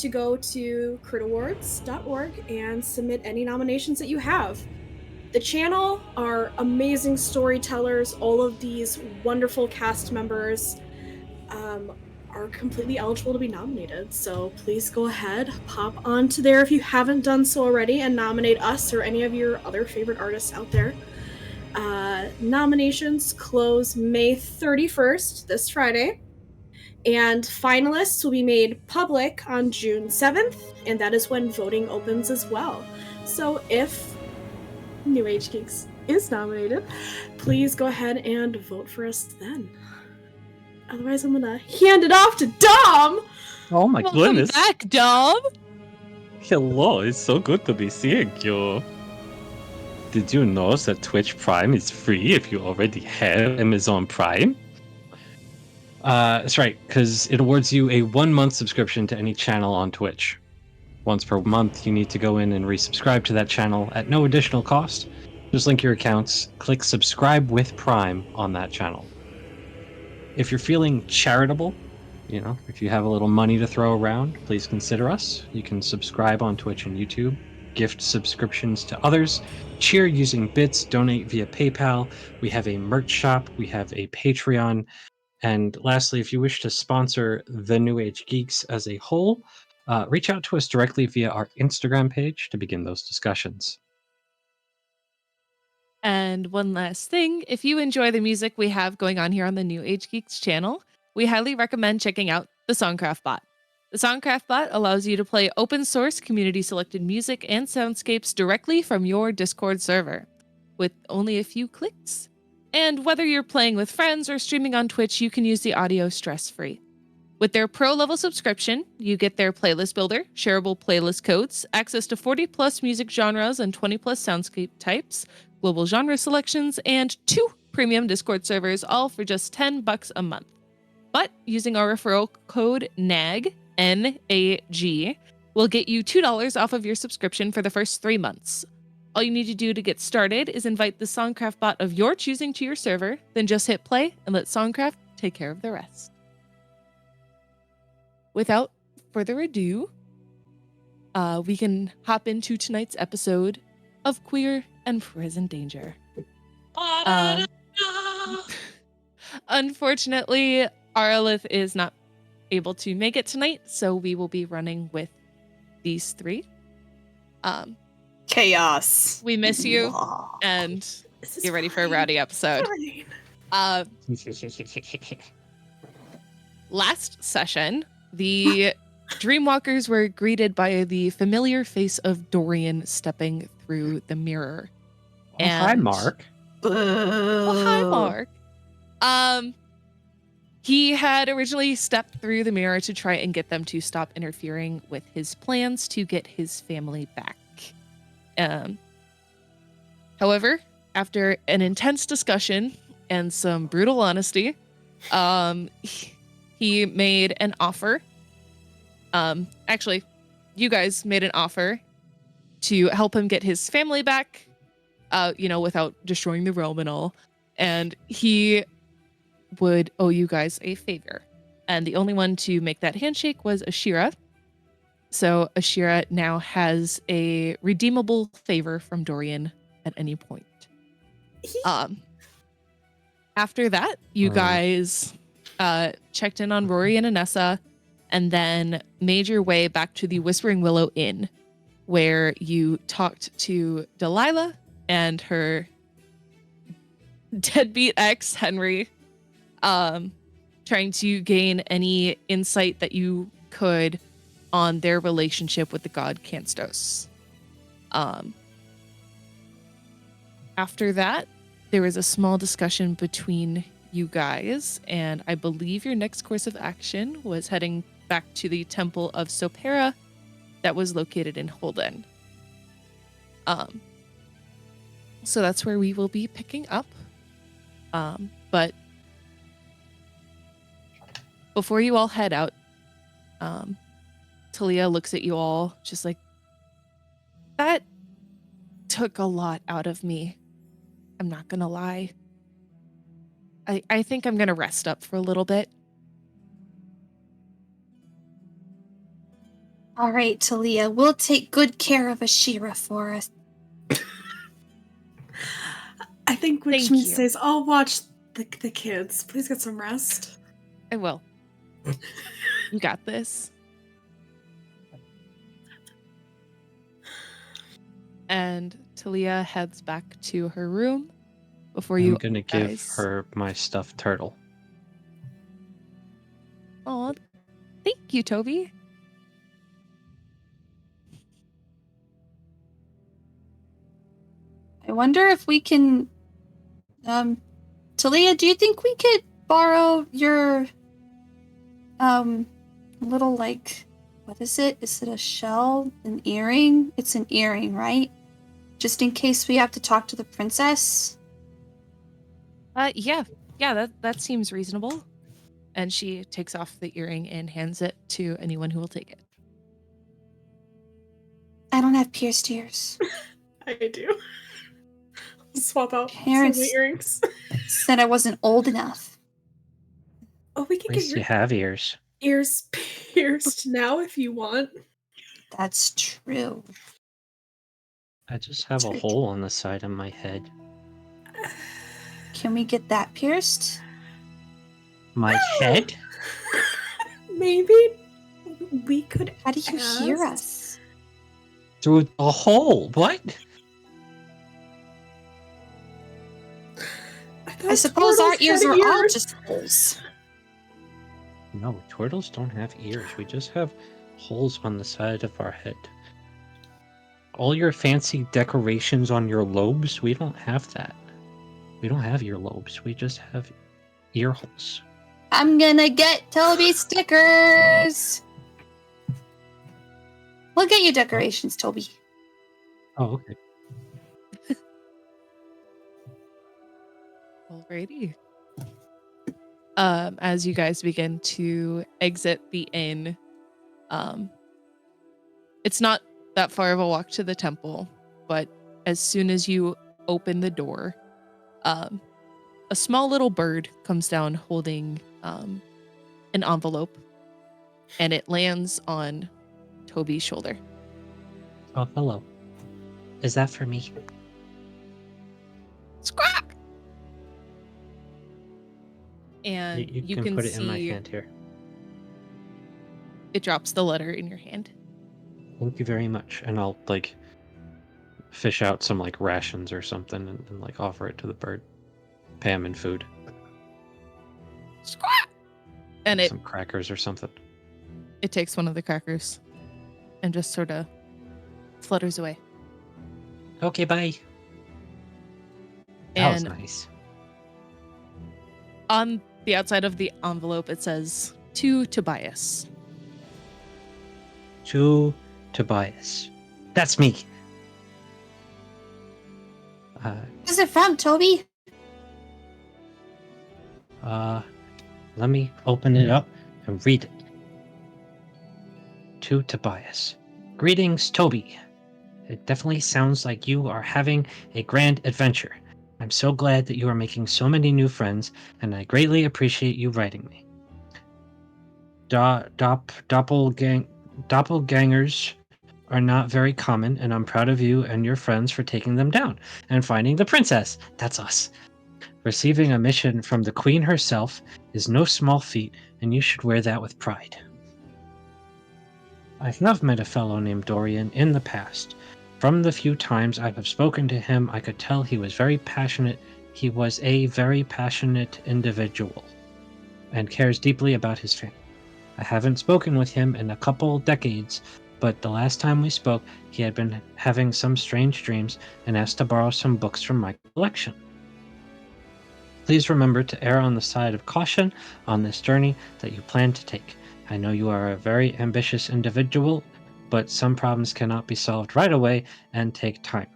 to go to critawards.org and submit any nominations that you have. The channel are amazing storytellers. All of these wonderful cast members are completely eligible to be nominated. So please go ahead, pop onto there if you haven't done so already, and nominate us or any of your other favorite artists out there. Nominations close May 31st, this Friday. And finalists will be made public on June 7th, and that is when voting opens as well. So if New Age Geeks is nominated, please go ahead and vote for us then. Otherwise, I'm gonna hand it off to Dom! Oh my goodness. Welcome back, Dom! Hello, it's so good to be seeing you. Did you know that Twitch Prime is free if you already have Amazon Prime? That's right, because it awards you a 1-month subscription to any channel on Twitch. Once per month, you need to go in and resubscribe to that channel at no additional cost. Just link your accounts, click subscribe with Prime on that channel. If you're feeling charitable, if you have a little money to throw around, please consider us. You can subscribe on Twitch and YouTube, gift subscriptions to others, cheer using bits, donate via PayPal. We have a merch shop, we have a Patreon, and lastly, if you wish to sponsor the New Age Geeks as a whole, reach out to us directly via our Instagram page to begin those discussions. And one last thing, if you enjoy the music we have going on here on the New Age Geeks channel, we highly recommend checking out the SonCraft bot. The SonCraft bot allows you to play open source community selected music and soundscapes directly from your Discord server with only a few clicks. And whether you're playing with friends or streaming on Twitch, you can use the audio stress-free. With their pro level subscription, you get their playlist builder, shareable playlist codes, access to 40 plus music genres and 20 plus soundscape types, global genre selections, and 2 premium Discord servers, all for just $10 a month. But using our referral code NAG, N-A-G, will get you $2 off of your subscription for the first 3 months. All you need to do to get started is invite the SonCraft bot of your choosing to your server, then just hit play and let SonCraft take care of the rest. Without further ado, we can hop into tonight's episode of Queer and Present Danger. Unfortunately, Arilith is not able to make it tonight, so we will be running with these 3. Chaos. We miss you, and get ready for a rowdy episode. Last session, the Dreamwalkers were greeted by the familiar face of Dorian stepping through the mirror. Hi, Mark. Hi, Mark. He had originally stepped through the mirror to try and get them to stop interfering with his plans to get his family back. However, after an intense discussion and some brutal honesty, he made an offer. Actually, you guys made an offer to help him get his family back, without destroying the realm and all. And he would owe you guys a favor. And the only one to make that handshake was Ashira. So Ashira now has a redeemable favor from Dorian at any point. After that, you guys checked in on Rory and Anessa, and then made your way back to the Whispering Willow Inn, where you talked to Delilah and her deadbeat ex, Henry, trying to gain any insight that you could on their relationship with the god Kanstos. After that, there was a small discussion between you guys, and I believe your next course of action was heading back to the Temple of Sopera that was located in Holden. So that's where we will be picking up. But before you all head out, Talia looks at you all just like, that took a lot out of me. I'm not gonna lie. I think I'm gonna rest up for a little bit. All right, Talia, we'll take good care of Ashira for us. I think Thank Witchman you. says, I'll watch the kids. Please get some rest. I will. You got this. And Talia heads back to her room before I'm you gonna give guys. her my stuffed turtle. Oh, thank you, Toby. I wonder if we can... Talia, do you think we could borrow your... little, like... What is it? Is it a shell? An earring? It's an earring, right? Just in case we have to talk to the princess? Yeah, that seems reasonable. And she takes off the earring and hands it to anyone who will take it. I don't have pierced ears. I do. Swap out Parents- some of the earrings. Said I wasn't old enough. Oh, we can At get least your you have ears. ears pierced now if you want. That's true. I just have a hole on the side of my head. Can we get that pierced? My head? Maybe we could. How do you hear ask? us? Through a hole. What? I suppose our turtles ears had are all ears. just holes. No, turtles don't have ears. We just have holes on the side of our head. All your fancy decorations on your lobes, we don't have that. We don't have earlobes. We just have ear holes. I'm gonna get Toby stickers. We'll get you decorations, Toby. Oh, okay. Alrighty. As you guys begin to exit the inn, it's not that far of a walk to the temple, but as soon as you open the door, a small little bird comes down holding an envelope, and it lands on Toby's shoulder. Oh, hello. Is that for me? Squawk! And You can put it see in my hand here. it drops the letter in your hand. Thank you very much. And I'll, like, fish out some, like, rations or something and like, offer it to the bird. Pay him in food. Squawk! And Some crackers or something. it takes one of the crackers and just sort of flutters away. Okay, bye. That was And nice. on the outside of the envelope, it says, "To Tobias." To Tobias. That's me. Where's it from, Toby? Let me open it up and read it. To Tobias. Greetings, Toby. It definitely sounds like you are having a grand adventure. I'm so glad that you are making so many new friends, and I greatly appreciate you writing me. Doppelgangers are not very common, and I'm proud of you and your friends for taking them down and finding the princess. That's us. Receiving a mission from the queen herself is no small feat, and you should wear that with pride. I have met a fellow named Dorian in the past. From the few times I have spoken to him, I could tell he was very passionate. He was a very passionate individual and cares deeply about his family. I haven't spoken with him in a couple decades, but the last time we spoke, he had been having some strange dreams and asked to borrow some books from my collection. Please remember to err on the side of caution on this journey that you plan to take. I know you are a very ambitious individual, but some problems cannot be solved right away and take time.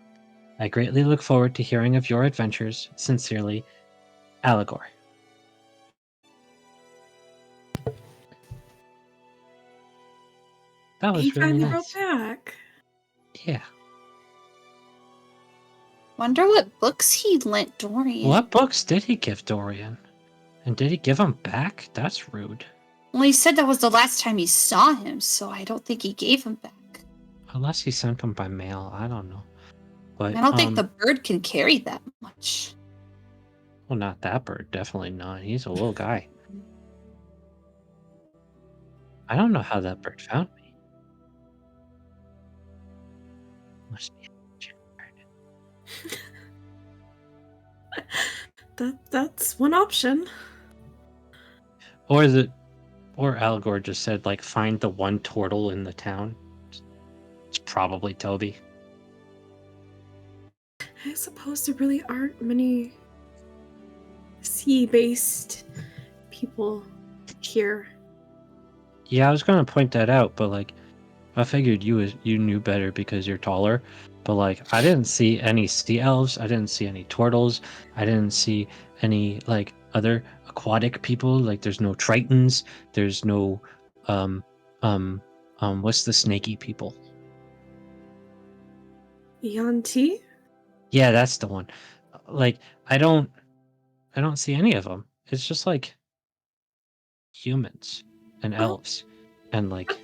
I greatly look forward to hearing of your adventures. Sincerely, Allegor. That was He really finally nice. wrote back. Yeah. Wonder what books he lent Dorian. What books did he give Dorian? And did he give them back? That's rude. Well, he said that was the last time he saw him, so I don't think he gave him back. Unless he sent them by mail, I don't know. But I don't think the bird can carry that much. well, not that bird. Definitely not. He's a little guy. I don't know how that bird found me. Must be That's one option. or Algor just said like find the one turtle in the town. It's probably Toby. I suppose there really aren't many sea-based people here. Yeah, I was gonna point that out, but like I figured you knew better because you're taller. But like I didn't see any sea elves, I didn't see any turtles, I didn't see any like other aquatic people. Like there's no tritons, there's no what's the snaky people? Yanti? Yeah, that's the one. Like I don't see any of them. It's just like humans and elves and like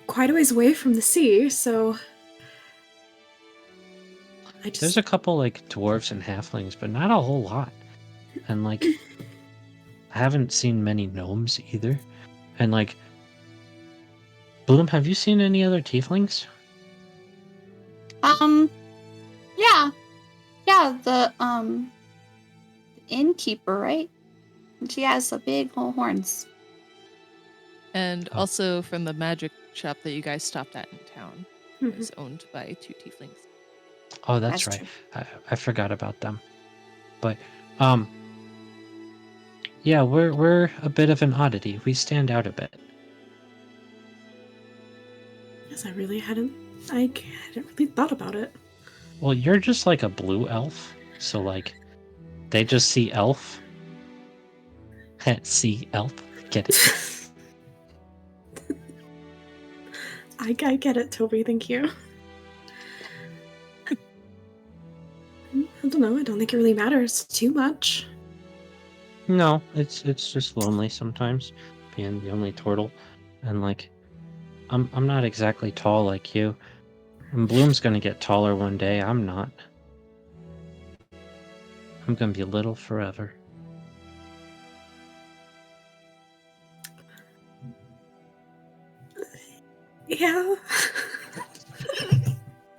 Quite a ways away from the sea, so there's a couple like dwarves and halflings, but not a whole lot. And like I haven't seen many gnomes either. And like Bloom, have you seen any other tieflings? Yeah, the innkeeper, right? And she has the big horns. And also from the magic shop that you guys stopped at in town. Mhm. Is owned by 2 tieflings. Oh, that's That's right. I forgot about them. But yeah, we're a bit of an oddity. We stand out a bit. Yes, I hadn't really thought about it. Well, you're just like a blue elf, so like they just see elf. See elf. Get it? I get it, Toby, thank you. I don't know, I don't think it really matters too much. No, it's just lonely sometimes, being the only turtle, and like I'm not exactly tall like you. And Bloom's gonna get taller one day. I'm not. I'm gonna be little forever. Yeah.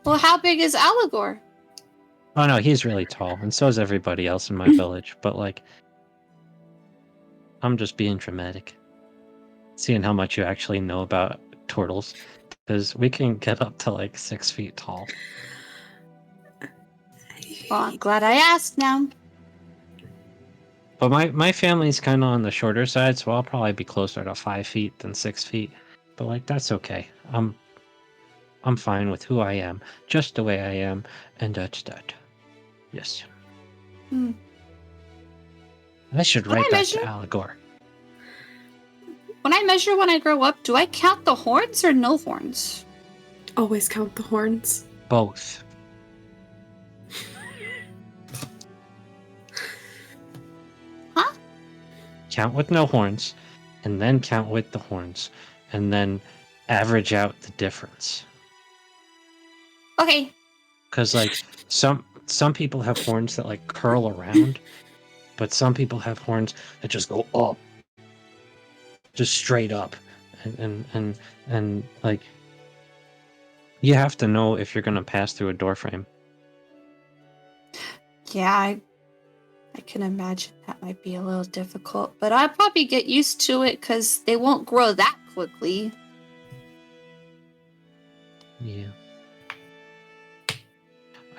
Well, how big is Allegor? Oh no, he's really tall, and so is everybody else in my village. But like, I'm just being dramatic, seeing how much you actually know about turtles, because we can get up to like 6 feet tall. Well, I'm glad I asked now. But my family's kind of on the shorter side, so I'll probably be closer to 5 feet than 6 feet. But like, that's okay. I'm fine with who I am, just the way I am, and that's that. Yes. Hmm. I should When write I that measure- to Allegor. When I measure when I grow up, do I count the horns or no horns? Always count the horns. Both. Huh? Count with no horns, and then count with the horns, and then average out the difference. Okay. Because like some people have horns that like curl around, but some people have horns that just go up, just straight up, and like you have to know if you're gonna pass through a door frame. Yeah, I can imagine that might be a little difficult, but I'll probably get used to it because they won't grow that quickly. Yeah.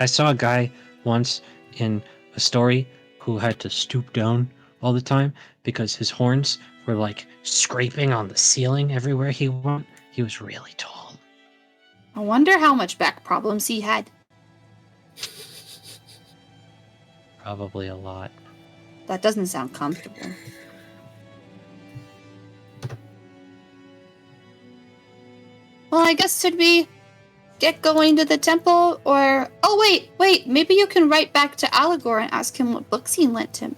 I saw a guy once in a story who had to stoop down all the time because his horns were like scraping on the ceiling everywhere he went. He was really tall. I wonder how much back problems he had. Probably a lot. That doesn't sound comfortable. Well, I guess should we get going to the temple or... Oh, wait. Maybe you can write back to Allegor and ask him what books he lent him.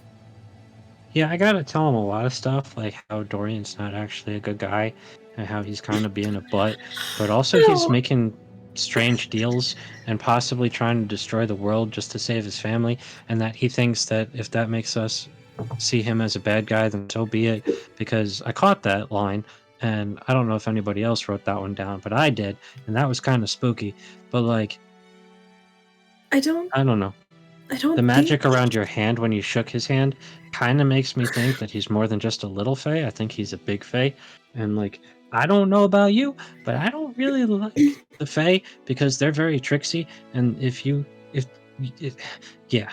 Yeah, I gotta tell him a lot of stuff, like how Dorian's not actually a good guy, and how he's kind of being a butt, but also he's No. making strange deals and possibly trying to destroy the world just to save his family, and that he thinks that if that makes us see him as a bad guy, then so be it. Because I caught that line, and I don't know if anybody else wrote that one down, but I did, and that was kind of spooky. But like, I don't I don't know. I The don't magic think around your hand when you shook his hand kind of makes me think that he's more than just a little fae. I think he's a big fae. And like, I don't know about you, but I don't really like the fae because they're very tricksy. And if, it, yeah,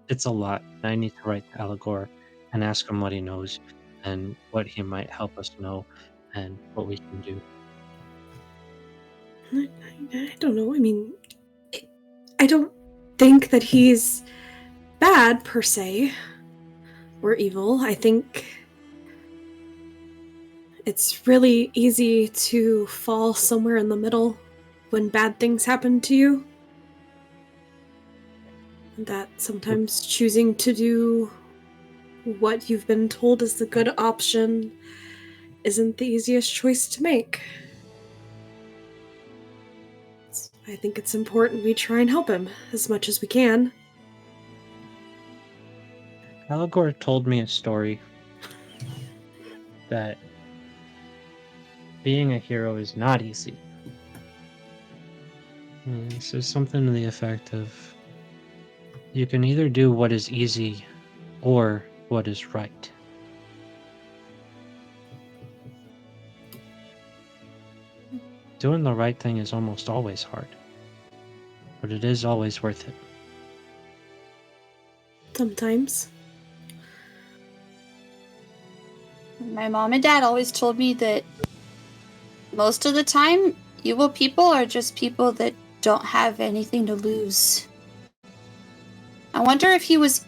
it's a lot. I need to write to Allegor and ask him what he knows and what he might help us know and what we can do. I don't know. I mean, I don't think that he's bad per se or evil. I think it's really easy to fall somewhere in the middle when bad things happen to you. And that sometimes choosing to do what you've been told is the good option isn't the easiest choice to make. I think it's important we try and help him as much as we can. Allegor told me a story that being a hero is not easy. He says something to the effect of, you can either do what is easy or what is right. Doing the right thing is almost always hard, but it is always worth it. Sometimes. My mom and dad always told me that most of the time, evil people are just people that don't have anything to lose. I wonder if he was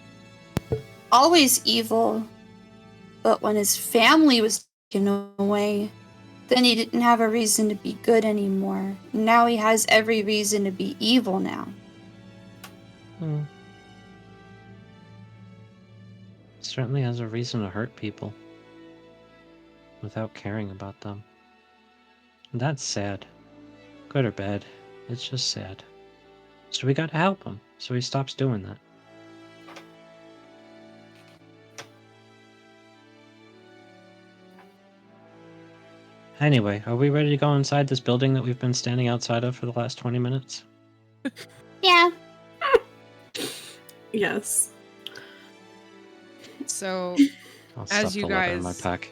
always evil, but when his family was taken away, then he didn't have a reason to be good anymore. Now he has every reason to be evil now. Certainly has a reason to hurt people without caring about them. And that's sad. Good or bad, it's just sad. So we gotta help him so he stops doing that. Anyway, are we ready to go inside this building that we've been standing outside of for the last 20 minutes? Yeah. Yes. So I'll As stuff you the leather in my guys- pack.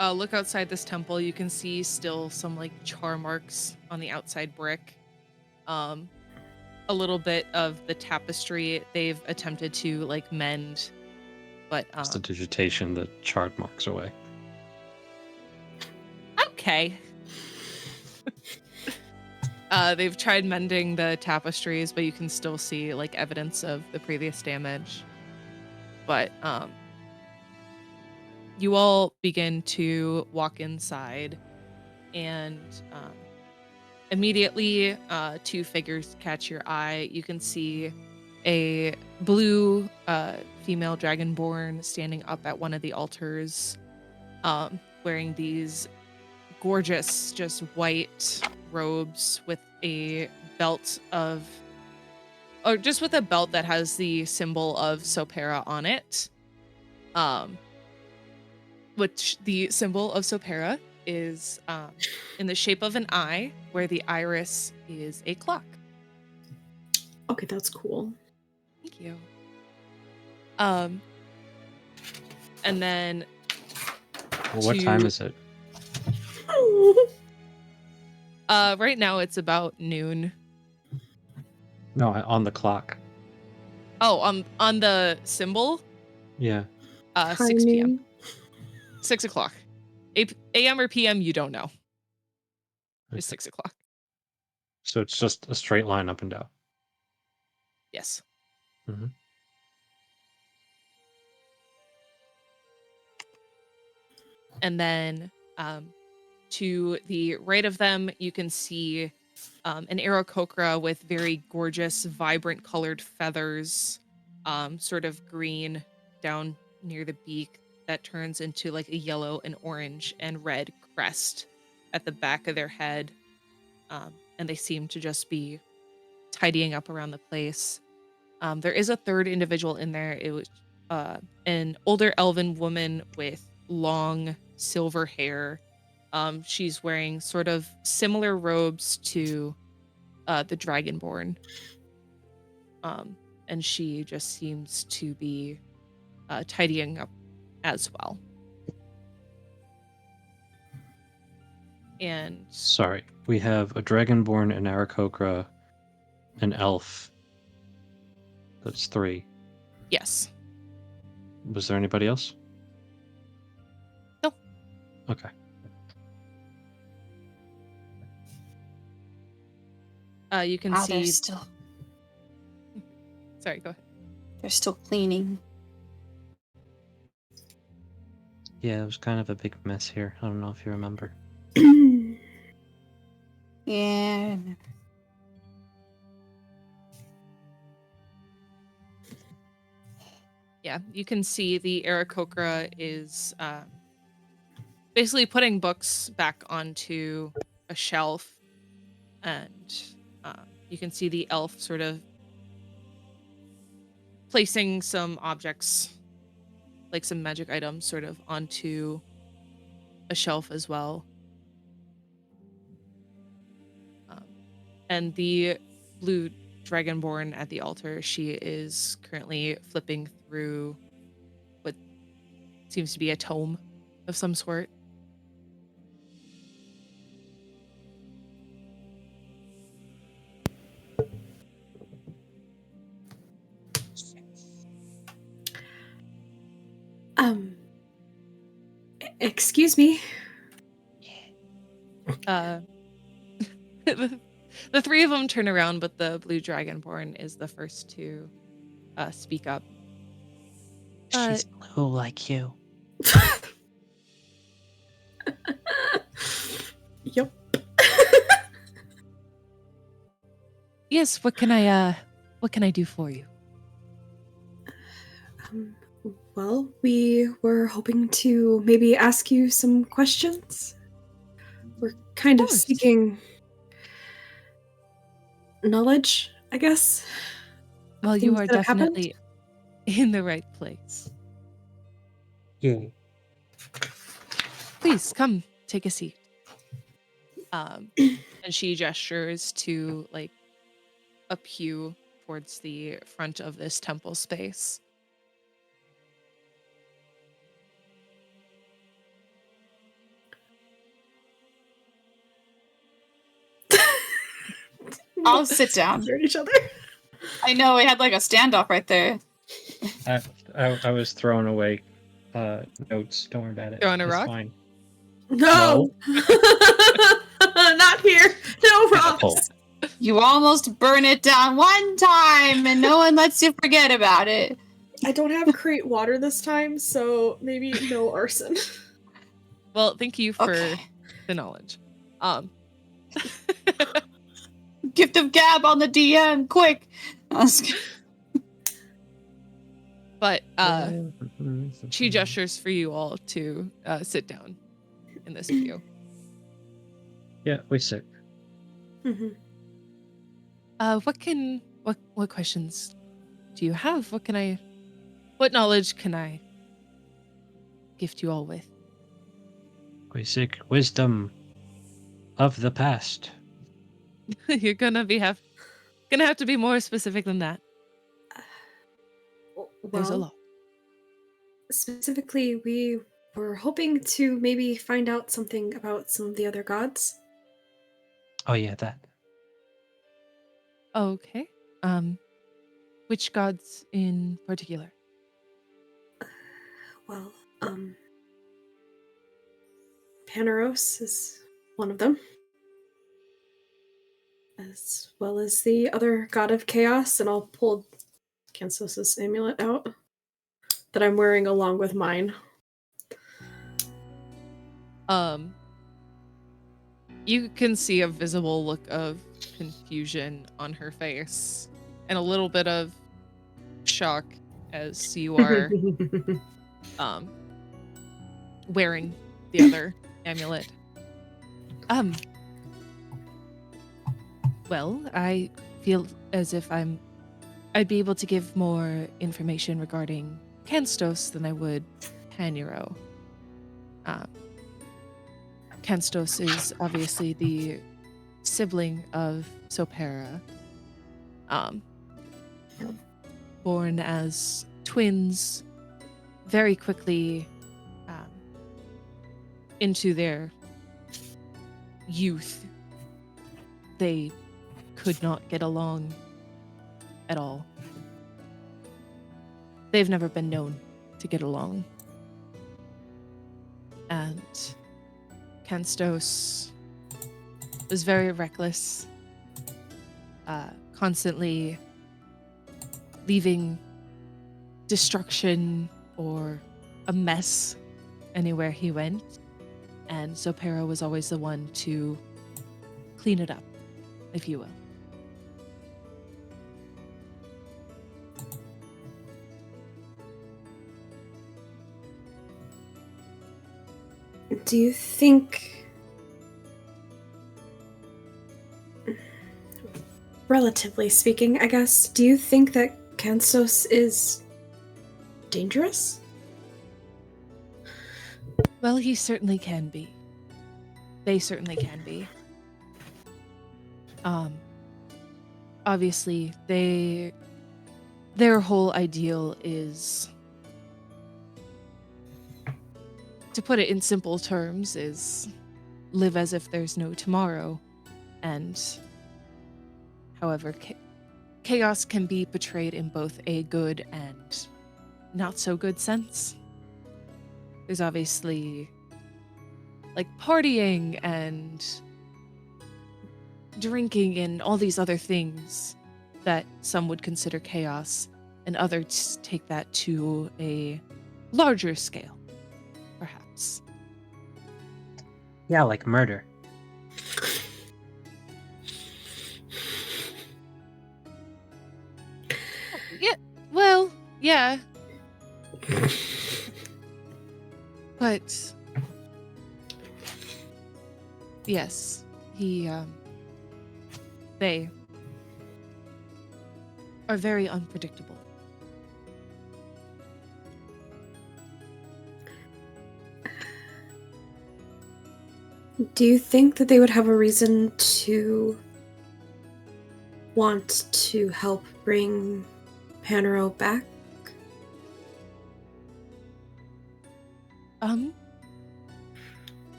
look outside this temple, you can see still some like char marks on the outside brick. A little bit of the tapestry they've attempted to like mend, but Prestidigitation, the charred marks away. okay. They've tried mending the tapestries, but you can still see like evidence of the previous damage. But you all begin to walk inside, and immediately two figures catch your eye. You can see a blue female dragonborn standing up at one of the altars, wearing these gorgeous, just white robes with a belt of, or just with a belt that has the symbol of Sopera on it. Which the symbol of Sopera is in the shape of an eye, where the iris is a clock. Okay, that's cool. Thank you. And then Well, what time is it? right now it's about noon. No, on the clock. Oh, on the symbol, Yeah. 6 p.m. Timing. 6 o'clock. 8 a.m. or p.m. you don't know. It's 6 o'clock. So it's just a straight line up and down. Yes. Mm-hmm. And then to the right of them, you can see an Aarakocra with very gorgeous, vibrant colored feathers sort of green down near the beak that turns into like a yellow and orange and red crest at the back of their head. And they seem to just be tidying up around the place. There is a third individual in there. It was an older elven woman with long silver hair. She's wearing sort of similar robes to the Dragonborn. And she just seems to be tidying up as well. And Sorry, we have a Dragonborn, an Aarakocra, an elf. That's 3. yes. Was there anybody else? No. Okay. You can They're see. still Sorry, go ahead. they're still cleaning. Yeah, it was kind of a big mess here. I don't know if you remember. Yeah. Yeah, you can see the Aarakocra is basically putting books back onto a shelf, and you can see the elf sort of placing some objects, like some magic items, sort of onto a shelf as well. And the blue Dragonborn at the altar, she is currently flipping through what seems to be a tome of some sort. Excuse me. The 3 of them turn around, but the blue Dragonborn is the first to speak up. She's blue like you. Yep. Yes, what can I do for you? Well, we were hoping to maybe ask you some questions. We're kind of course. seeking knowledge, I guess. Well, you things are that have happened? definitely in the right place. Yeah. Please come take a seat. And she gestures to like a pew towards the front of this temple space. I'll sit down. Stare at each other. I know we had like a standoff right there. I was throwing away notes. Don't worry about it. Throwing a It's rock? fine. No. Not here. No rocks. You almost burn it down one time and no one lets you forget about it. I don't have create water this time, so maybe no arson. Well, thank you for Okay. the knowledge. Gift of gab on the DM, quick. But she gestures for you all to sit down in this pew. Yeah, we sit. Mm-hmm. What questions do you have? What knowledge can I gift you all with? We seek wisdom of the past. You're gonna have to be more specific than that. There's a Well, lot. specifically, we were hoping to maybe find out something about some of the other gods. Oh yeah, that. Okay. Which gods in particular? Well, Paneros is one of them, as well as the other god of chaos, and I'll pull Kansos's amulet out that I'm wearing along with mine. You can see a visible look of confusion on her face and a little bit of shock as you are wearing the other amulet. Well, I feel as if I'd be able to give more information regarding Kenstos than I would Panuro. Kenstos is obviously the sibling of Sopera. Born as twins very quickly into their youth, they could not get along at all. They've never been known to get along. And Kenstos was very reckless, constantly leaving destruction or a mess anywhere he went. And Sopera was always the one to clean it up, if you will. Do you think, relatively speaking, I guess, do you think that Kenstos is dangerous? Well, he certainly can be. They certainly can be. Obviously, their whole ideal is, to put it in simple terms, is live as if there's no tomorrow. And however, chaos can be portrayed in both a good and not so good sense. There's obviously like partying and drinking and all these other things that some would consider chaos, and others take that to a larger scale, perhaps. Yeah, like murder. Yeah, well, yeah. But yes, they are very unpredictable. Do you think that they would have a reason to want to help bring Panero back?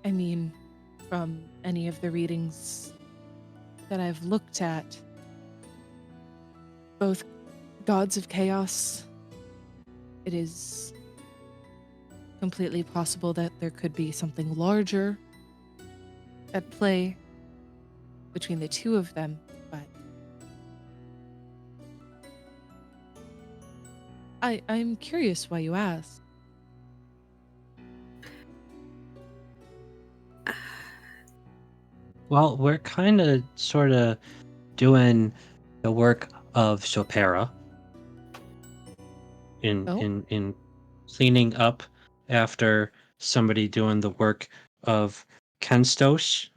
I mean, from any of the readings that I've looked at, both gods of chaos, it is completely possible that there could be something larger at play between the two of them, but I'm curious why you asked. Well, we're kind of sort of doing the work of Sopera in cleaning up after somebody doing the work of Kenstos.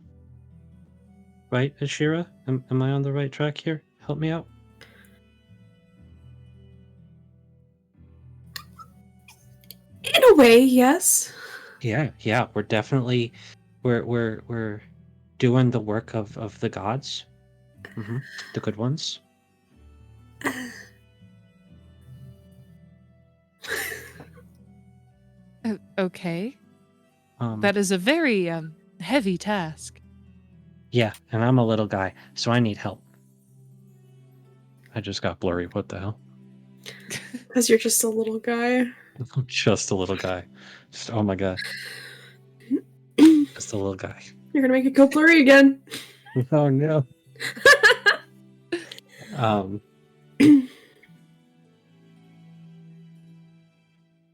Right, Ashira? Am I on the right track here? Help me out. In a way, yes. Yeah, we're definitely we're doing the work of the gods. Mm-hmm. The good ones. Okay. That is a very heavy task. Yeah, and I'm a little guy, so I need help. I just got blurry. What the hell? Because you're just a little guy. I'm just a little guy. Just, oh my god. Just a little guy. You're gonna make it go blurry again. Oh no.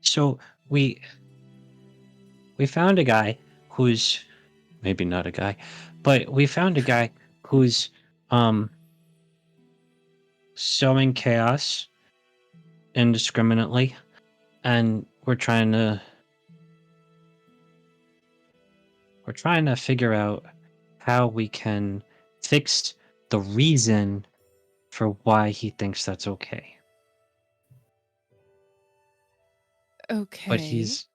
So we found a guy who's maybe not a guy, but we found a guy who's sowing chaos indiscriminately, and we're trying to figure out how we can fix the reason for why he thinks that's okay. Okay. But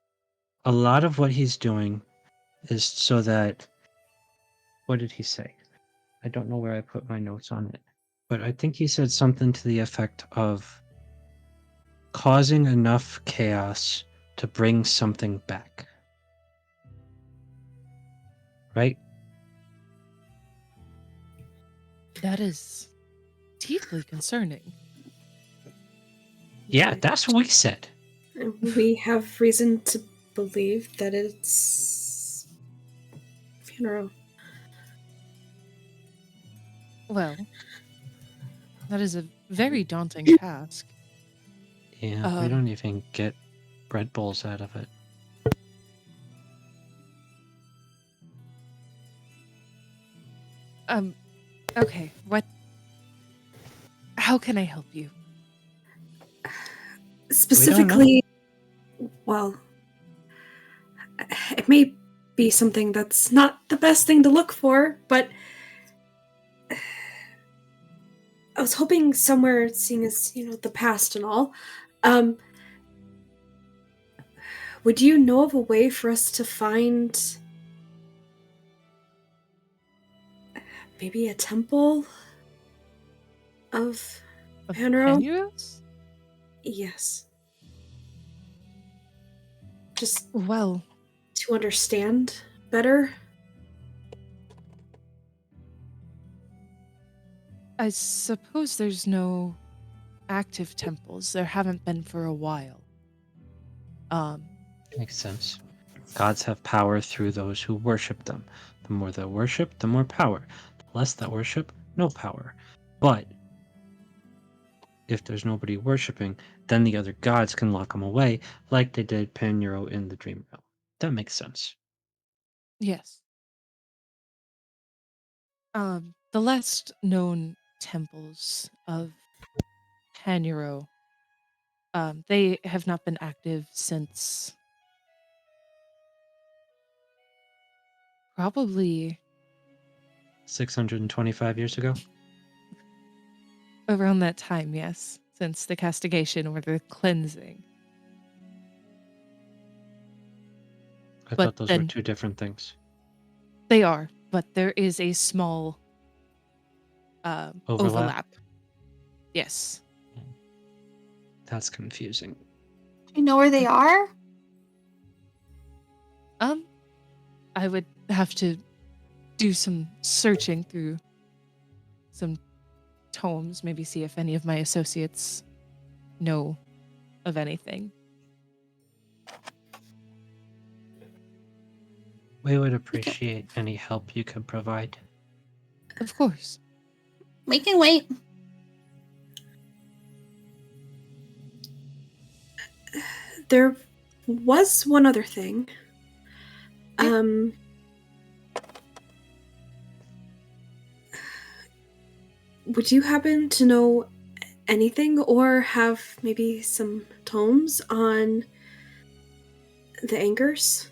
a lot of what he's doing is so that, what did he say? I don't know where I put my notes on it, but I think he said something to the effect of causing enough chaos to bring something back. Right? That is deeply concerning. Yeah, that's what we said. We have reason to believe that it's funeral. Well, that is a very daunting task. Yeah, we don't even get bread bowls out of it. Okay, how can I help you? Specifically, well, it may be something that's not the best thing to look for, but I was hoping somewhere, seeing as, the past and all, would you know of a way for us to find maybe a temple of Panero? Paneros? Yes. Just Well, to understand better? I suppose there's no active temples. There haven't been for a while. Makes sense. Gods have power through those who worship them. The more they worship, the more power. The less that worship, no power. But if there's nobody worshiping, then the other gods can lock them away, like they did Panero in the Dream Realm. That makes sense. Yes. The last known temples of Panero, they have not been active since probably 625 years ago? around that time, yes, since the castigation or the cleansing. I But thought those were then- two different things. They are, but there is a small overlap. Yes. That's confusing. Do you know where they are? I would have to do some searching through some tomes, maybe see if any of my associates know of anything. We would appreciate any help you could provide. Of course. We can wait. There was one other thing. Would you happen to know anything or have maybe some tomes on the anchors?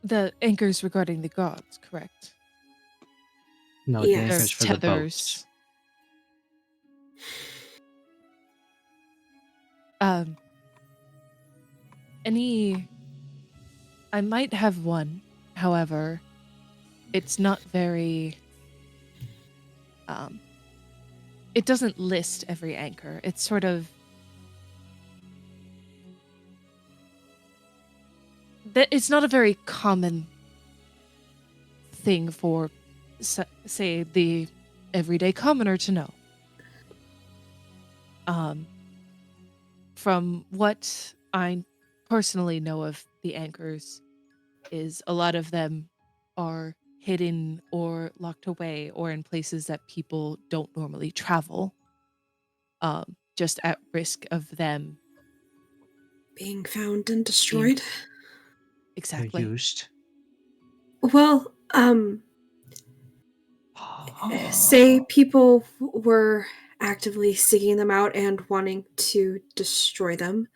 The anchors regarding the gods, correct? No, Yes. the anchors There's for the boats. I might have one, however, it's not very, it doesn't list every anchor. It's sort of, it's not a very common thing for, say, the everyday commoner to know. From what I personally know of the anchors is a lot of them are hidden or locked away or in places that people don't normally travel, just at risk of them Being found and destroyed? exactly. They're used. Well, say people were actively seeking them out and wanting to destroy them,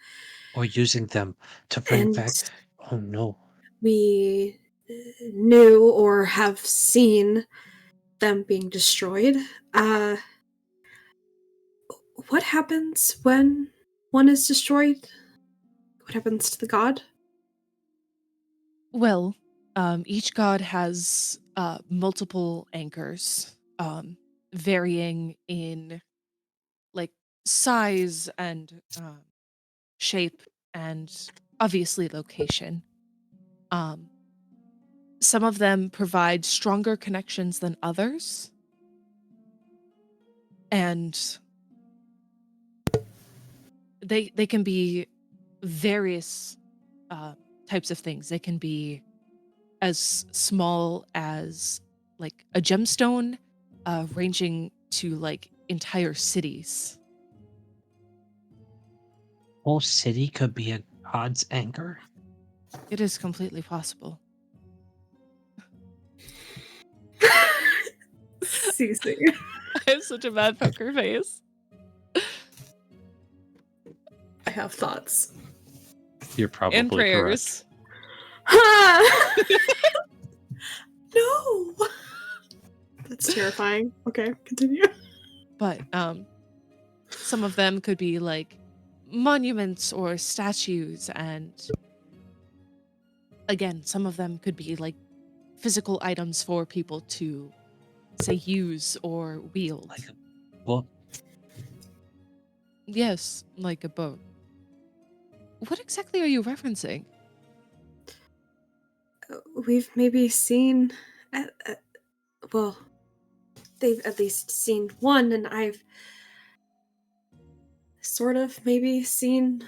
Or using them to bring and back. Oh no. we knew or have seen them being destroyed. What happens when one is destroyed? What happens to the god? Well, each god has multiple anchors, varying in like size and shape and obviously location. Some of them provide stronger connections than others, and they can be various types of things. They can be as small as like a gemstone, ranging to like entire cities. Whole city could be a god's anchor. It is completely possible. Cece. I have such a bad poker face. I have thoughts. You're probably And prayers. No! That's terrifying. Okay, continue. But some of them could be like monuments or statues, and again, some of them could be like physical items for people to say use or wield. Like a book. Yes, like a boat. What exactly are you referencing? We've maybe seen... well, they've at least seen one, and I've sort of maybe seen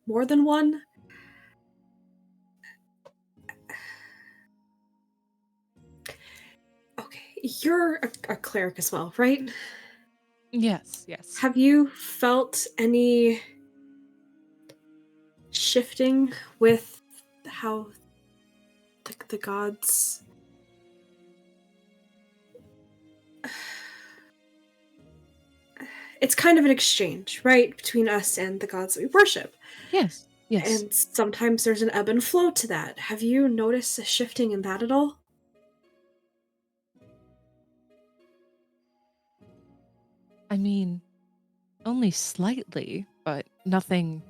more than one. Okay, you're a cleric as well, right? Yes. Have you felt any shifting with how the gods... It's kind of an exchange, right, between us and the gods that we worship. Yes. And sometimes there's an ebb and flow to that. Have you noticed a shifting in that at all? I mean, only slightly, but nothing.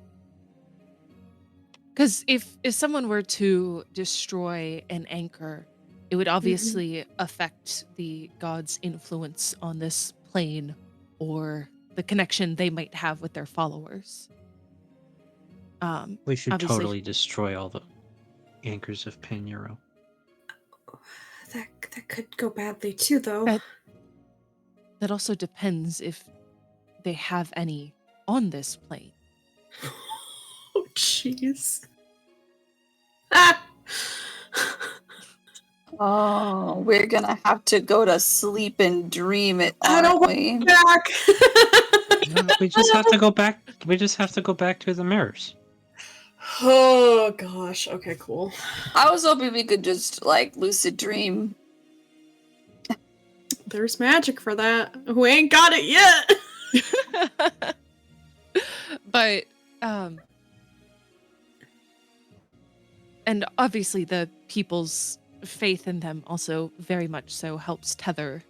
Because if someone were to destroy an anchor, it would obviously affect the god's influence on this plane or the connection they might have with their followers. We should Obviously- totally destroy all the anchors of Pan-Euro. That could go badly too, though. That also depends if they have any on this plane. Oh, jeez. Ah! Oh, we're gonna have to go to sleep and dream it, I don't aren't we? want back. No, we just have to go back. We just have to go back to the mirrors. Oh gosh. Okay, cool. I was hoping we could just like lucid dream. There's magic for that. We ain't got it yet. But and obviously the people's faith in them also very much so helps tether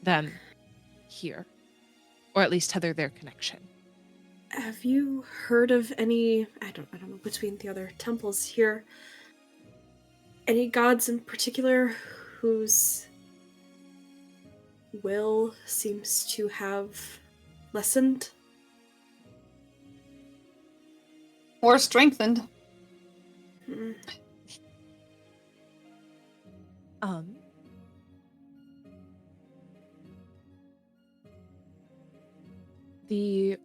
them here, or at least tether their connection. Have you heard of any? I don't know, between the other temples here, any gods in particular whose will seems to have lessened? Or strengthened. Hmm. The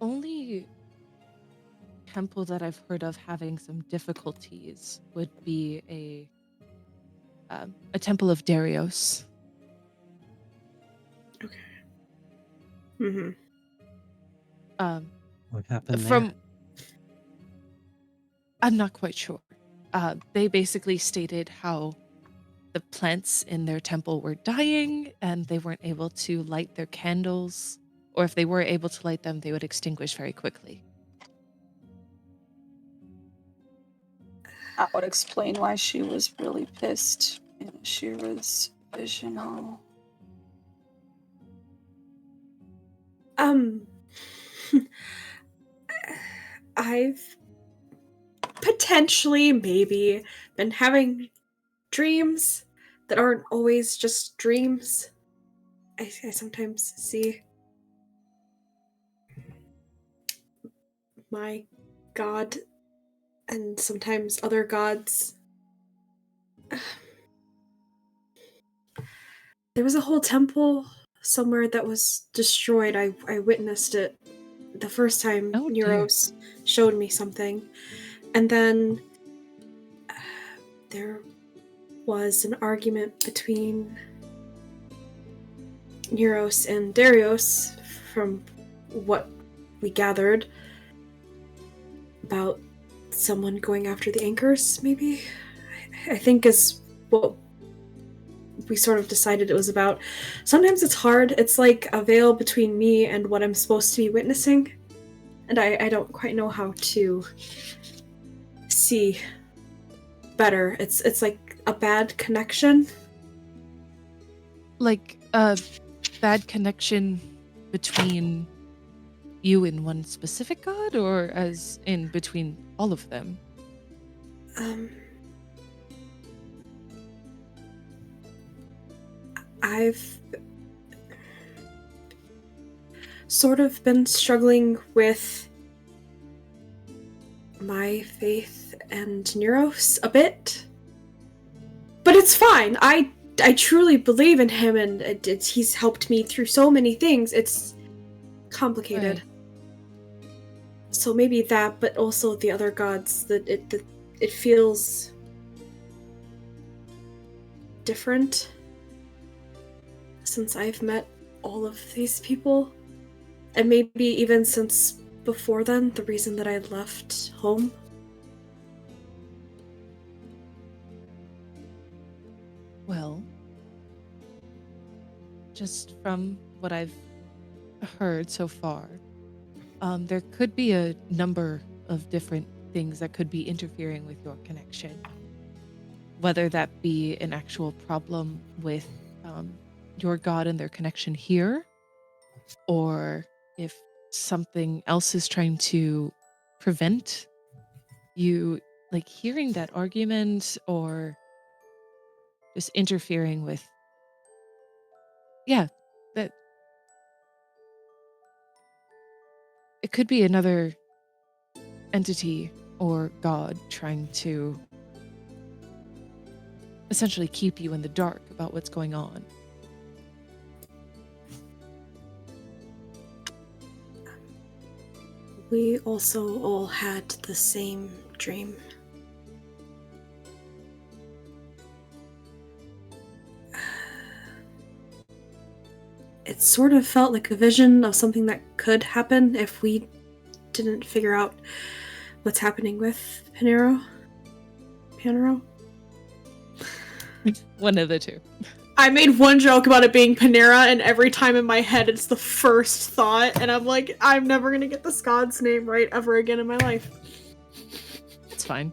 only temple that I've heard of having some difficulties would be a temple of Darius. Okay. Mm-hmm. What happened From I'm not quite sure. They basically stated how the plants in their temple were dying and they weren't able to light their candles, or if they were able to light them, they would extinguish very quickly. That would explain why she was really pissed in Shira's visional. I've potentially maybe been having dreams that aren't always just dreams. I sometimes see my god and sometimes other gods. There was a whole temple somewhere that was destroyed. I witnessed it the first time Oh, dear. Neuros showed me something. And then there was an argument between Neuros and Darius, from what we gathered, about someone going after the anchors, maybe? I think is what we sort of decided it was about. Sometimes it's hard. It's like a veil between me and what I'm supposed to be witnessing. And I don't quite know how to see better. It's like a bad connection. Like a bad connection between you and one specific god, or as in between all of them? I've sort of been struggling with my faith and Neuros a bit. But it's fine. I truly believe in him, and he's helped me through so many things. It's complicated. Right. So maybe that, but also the other gods, that it feels different since I've met all of these people. And maybe even since before then, the reason that I left home. Well, just from what I've heard so far, there could be a number of different things that could be interfering with your connection. Whether that be an actual problem with your god and their connection here, or if something else is trying to prevent you, like, hearing that argument, or just interfering with, yeah, that it could be another entity or god trying to essentially keep you in the dark about what's going on. We also all had the same dream. It sort of felt like a vision of something that could happen if we didn't figure out what's happening with Panero. One of the two. I made one joke about it being Panera, and every time in my head it's the first thought, and I'm like, I'm never gonna get this god's name right ever again in my life. It's fine.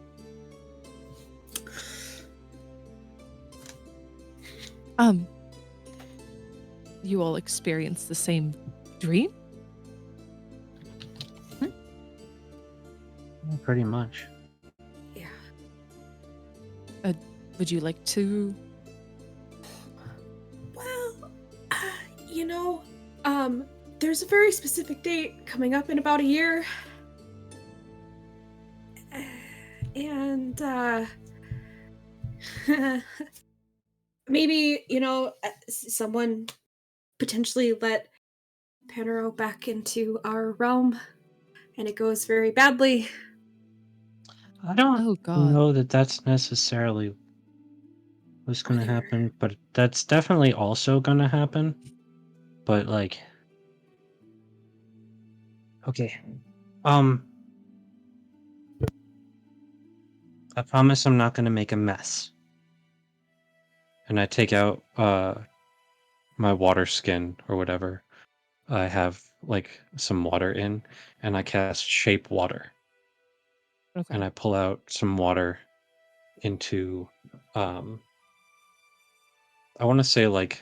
You all experienced the same dream? Pretty much. Yeah. Would you like to? Well, there's a very specific date coming up in about a year. And, maybe, someone potentially let Panero back into our realm, and it goes very badly. I don't Oh God. know that that's necessarily what's going to happen, but that's definitely also going to happen. But like, okay, I promise I'm not going to make a mess. and I take out my water skin or whatever I have like some water in, and I cast Shape Water, Okay. and I pull out some water into I want to say like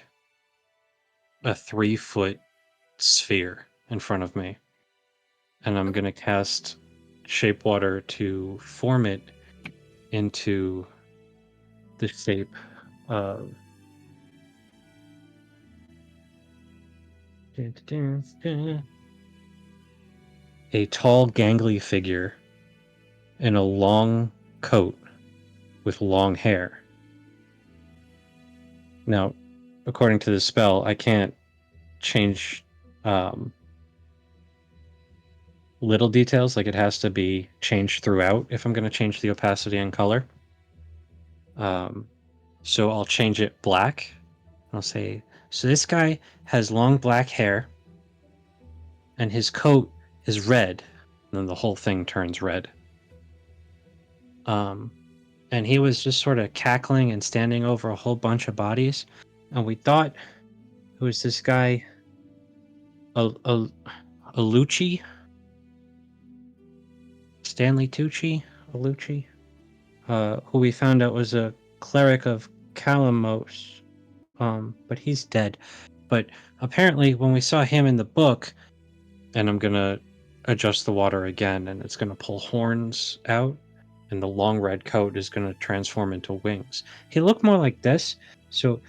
a 3-foot sphere in front of me, and I'm gonna cast Shape Water to form it into the shape of a tall, gangly figure in a long coat with long hair. Now, according to the spell, I can't change little details. Like, it has to be changed throughout if I'm going to change the opacity and color. So I'll change it black. I'll say, so this guy has long black hair, and his coat is red. And then the whole thing turns red. And he was just sort of cackling and standing over a whole bunch of bodies. And we thought it was this guy, Alucci? Stanley Tucci? Alucci? Who we found out was a cleric of Calamos. But he's dead. But apparently when we saw him in the book, and I'm gonna adjust the water again, and it's gonna pull horns out, and the long red coat is gonna transform into wings. He looked more like this, so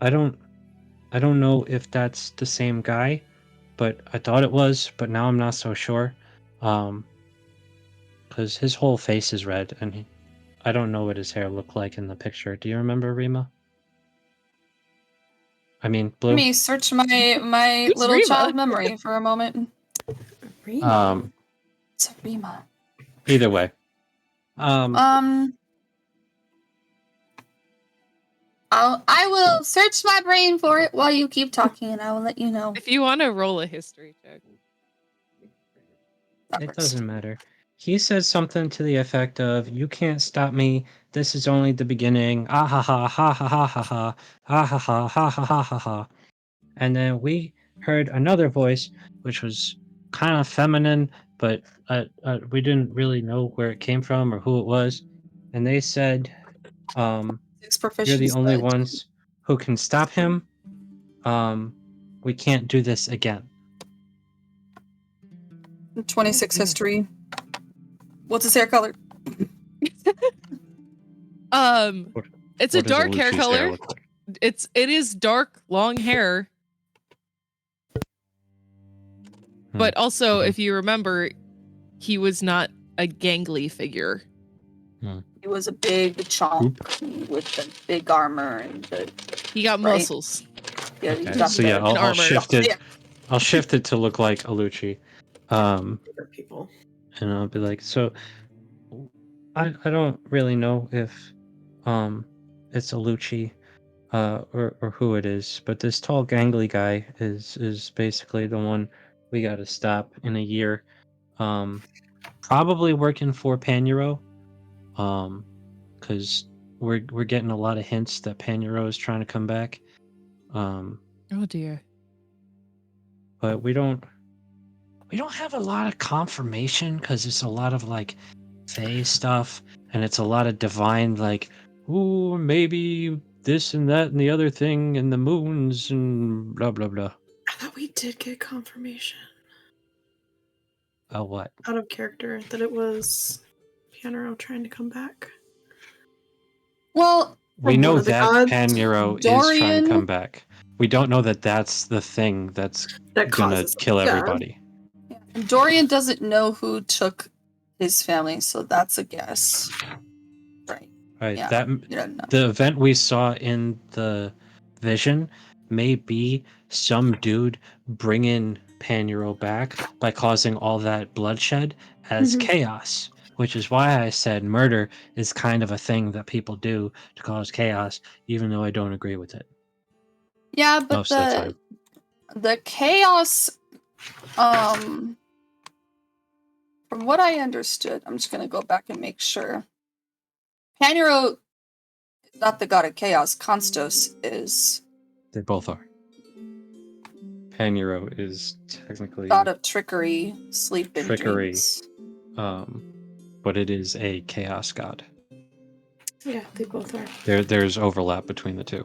I don't know if that's the same guy, but I thought it was, but now I'm not so sure. Because his whole face is red, and I don't know what his hair looked like in the picture. Do you remember, Rima? I mean, Blue? Let me search my Who's little Rima? child memory for a moment. Rima. It's Rima. Either way. I will search my brain for it while you keep talking, and I will let you know. If you want to roll a history check. That It works. doesn't matter. He said something to the effect of, "You can't stop me. This is only the beginning. Ah ha ha ha ha ha ha ha. Ah ha ha ha ha ha ha ha." And then we heard another voice, which was kind of feminine, but we didn't really know where it came from or who it was. And they said, 6 "You're the proficiency. only ones who can stop him. We can't do this again." 26 Oh, dear. history. What's his hair color? It's a What does dark hair Alucci's color. look like? It is dark, long hair. But also, if you remember, he was not a gangly figure. He was a big chomp with the big armor and the. He got Right. muscles. Yeah, Okay, he got so yeah, the- I'll armor. shift it. Yeah. I'll shift it to look like Alucci, Favorite people. and I'll be like, so I don't really know if it's Alucci or who it is, but this tall gangly guy is basically the one we got to stop in a year. Probably working for Panuro, because we're getting a lot of hints that Panuro is trying to come back. Oh dear. But we don't have a lot of confirmation because it's a lot of like Fae stuff, and it's a lot of divine, like, ooh, maybe this and that and the other thing and the moons and blah blah blah. I thought we did get confirmation Oh, what? out of character that it was Panero trying to come back. Well, We From know one of the that gods, Panuro is trying to Dorian- come back. We don't know that that's the thing that's that gonna causes kill yeah. everybody. Dorian doesn't know who took his family, so that's a guess. Right. Right. Yeah. That You don't know. the event we saw in the vision may be some dude bringing Panuro back by causing all that bloodshed as Mhm. chaos, which is why I said murder is kind of a thing that people do to cause chaos, even though I don't agree with it Yeah, but most of the time. the chaos, from what I understood, I'm just gonna go back and make sure. Panuro not the god of chaos. Constos is They both are. Panuro is technically god of trickery, sleep, and trickery, dreams. but it is a chaos god. Yeah, they both are. There's overlap between the two.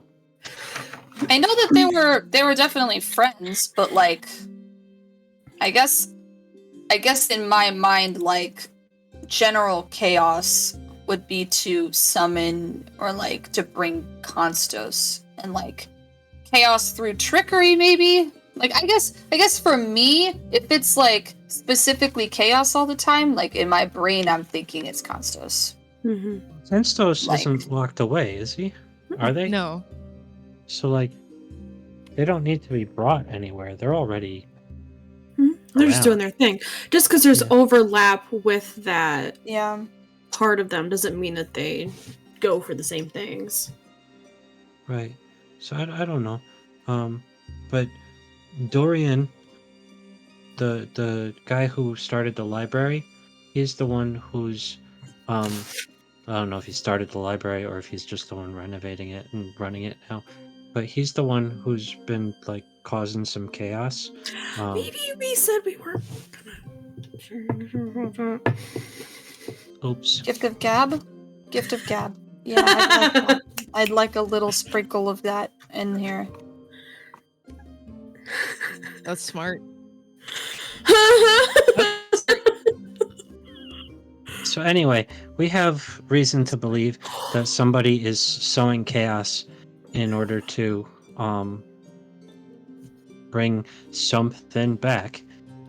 I know that they were definitely friends, but like, I guess in my mind, like, general chaos would be to summon or like to bring Constos, and like chaos through trickery, maybe. Like, I guess for me, if it's like specifically chaos all the time, like in my brain, I'm thinking it's Constos. Mm-hmm. Fenstos Like- isn't locked away, is he? Are they? No. So, like, they don't need to be brought anywhere. They're already... They're just doing their thing. Just because there's Yeah. overlap with that Yeah. part of them doesn't mean that they go for the same things. Right. So, I don't know. But Dorian, the guy who started the library, he's the one who's... I don't know if he started the library or if he's just the one renovating it and running it now. But he's the one who's been, like, causing some chaos. Maybe we said we weren't gonna. Oops. Gift of gab. Yeah, I'd like that. I'd like a little sprinkle of that in here. That's smart. So anyway, we have reason to believe that somebody is sowing chaos in order to bring something back,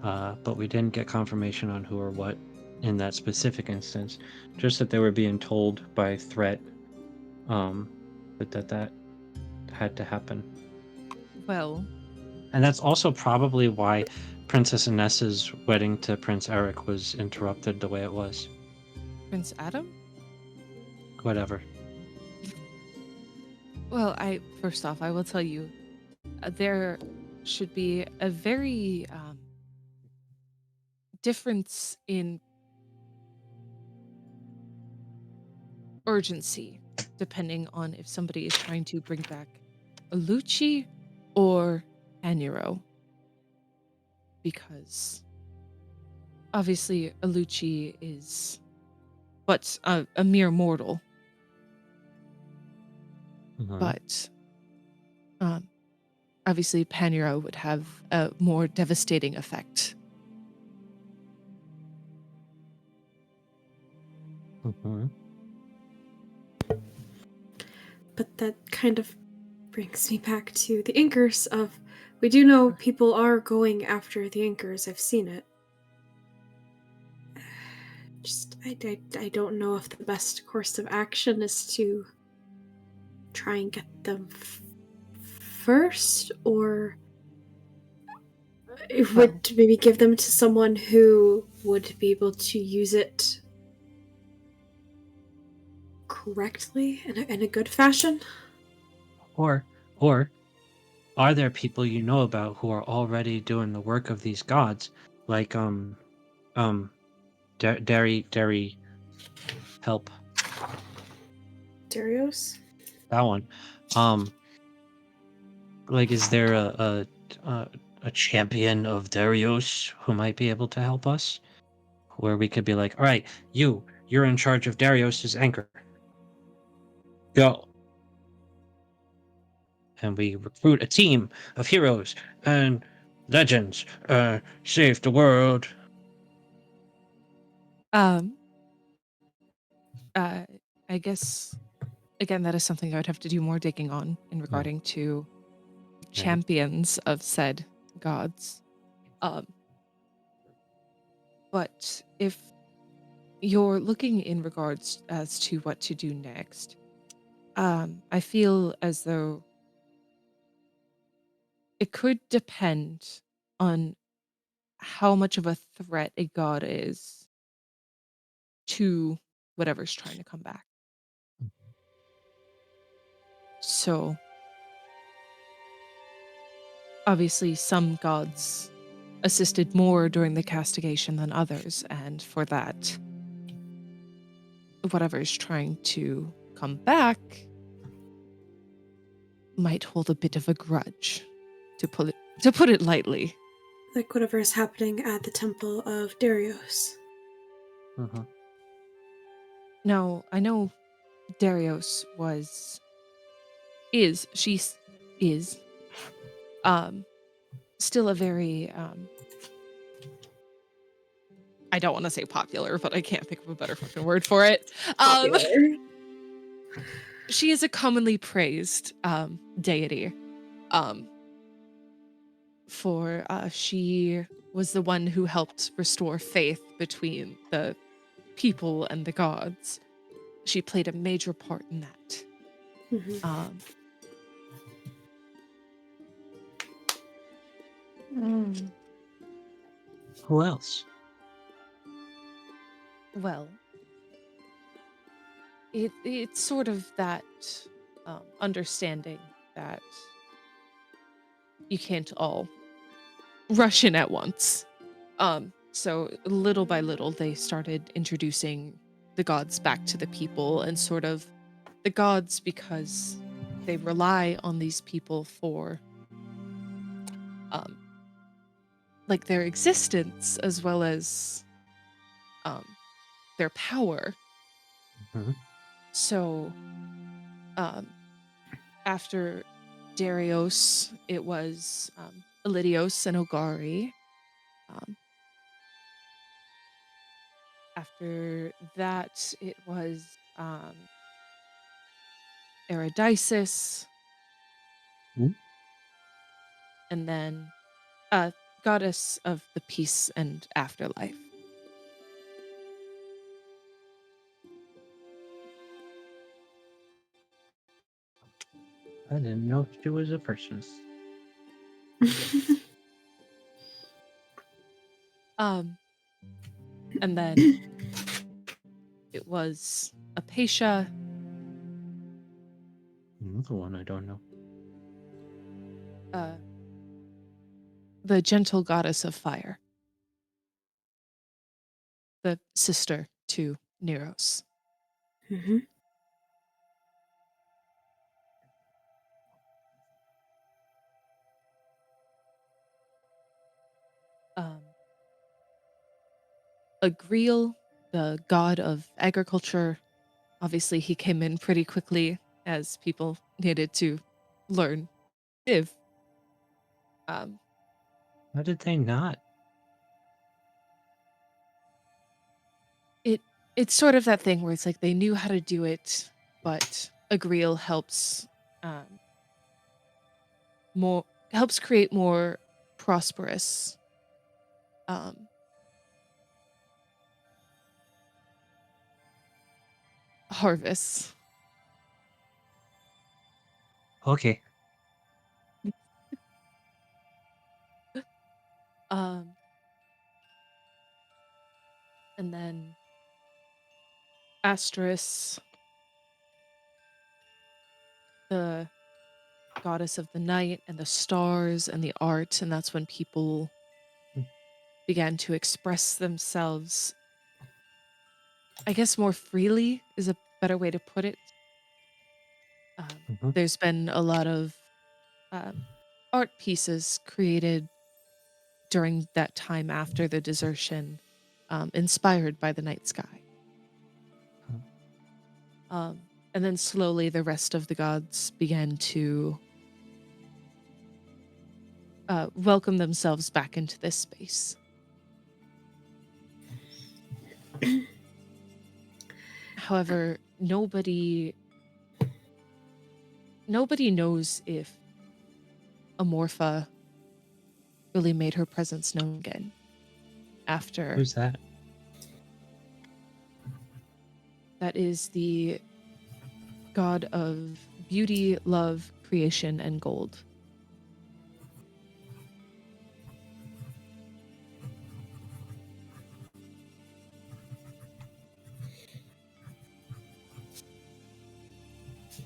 but we didn't get confirmation on who or what in that specific instance. Just that they were being told by threat that had to happen. Well, And that's also probably why Princess Inessa's wedding to Prince Eric was interrupted the way it was. Prince Adam? Whatever. Well, first off, I will tell you, there should be a very difference in urgency depending on if somebody is trying to bring back Alucci or Anuro. Because obviously Alucci is but a mere mortal. Mhm. But obviously Panuro would have a more devastating effect. Mhm. But that kind of brings me back to the Inkers of, we do know people are going after the Inkers. I've seen it. Just, I don't know if the best course of action is to try and get them first, or it would maybe give them to someone who would be able to use it correctly in a good fashion. Or are there people you know about who are already doing the work of these gods, like Dairy help, Darius? that one. Like, is there a champion of Darius who might be able to help us, where we could be like, all right, you're in charge of Darius's anchor, go. And we recruit a team of heroes and legends, save the world. I guess again that is something I would have to do more digging on in regarding to champions of said gods. But if you're looking in regards as to what to do next, I feel as though it could depend on how much of a threat a god is to whatever's trying to come back. So, obviously, some gods assisted more during the castigation than others, and for that, whatever is trying to come back might hold a bit of a grudge, to put it lightly. Like whatever is happening at the Temple of Darius. Uh-huh. Now, I know Darius is still a very I don't want to say popular, but I can't think of a better fucking word for it. Popular. She is a commonly praised deity. For she was the one who helped restore faith between the people and the gods. She played a major part in that. Mhm. Who else? Well, it's sort of that understanding that you can't all rush in at once. So little by little, they started introducing the gods back to the people, and sort of the gods because they rely on these people for like their existence as well as their power. Mhm. So after Darius, it was Elidios and Ogari. After that, it was Eridices. Hmm? And then goddess of the peace and afterlife. I didn't know she was a person. And then it was Apatia. Another one I don't know. The gentle goddess of fire. The sister to Neros. Mhm. Agriel, the god of agriculture. Obviously, he came in pretty quickly as people needed to learn live. How did they not? It's sort of that thing where it's like they knew how to do it, but Agriel helps create more prosperous harvests. Okay. And then Asteris, the goddess of the night and the stars and the art, and that's when people began to express themselves, I guess, more freely is a better way to put it. Mhm. There's been a lot of art pieces created during that time after the desertion, inspired by the night sky. And then slowly the rest of the gods began to welcome themselves back into this space. However, nobody knows if Amorpha really made her presence known again after. Who's that? That is the god of beauty, love, creation, and gold.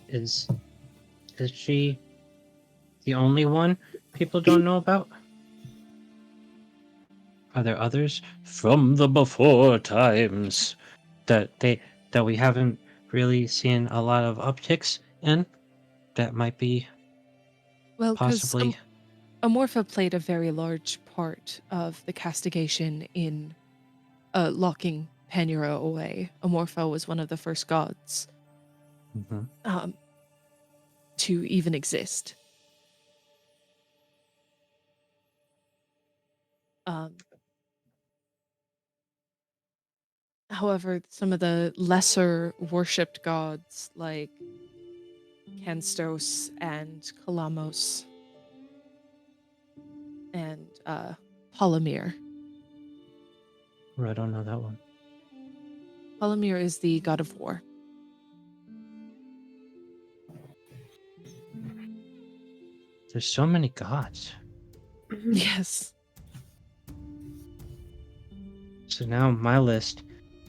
Is she the only one people don't know about? Are there others from the before times that we haven't really seen a lot of upticks in that might be Well, because Possibly. Amorpha played a very large part of the castigation in locking Panura away. Amorpha was one of the first gods Mhm. to even exist. However, some of the lesser worshipped gods, like Kanstos and Kalamos and Polymir. I don't know that one. Polymir is the god of war. There's so many gods. Yes. So now my list,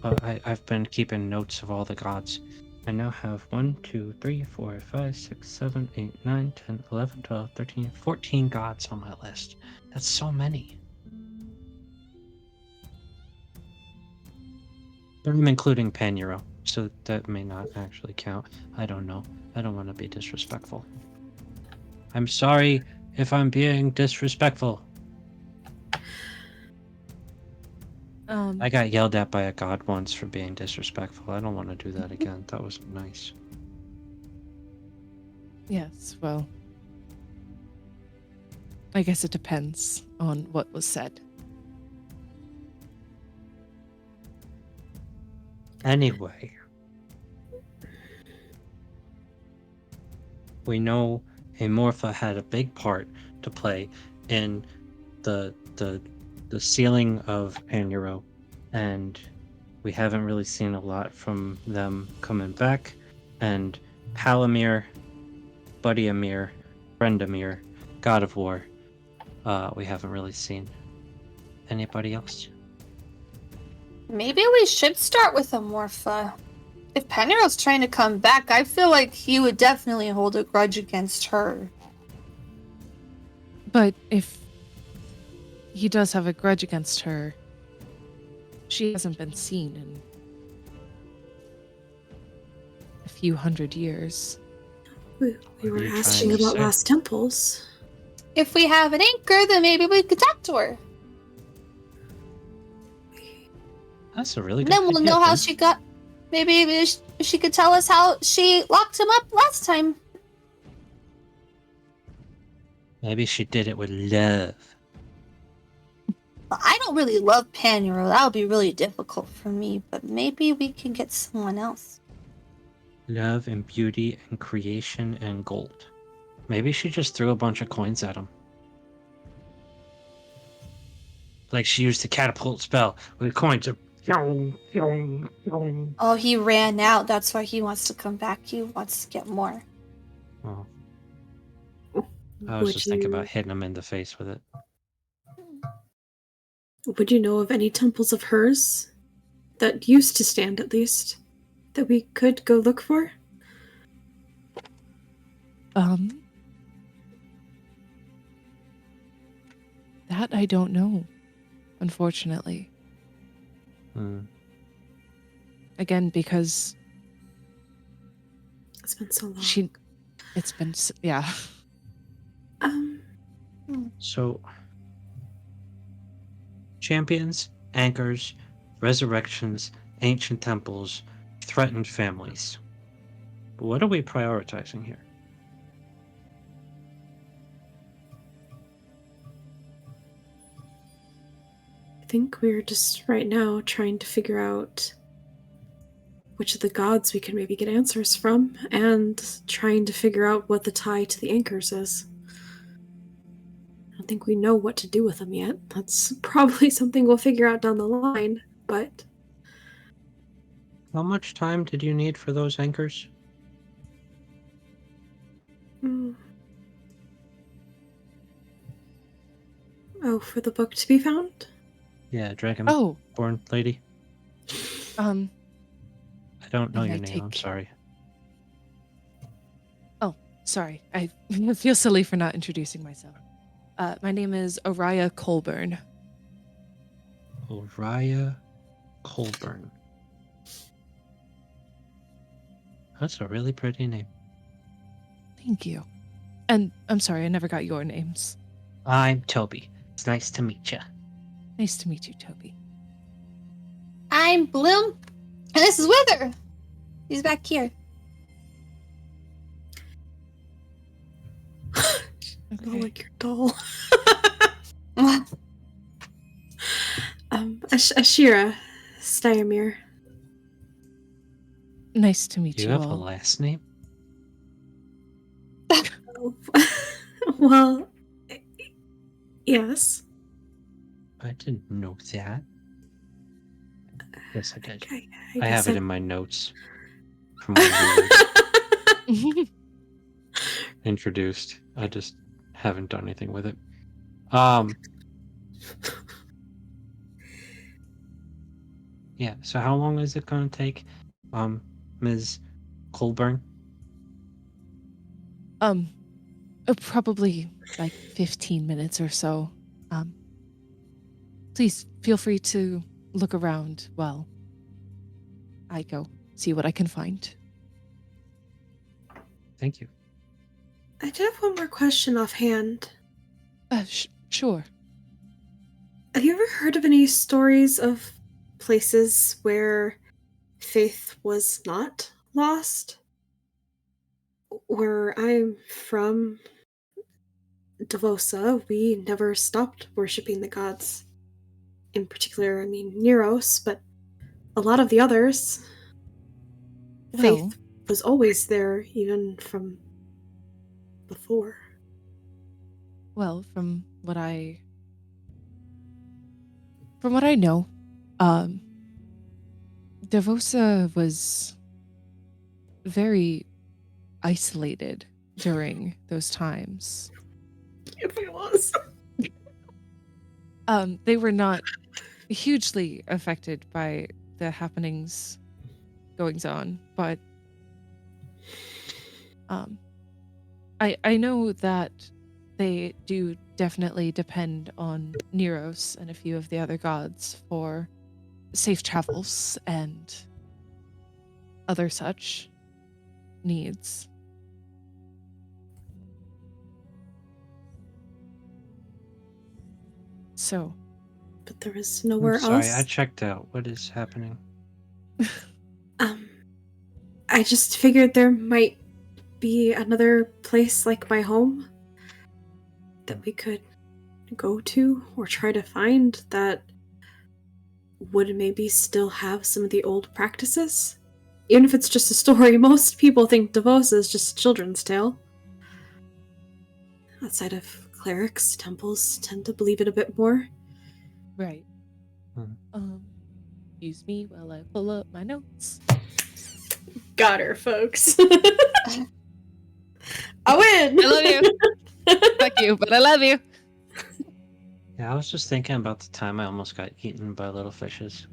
I've been keeping notes of all the gods. I now have 1, 2, 3, 4, 5, 6, 7, 8, 9, 10, 11, 12, 13, 14 gods on my list. That's so many. But I'm including Panuro, so that may not actually count. I don't know. I don't want to be disrespectful. I'm sorry if I'm being disrespectful. I got yelled at by a god once for being disrespectful. I don't want to do that again. That was nice. Yes, well, I guess it depends on what was said. Anyway, we know Amorpha had a big part to play in the sealing of Panuro, and we haven't really seen a lot from them coming back. And Palomir, Buddy Amir, Friend Amir, God of War, we haven't really seen. Anybody else? Maybe we should start with Amorpha. If Penrose trying to come back, I feel like he would definitely hold a grudge against her. But if he does have a grudge against her, she hasn't been seen in a few hundred years. We What were are you asking trying to about say? lost temples. If we have an anchor, then maybe we could talk to her. That's a really good Then we'll idea, know how Finn. she got. Maybe she could tell us how she locked him up last time. Maybe she did it with love. But I don't really love Panuro. That would be really difficult for me. But maybe we can get someone else. Love and beauty and creation and gold. Maybe she just threw a bunch of coins at him. Like she used the catapult spell with coins. Oh, he ran out. That's why he wants to come back. He wants to get more. Oh. I was Would just thinking you- about hitting him in the face with it. Would you know of any temples of hers that used to stand, at least, that we could go look for? That I don't know, unfortunately. Again, because It's been so long. it's been, yeah. So, champions, anchors, resurrections, ancient temples, threatened families. What are we prioritizing here? I think we're just right now trying to figure out which of the gods we can maybe get answers from, and trying to figure out what the tie to the anchors is. I don't think we know what to do with them yet. That's probably something we'll figure out down the line, but... How much time did you need for those anchors? Oh, for the book to be found? Yeah, Dragon Oh, Born Lady. I don't know It your might name, I'm take- sorry. oh, sorry. I feel silly for not introducing myself. My name is Araya Colburn. Oriah Colburn. That's a really pretty name. Thank you. And I'm sorry, I never got your names. I'm Toby. It's nice to meet you. Nice to meet you, Toby. I'm Bloom, and this is Wither. He's back here. I like your doll. Ashira Styrmir. Nice to meet Do you you have a all. last name? Well, yes. I didn't know that. Yes, I did. I guess have it in my notes from when we were introduced. I just haven't done anything with it. Yeah, so how long is it going to take, Ms. Colburn? Probably like 15 minutes or so. Please feel free to look around while I go see what I can find. Thank you. I did have one more question offhand. Sure. Have you ever heard of any stories of places where faith was not lost? Where I'm from, Devosa, we never stopped worshipping the gods. In particular, I mean Neros, but a lot of the others, faith was always there, even from before. Well, from what I know, Devosa was very isolated during those times. If it was. They were not hugely affected by the happenings goings on, but I know that they do definitely depend on Neros and a few of the other gods for safe travels and other such needs. So. But there was nowhere I'm sorry, else. I checked out. What is happening? I just figured there might be another place like my home that we could go to or try to find that would maybe still have some of the old practices. Even if it's just a story, most people think Devosa is just a children's tale. Outside of clerics, temples tend to believe it a bit more. Right. Excuse me while I pull up my notes. Got her, folks. I win! I love you. Fuck you, but I love you. Yeah, I was just thinking about the time I almost got eaten by little fishes.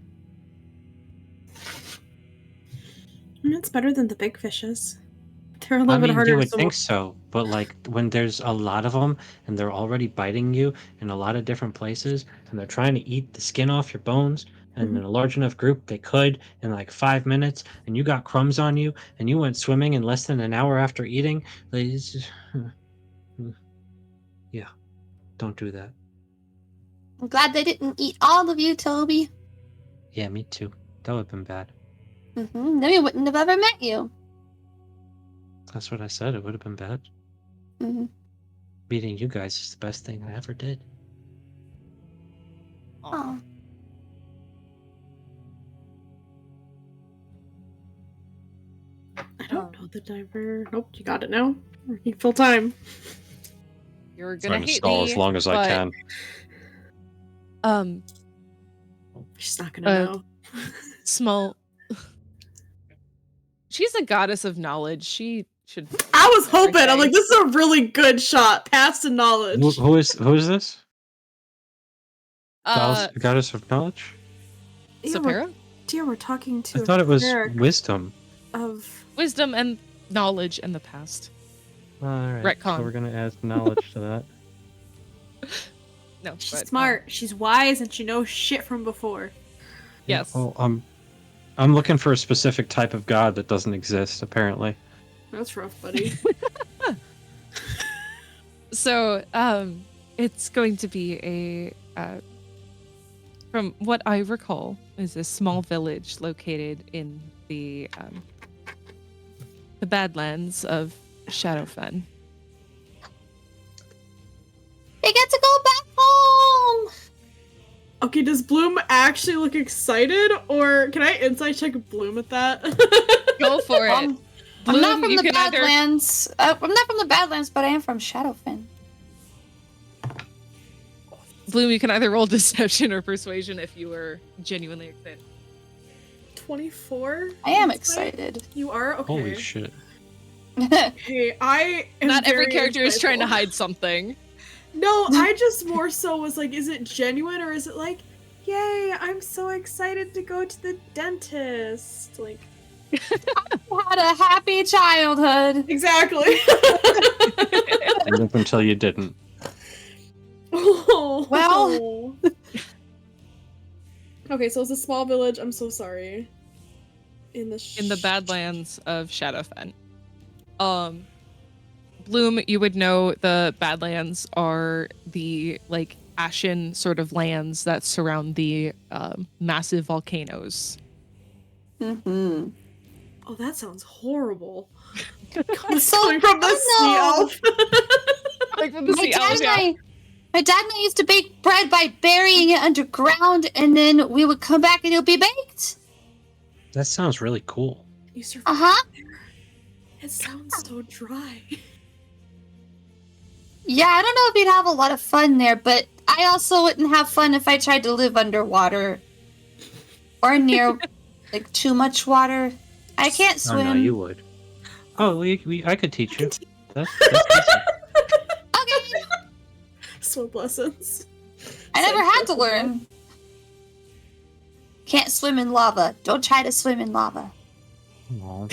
It's better than the big fishes. They're a little bit harder you to would swim. think so, but like when there's a lot of them and they're already biting you in a lot of different places and they're trying to eat the skin off your bones, and in a large enough group they could in like 5 minutes, and you got crumbs on you and you went swimming in less than an hour after eating, like, it's just, yeah, don't do that. I'm glad they didn't eat all of you, Toby. Yeah, me too. That would have been bad. Then we wouldn't have ever met you. That's what I said. It would have been bad. Meeting you guys is the best thing I ever did. Oh. I don't know that I ever... Nope, you got it now. Working full time. You're gonna hate stall me, as long as I but, can. She's not gonna know. Small. She's a goddess of knowledge. She should. I was hoping. I'm like, this is a really good shot. Pass to knowledge. Who is this? Goddess of knowledge? Sapara? We're talking to. I thought it was cleric wisdom. of wisdom and knowledge in the past. All right. Retcon. So we're gonna add knowledge to that. No, she's smart. She's wise, and she knows shit from before. Yes. Yeah, well, I'm looking for a specific type of god that doesn't exist, apparently. That's rough, buddy. So, it's going to be from what I recall, is a small village located in the Badlands of Shadowfen. They get to go back home! Okay, does Bloom actually look excited, or can I insight check Bloom at that? Go for it. I'm not from the Badlands. I'm not from the Badlands, but I am from Shadowfen. Bloom, you can either roll deception or persuasion if you were genuinely excited. 24? I am insight? excited. You are? Okay. Holy shit. Hey, I am Not every very character is trying to insightful. hide something. No, I just more so was like, is it genuine or is it like, yay, I'm so excited to go to the dentist? Like, Had a happy childhood. exactly. Up until you didn't. Oh. Well. Okay, so it's a small village. I'm so sorry. In the Badlands of Shadowfen. Bloom, you would know the Badlands are the like ashen sort of lands that surround the massive volcanoes. Mm-hmm. Oh, that sounds horrible. It's so Coming from the sea elf. Like from the My sea dad elves, and yeah. my dad and I used to bake bread by burying it underground, and then we would come back and it would be baked. That sounds really cool. You survived Uh-huh. there. It sounds so dry. Yeah, I don't know if you'd have a lot of fun there, but I also wouldn't have fun if I tried to live underwater or near like too much water. I can't Oh, no, swim. you would. Oh, I could teach you. That's decent. Okay. Swim lessons. I never had to learn. Can't swim in lava. Don't try to swim in lava. Aw.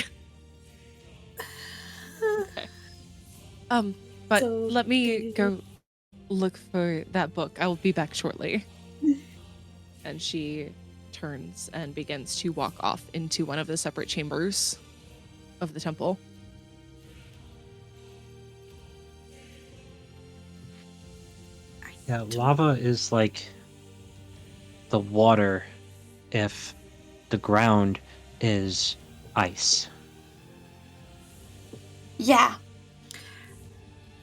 But So, let me there go look for that book. I will be back shortly. And she turns and begins to walk off into one of the separate chambers of the temple. Yeah, lava is like the water if the ground is ice. Yeah.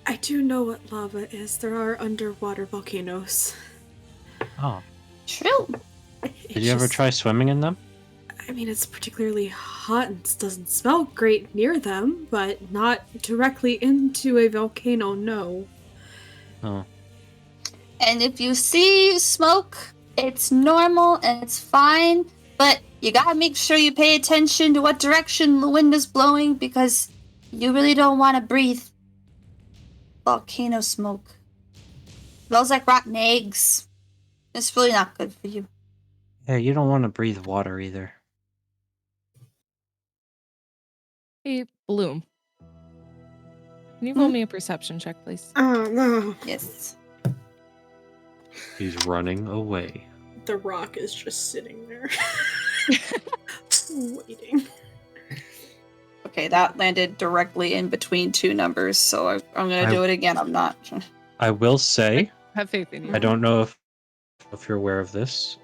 I do know what lava is. There are underwater volcanoes. Oh. True. Did you ever try swimming in them? I mean, it's particularly hot and doesn't smell great near them, but not directly into a volcano, no. Oh. And if you see smoke, it's normal and it's fine, but you gotta make sure you pay attention to what direction the wind is blowing because you really don't want to breathe volcano smoke. Smells like rotten eggs. It's really not good for you. Yeah, you don't want to breathe water either. Hey, Bloom. Can you roll me a perception check, please? Oh, no. Yes. He's running away. The rock is just sitting there. Waiting. Okay, that landed directly in between two numbers, so I'm gonna do it again. I'm not. I will say, Have faith in you. I don't know if you're aware of this.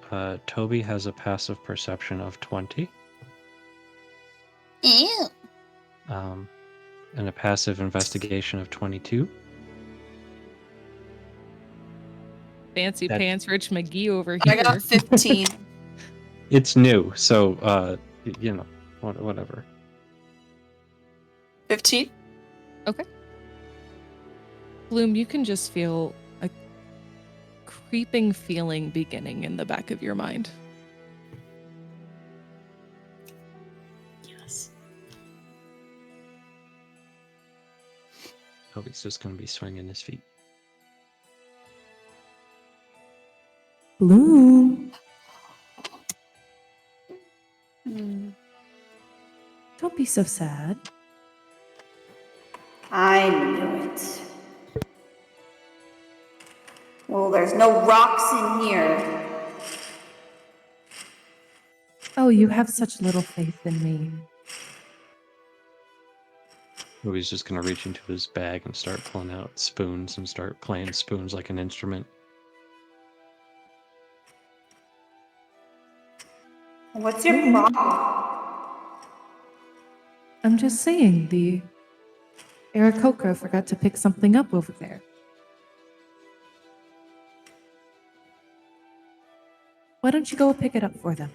Toby has a passive perception of 20. Ew. And a passive investigation of 22. Fancy That- pants Rich McGee over I here. got 15. It's new, so you know, whatever. 15? Bloom, you can just feel a creeping feeling beginning in the back of your mind. Yes. Toby's just gonna be swinging his feet. Bloom, Hmm. don't be so sad. I knew it. Well, there's no rocks in here. Oh, you have such little faith in me. He's just gonna reach into his bag and start pulling out spoons and start playing spoons like an instrument. What's your problem? I'm just saying, the Aarakocra forgot to pick something up over there. Why don't you go pick it up for them?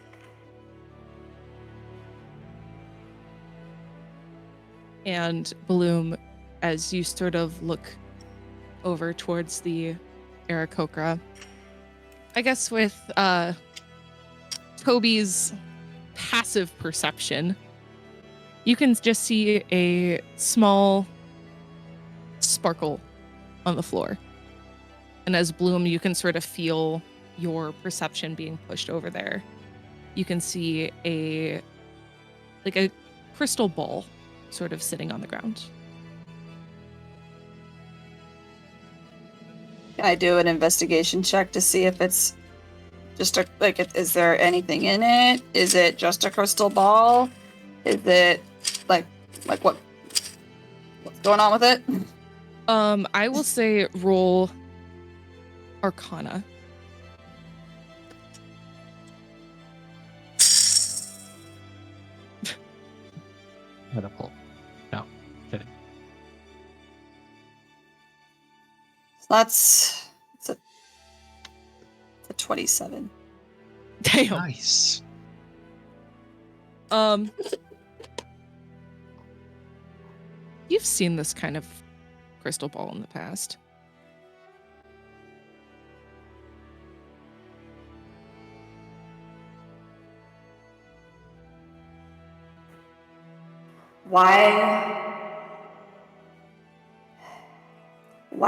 And Bloom, as you sort of look over towards the Aarakocra, I guess with Toby's passive perception, you can just see a small sparkle on the floor. And as Bloom, you can sort of feel your perception being pushed over there. You can see a crystal ball sort of sitting on the ground. Can I do an investigation check to see if it's just is there anything in it? Is it just a crystal ball? Is it like what's going on with it? I will say roll Arcana. Catapult. No, kidding. It's a 27. Damn. Nice. You've seen this kind of crystal ball in the past. Why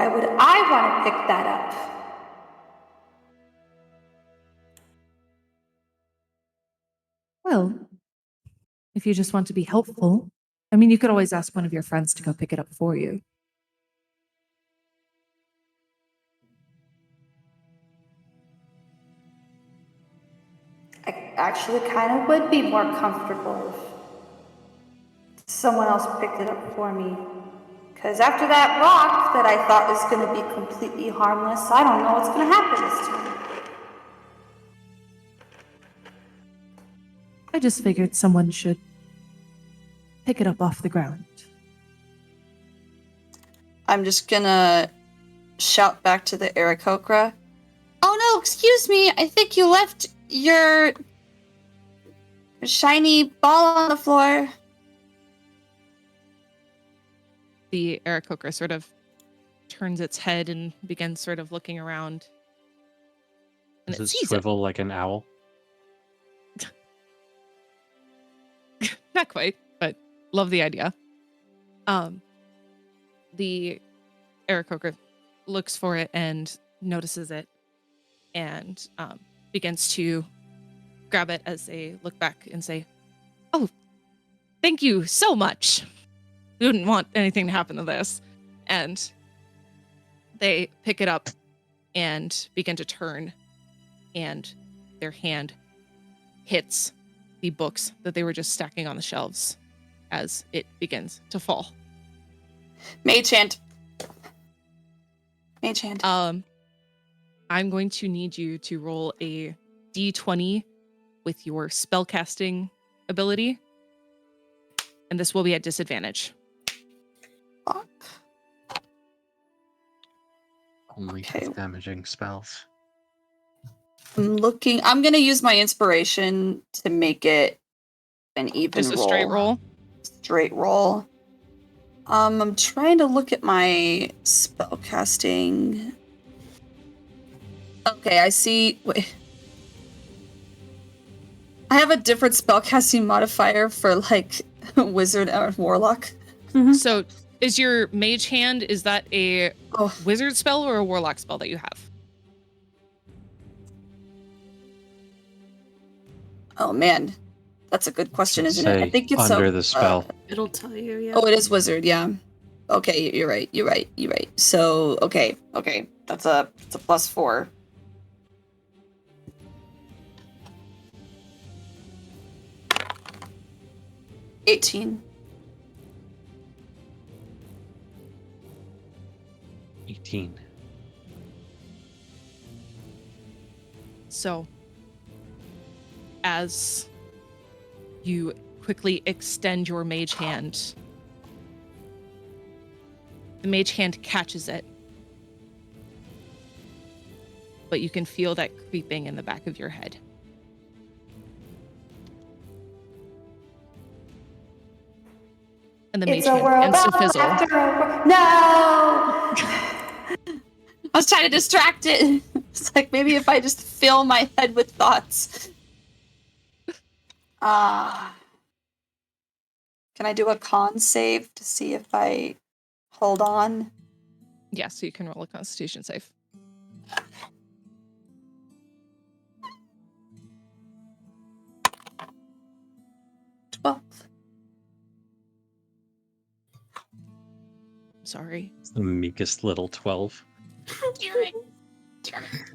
would I want to pick that up? Well, if you just want to be helpful, I mean, you could always ask one of your friends to go pick it up for you. I actually kind of would be more comfortable if someone else picked it up for me. Because after that rock that I thought was going to be completely harmless, I don't know what's going to happen this time. I just figured someone should pick it up off the ground. I'm just going to shout back to the Aarakocra. Oh no, excuse me. I think you left your shiny ball on the floor. The Aarakocra sort of turns its head and begins sort of looking around. And Does it sees swivel like an owl? Not quite, but love the idea. The Aarakocra looks for it and notices it and begins to grab it as they look back and say, "Oh, thank you so much. We wouldn't want anything to happen to this." And they pick it up and begin to turn, and their hand hits the books that they were just stacking on the shelves as it begins to fall. Mage hand. Mage hand. I'm going to need you to roll a d20 with your spellcasting ability, and this will be at disadvantage. Fuck. Only Okay. damaging spells. I'm going to use my inspiration to make it an even Just a roll. straight roll? Straight roll. I'm trying to look at my spellcasting. Okay, I see. Wait. I have a different spellcasting modifier for like wizard or warlock. So is your mage hand, is that a wizard spell or a warlock spell that you have? Oh man, that's a good question, isn't it? I think it's under the spell. It'll tell you, yeah. Oh, it is wizard, yeah. Okay, you're right. So, okay. That's a +4. 18. So, as you quickly extend your mage hand, the mage hand catches it, but you can feel that creeping in the back of your head. And the mage hand begins to fizzle. No! I was trying to distract it. It's like maybe if I just fill my head with thoughts. Can I do a con save to see if I hold on? Yeah, so you can roll a Constitution save. Sorry. It's the meekest little 12.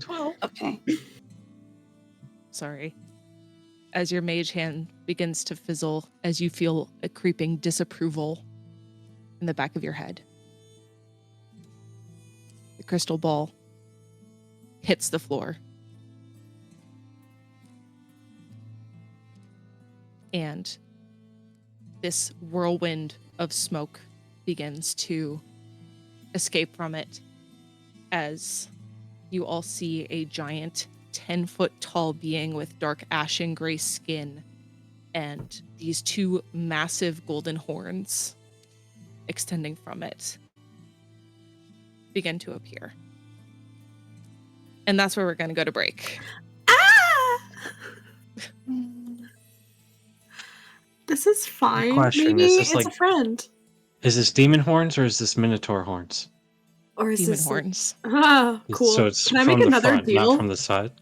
12. Okay. Sorry. As your mage hand begins to fizzle, as you feel a creeping disapproval in the back of your head, the crystal ball hits the floor. And this whirlwind of smoke begins to escape from it as you all see a giant 10-foot tall being with dark ashen gray skin and these two massive golden horns extending from it begin to appear. And that's where we're going to go to break. This is fine. Question, Maybe is this it's like- a friend. Is this demon horns or is this minotaur horns? Or is Demon this horns. Ah, cool. So it's Can I from make the another front, deal? not from the side.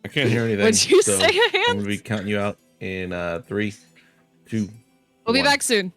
I can't hear anything. What'd you so say, I'm Hans? gonna be counting you out in 3, 2. We'll be 1. back soon.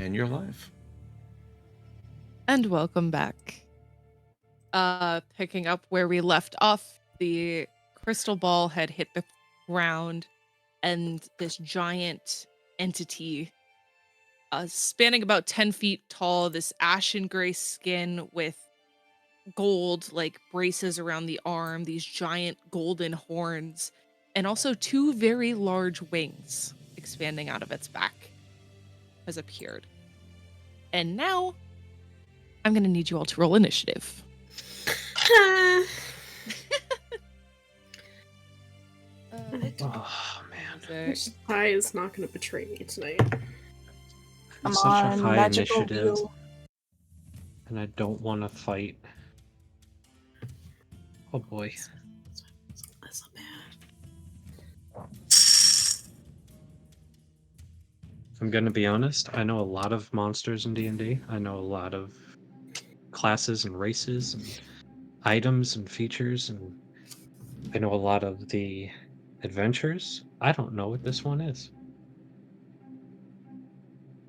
And you're live. And welcome back. Picking up where we left off, the crystal ball had hit the ground, and this giant entity, spanning about 10 feet tall, this ashen gray skin with gold like braces around the arm, these giant golden horns, and also two very large wings expanding out of its back, has appeared. And now I'm going to need you all to roll initiative. Oh man, This pie is not going to betray me tonight. Come such on, a high magical initiative, wheel. and I don't want to fight. Oh boy. That's not bad. I'm gonna be honest. I know a lot of monsters in D&D. I know a lot of classes and races and items and features, and I know a lot of the adventures. I don't know what this one is.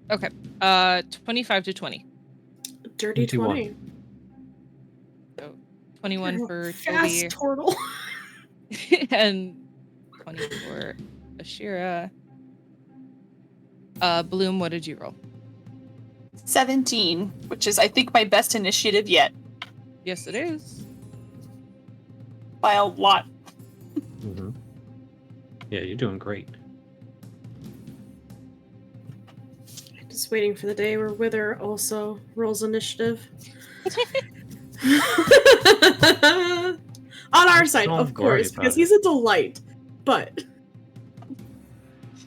Okay. 25 to 20. Dirty 21. 20. So 21 You're a for fast Toby turtle. and 20 for Ashira. Bloom, what did you roll? 17, which is, I think, my best initiative yet. Yes, it is. By a lot. Mm-hmm. Yeah, you're doing great. Just waiting for the day where Wither also rolls initiative. On our side, Don't of worry course, about because it. he's a delight. But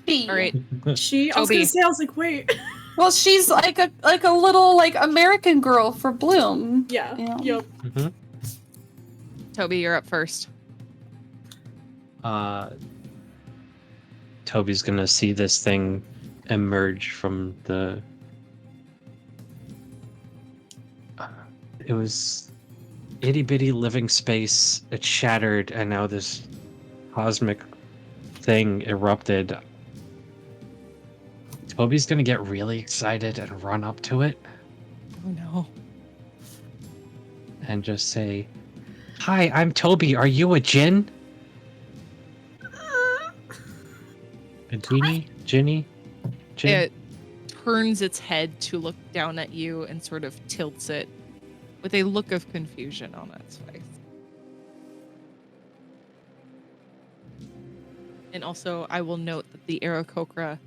All right. I was Toby. gonna say, I was like, wait. Well, she's like a little like American girl for Bloom. Yeah. You know? Yep. Mm-hmm. Toby, you're up first. Toby's gonna see this thing emerge from the. It was itty bitty living space. It shattered, and now this cosmic thing erupted. Toby's gonna get really excited and run up to it Oh no. and just say, "Hi, I'm Toby. Are you a djinn? A genie? Ginny? Djinn?" It turns its head to look down at you and sort of tilts it with a look of confusion on its face. And also, I will note that the Aarakocra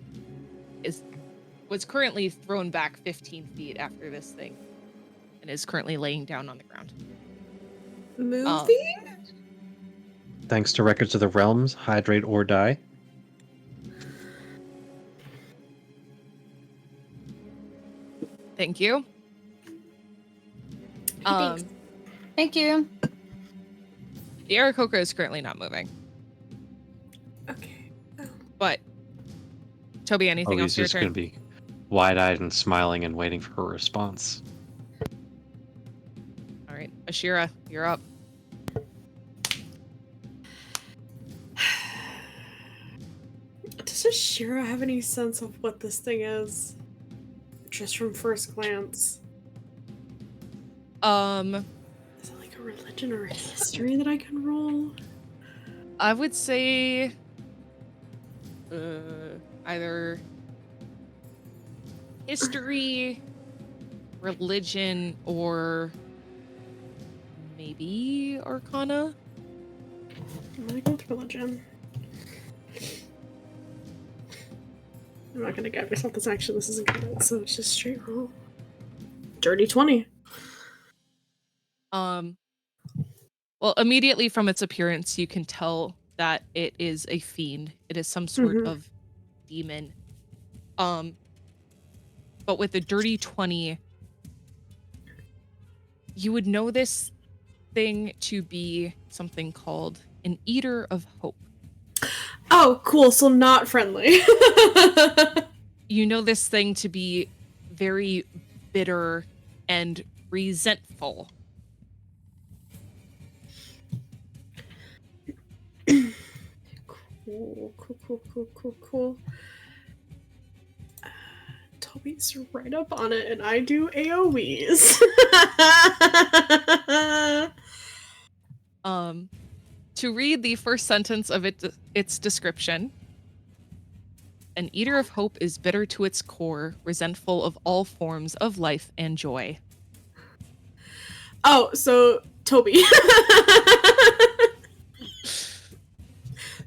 was currently thrown back 15 feet after this thing and is currently laying down on the ground. Moving? Thanks to Records of the Realms, hydrate or die. Thank you. Thanks. Thank you. The Aarakocra is currently not moving. Okay. But Toby, anything else He's for your just turn? gonna be wide-eyed and smiling and waiting for a response. All right, Ashira, you're up. Does Ashira have any sense of what this thing is? Just from first glance. Is it like a religion or a history that I can roll? I would say either history, religion, or maybe Arcana. I'm gonna go with religion. I'm not gonna get myself this action. This isn't good, so it's just straight roll. Dirty 20. Well, immediately from its appearance, you can tell that it is a fiend. It is some sort Mhm. of demon. But with the dirty 20, you would know this thing to be something called an Eater of Hope. Oh, cool. So not friendly. You know this thing to be very bitter and resentful. Cool. Toby, Toby's right up on it, and I do AoEs. To read the first sentence of its description. An eater of hope is bitter to its core, resentful of all forms of life and joy. Oh, so Toby.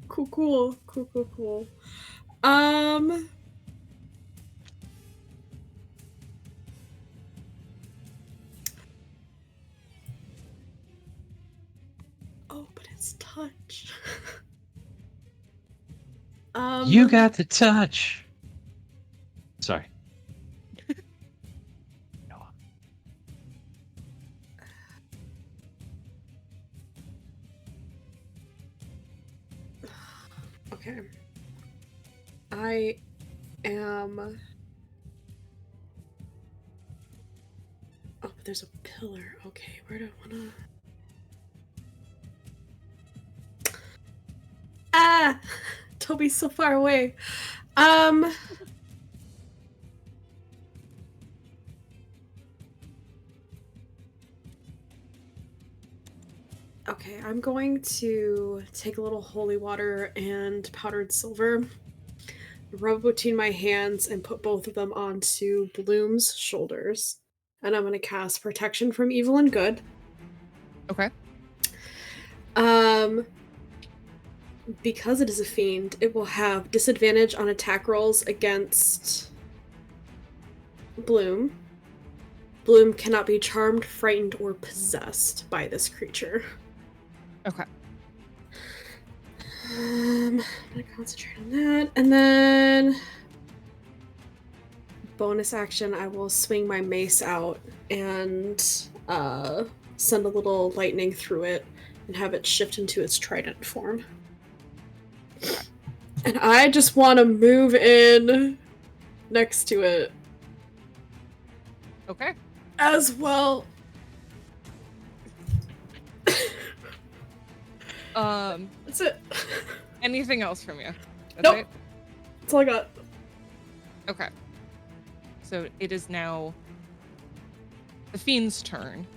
Cool. Oh, but it's touch. You got the touch. Sorry. Okay. I am... Oh, but there's a pillar. Okay, where do I wanna... Ah! Toby's so far away. Okay, I'm going to take a little holy water and powdered silver, rub between my hands, and put both of them onto Bloom's shoulders. And I'm going to cast Protection from Evil and Good. Okay. Because it is a fiend, it will have disadvantage on attack rolls against Bloom. Bloom cannot be charmed, frightened, or possessed by this creature. Okay. I'm gonna concentrate on that, and then bonus action, I will swing my mace out and send a little lightning through it and have it shift into its trident form. And I just want to move in next to it. Okay. As well. That's it. Anything else from you? Nope. It? That's all I got. Okay. So it is now the fiend's turn.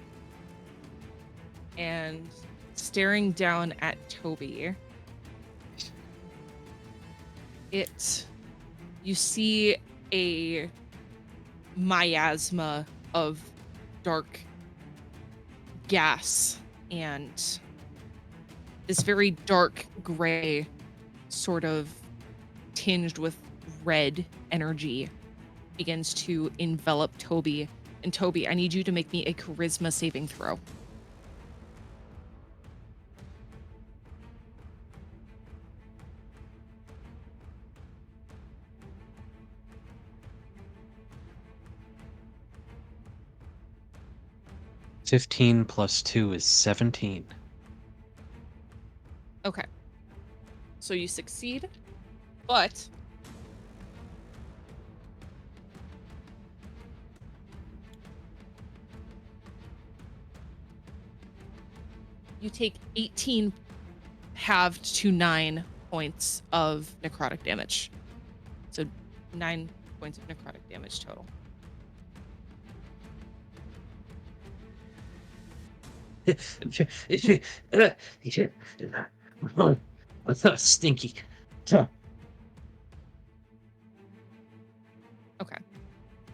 And staring down at Toby, you see a miasma of dark gas and this very dark gray, sort of tinged with red energy, begins to envelop Toby. And Toby, I need you to make me a charisma saving throw. $15 plus 2 is 17. Okay. So you succeed, but you take 18 halved to 9 points of necrotic damage. So 9 points of necrotic damage total. What's that stinky? Okay.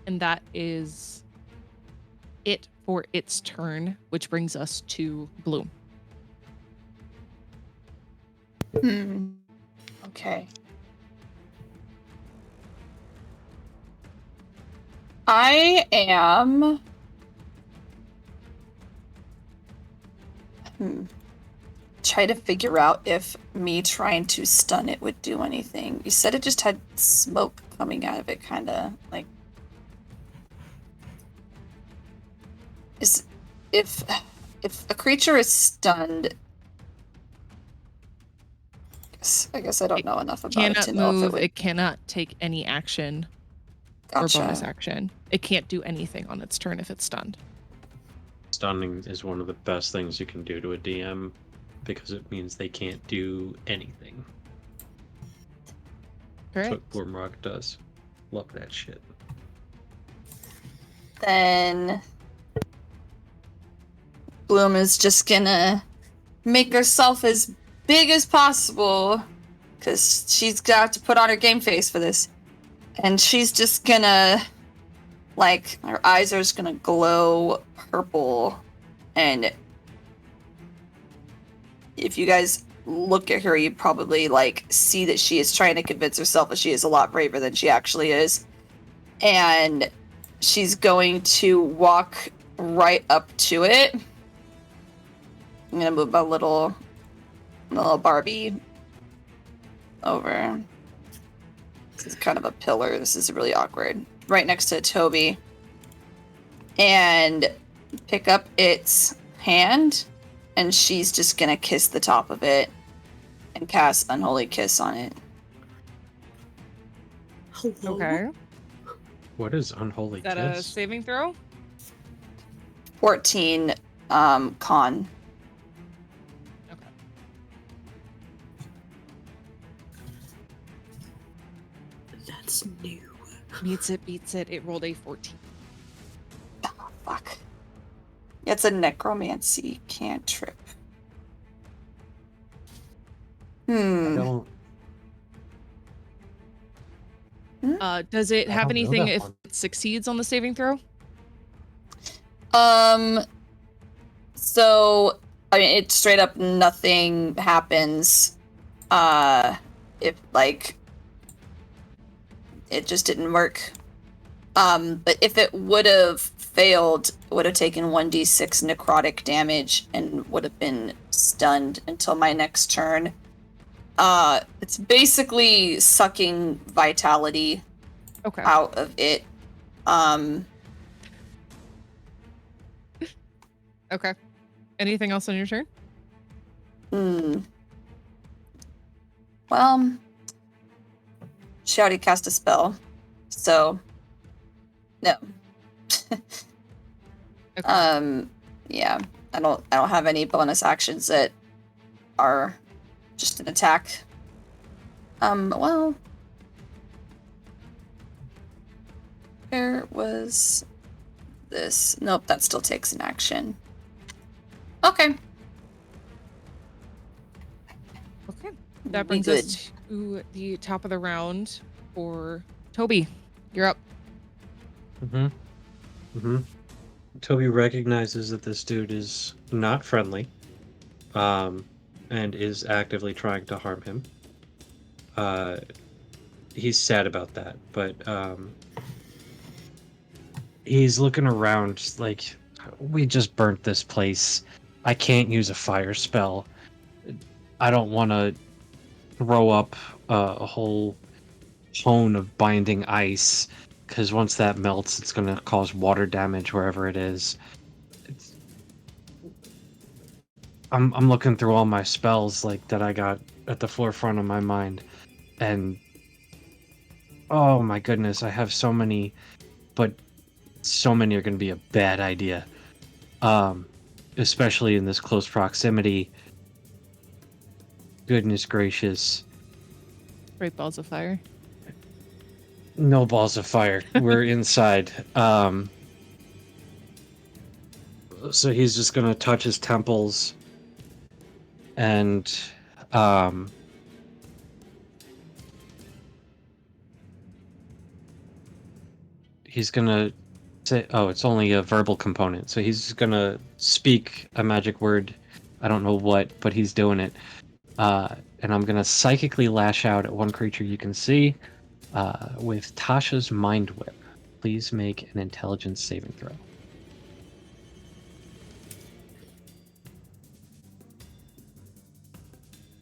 And that is it for its turn, which brings us to Bloom. Okay. I am... Try to figure out if me trying to stun it would do anything. You said it just had smoke coming out of it, kind of like... If a creature is stunned... I guess I don't know enough about it to know if it would... It cannot take any action or bonus action. It can't do anything on its turn if it's stunned. Stunning is one of the best things you can do to a DM because it means they can't do anything. Correct. That's what Grimrock does. Love that shit. then Bloom is just gonna make herself as big as possible because she's got to put on her game face for this. And she's just gonna, like, her eyes are just gonna glow purple. And if you guys look at her, you probably, like, see that she is trying to convince herself that she is a lot braver than she actually is. And she's going to walk right up to it. I'm gonna move my little Barbie over. This is kind of a pillar. This is really awkward. Right next to Toby. And pick up its hand. And she's just gonna kiss the top of it. And cast Unholy Kiss on it. Hello? Okay. What is unholy Is that kiss? a saving throw? 14 con. Okay. That's new. Beats it. It rolled a 14. Oh, fuck. It's a necromancy cantrip. I don't. Does it I have don't know anything that if one. it succeeds on the saving throw? So I mean, it straight up nothing happens. If like it just didn't work. But if it would have failed, it would have taken 1d6 necrotic damage and would have been stunned until my next turn. It's basically sucking vitality Okay. out of it. Okay. Anything else on your turn? Well, she already cast a spell, so no. Okay. Yeah, I don't have any bonus actions that are just an attack. Well, where was this? Nope, that still takes an action. Okay. Okay. That Be brings good. us to the top of the round for Toby. You're up. Toby recognizes that this dude is not friendly, and is actively trying to harm him. He's sad about that, but he's looking around like, we just burnt this place. I can't use a fire spell. I don't want to throw up a whole cone of binding ice, because once that melts, it's going to cause water damage wherever it is. I'm looking through all my spells like that I got at the forefront of my mind, and oh my goodness, I have so many, but so many are going to be a bad idea. Especially in this close proximity. Goodness gracious. Great balls of fire. No balls of fire. We're inside. So he's just gonna touch his temples and he's gonna say, oh, it's only a verbal component. So he's gonna speak a magic word. I don't know what, but he's doing it. And I'm gonna psychically lash out at one creature you can see. With Tasha's Mind Whip. Please make an intelligence saving throw.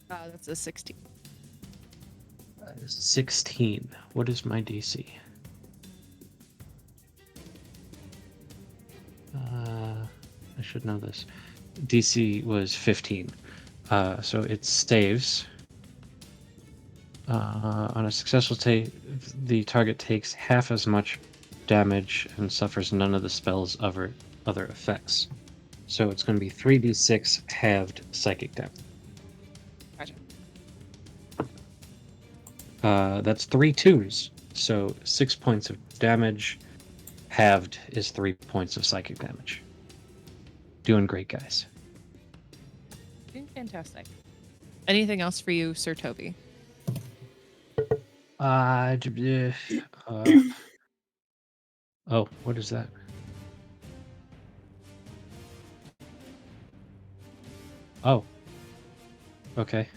That's a 16. 16. What is my DC? I should know this. DC was 15. So it saves. On a successful save, the target takes half as much damage and suffers none of the spell's other effects. So it's going to be 3d6 halved psychic damage. Gotcha. That's 3 2s, so 6 points of damage. halved is 3 points of psychic damage. Doing great, guys. Doing fantastic. Anything else for you, Sir Toby? Oh, what is that? Oh. Okay.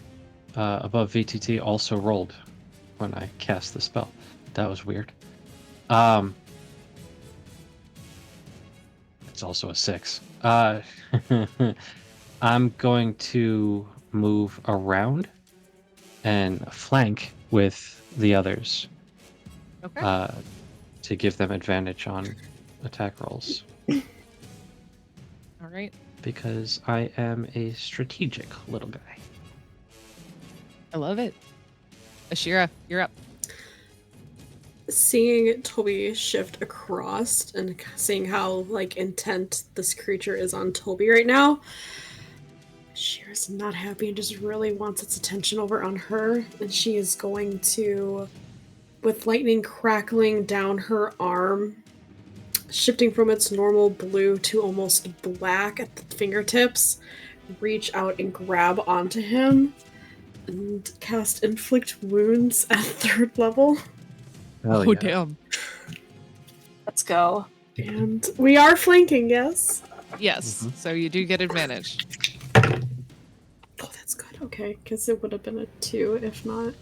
Above VTT also rolled when I cast the spell. That was weird. It's also a 6. I'm going to move around and flank with the others. Okay. To give them advantage on attack rolls. All right. Because I am a strategic little guy. I love it. Ashira, you're up. Seeing Toby shift across and seeing how intent this creature is on Toby right now, Shira's not happy and just really wants its attention over on her, and she is going to, with lightning crackling down her arm, shifting from its normal blue to almost black at the fingertips, reach out and grab onto him and cast Inflict Wounds at 3rd level. Oh, Oh, yeah. damn. Let's go. And we are flanking, yes? Yes. So you do get advantage. Oh, that's good. Okay, because it would have been a 2 if not.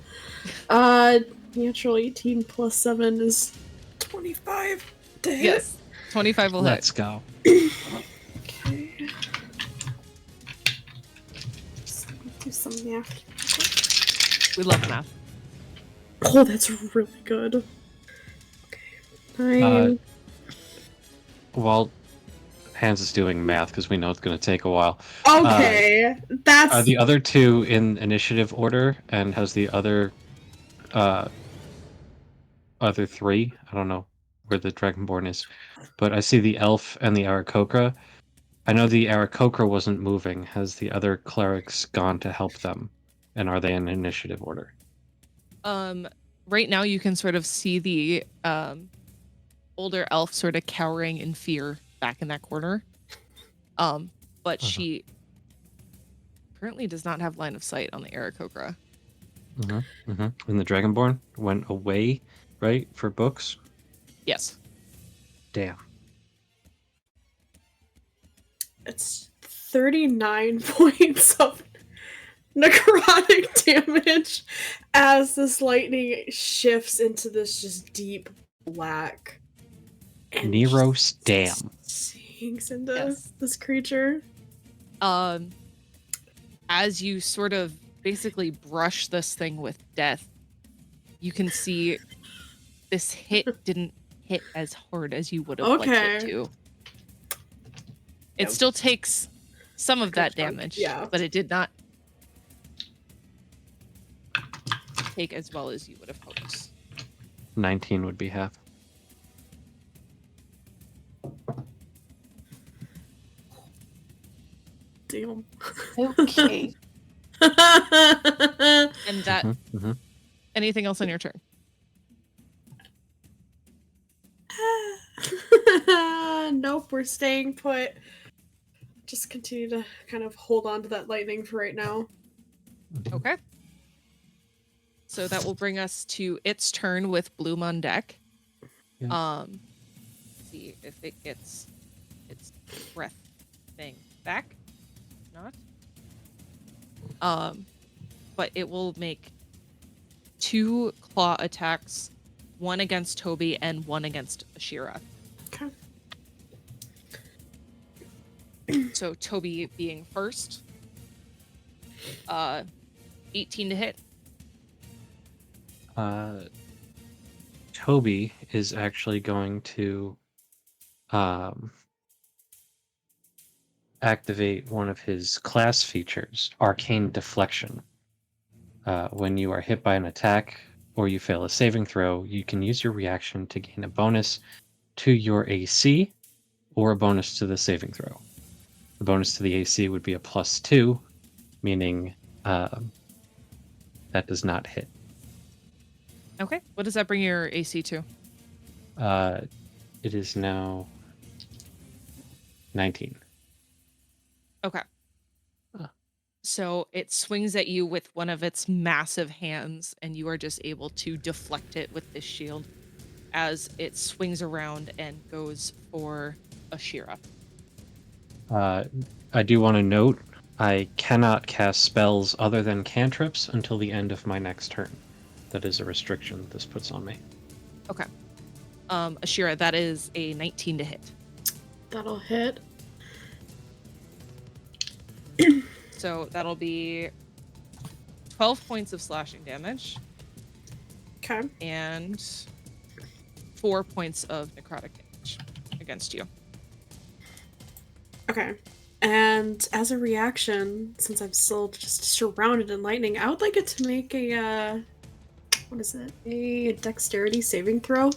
Natural 18 plus 7 is 25 to hit. Yes. 25 will Let's hit. go. Okay. Just do some math. We love math. Oh, that's really good. Okay. 9. While Hans is doing math, because we know it's going to take a while. Okay, that's... Are the other 2 in initiative order, and has the other 3? I don't know where the Dragonborn is, but I see the elf and the Aarakocra. I know the Aarakocra wasn't moving. Has the other clerics gone to help them? And are they in initiative order? Right now you can sort of see the older elf sort of cowering in fear back in that corner. But she currently does not have line of sight on the Aarakocra. And the Dragonborn went away, right, for books? Yes. Damn. It's 39 points of necrotic damage as this lightning shifts into this just deep black. And Nero's damn. Sinks into Yes. this creature. As you sort of basically brush this thing with death, you can see this hit didn't hit as hard as you would have liked it to. It Yep. still takes some of that chunk, damage, yeah. but it did not take as well as you would have hoped. 19 would be half. Damn. Okay. And that, anything else on your turn? Nope, we're staying put. Just continue to kind of hold on to that lightning for right now. Okay. So that will bring us to its turn with Bloom on deck. Yeah. See if it gets its breath thing back. Not. But it will make 2 claw attacks, one against Toby and one against Ashira. Okay. So Toby being first. 18 to hit. Toby is actually going to activate one of his class features, Arcane Deflection. When you are hit by an attack or you fail a saving throw, you can use your reaction to gain a bonus to your AC or a bonus to the saving throw. The bonus to the AC would be a +2, meaning that does not hit. Okay. What does that bring your AC to? It is now 19. Okay. Ah. So it swings at you with one of its massive hands, and you are just able to deflect it with this shield as it swings around and goes for Ashira. I do want to note I cannot cast spells other than cantrips until the end of my next turn. That is a restriction this puts on me. Okay. Ashira, that is a 19 to hit. That'll hit. So that'll be 12 points of slashing damage Okay. and 4 points of necrotic damage against you. Okay. And as a reaction, since I'm still just surrounded in lightning, I would like it to make a, what is it? A dexterity saving throw.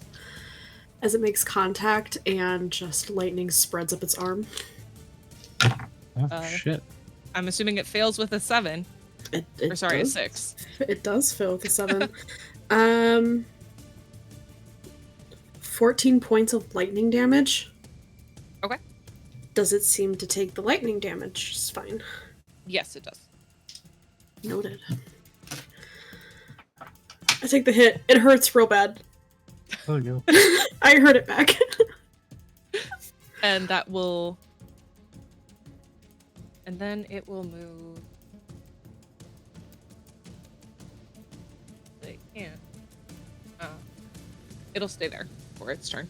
As it makes contact and just lightning spreads up its arm. Oh, shit. I'm assuming it fails with a 7. It Or sorry, a does. 6. It does fail with a 7. 14 points of lightning damage. Okay. Does it seem to take the lightning damage? It's fine. Yes, it does. Noted. I take the hit. It hurts real bad. Oh, no. I heard it back. And that will... And then it will move... It can't. It'll stay there for its turn.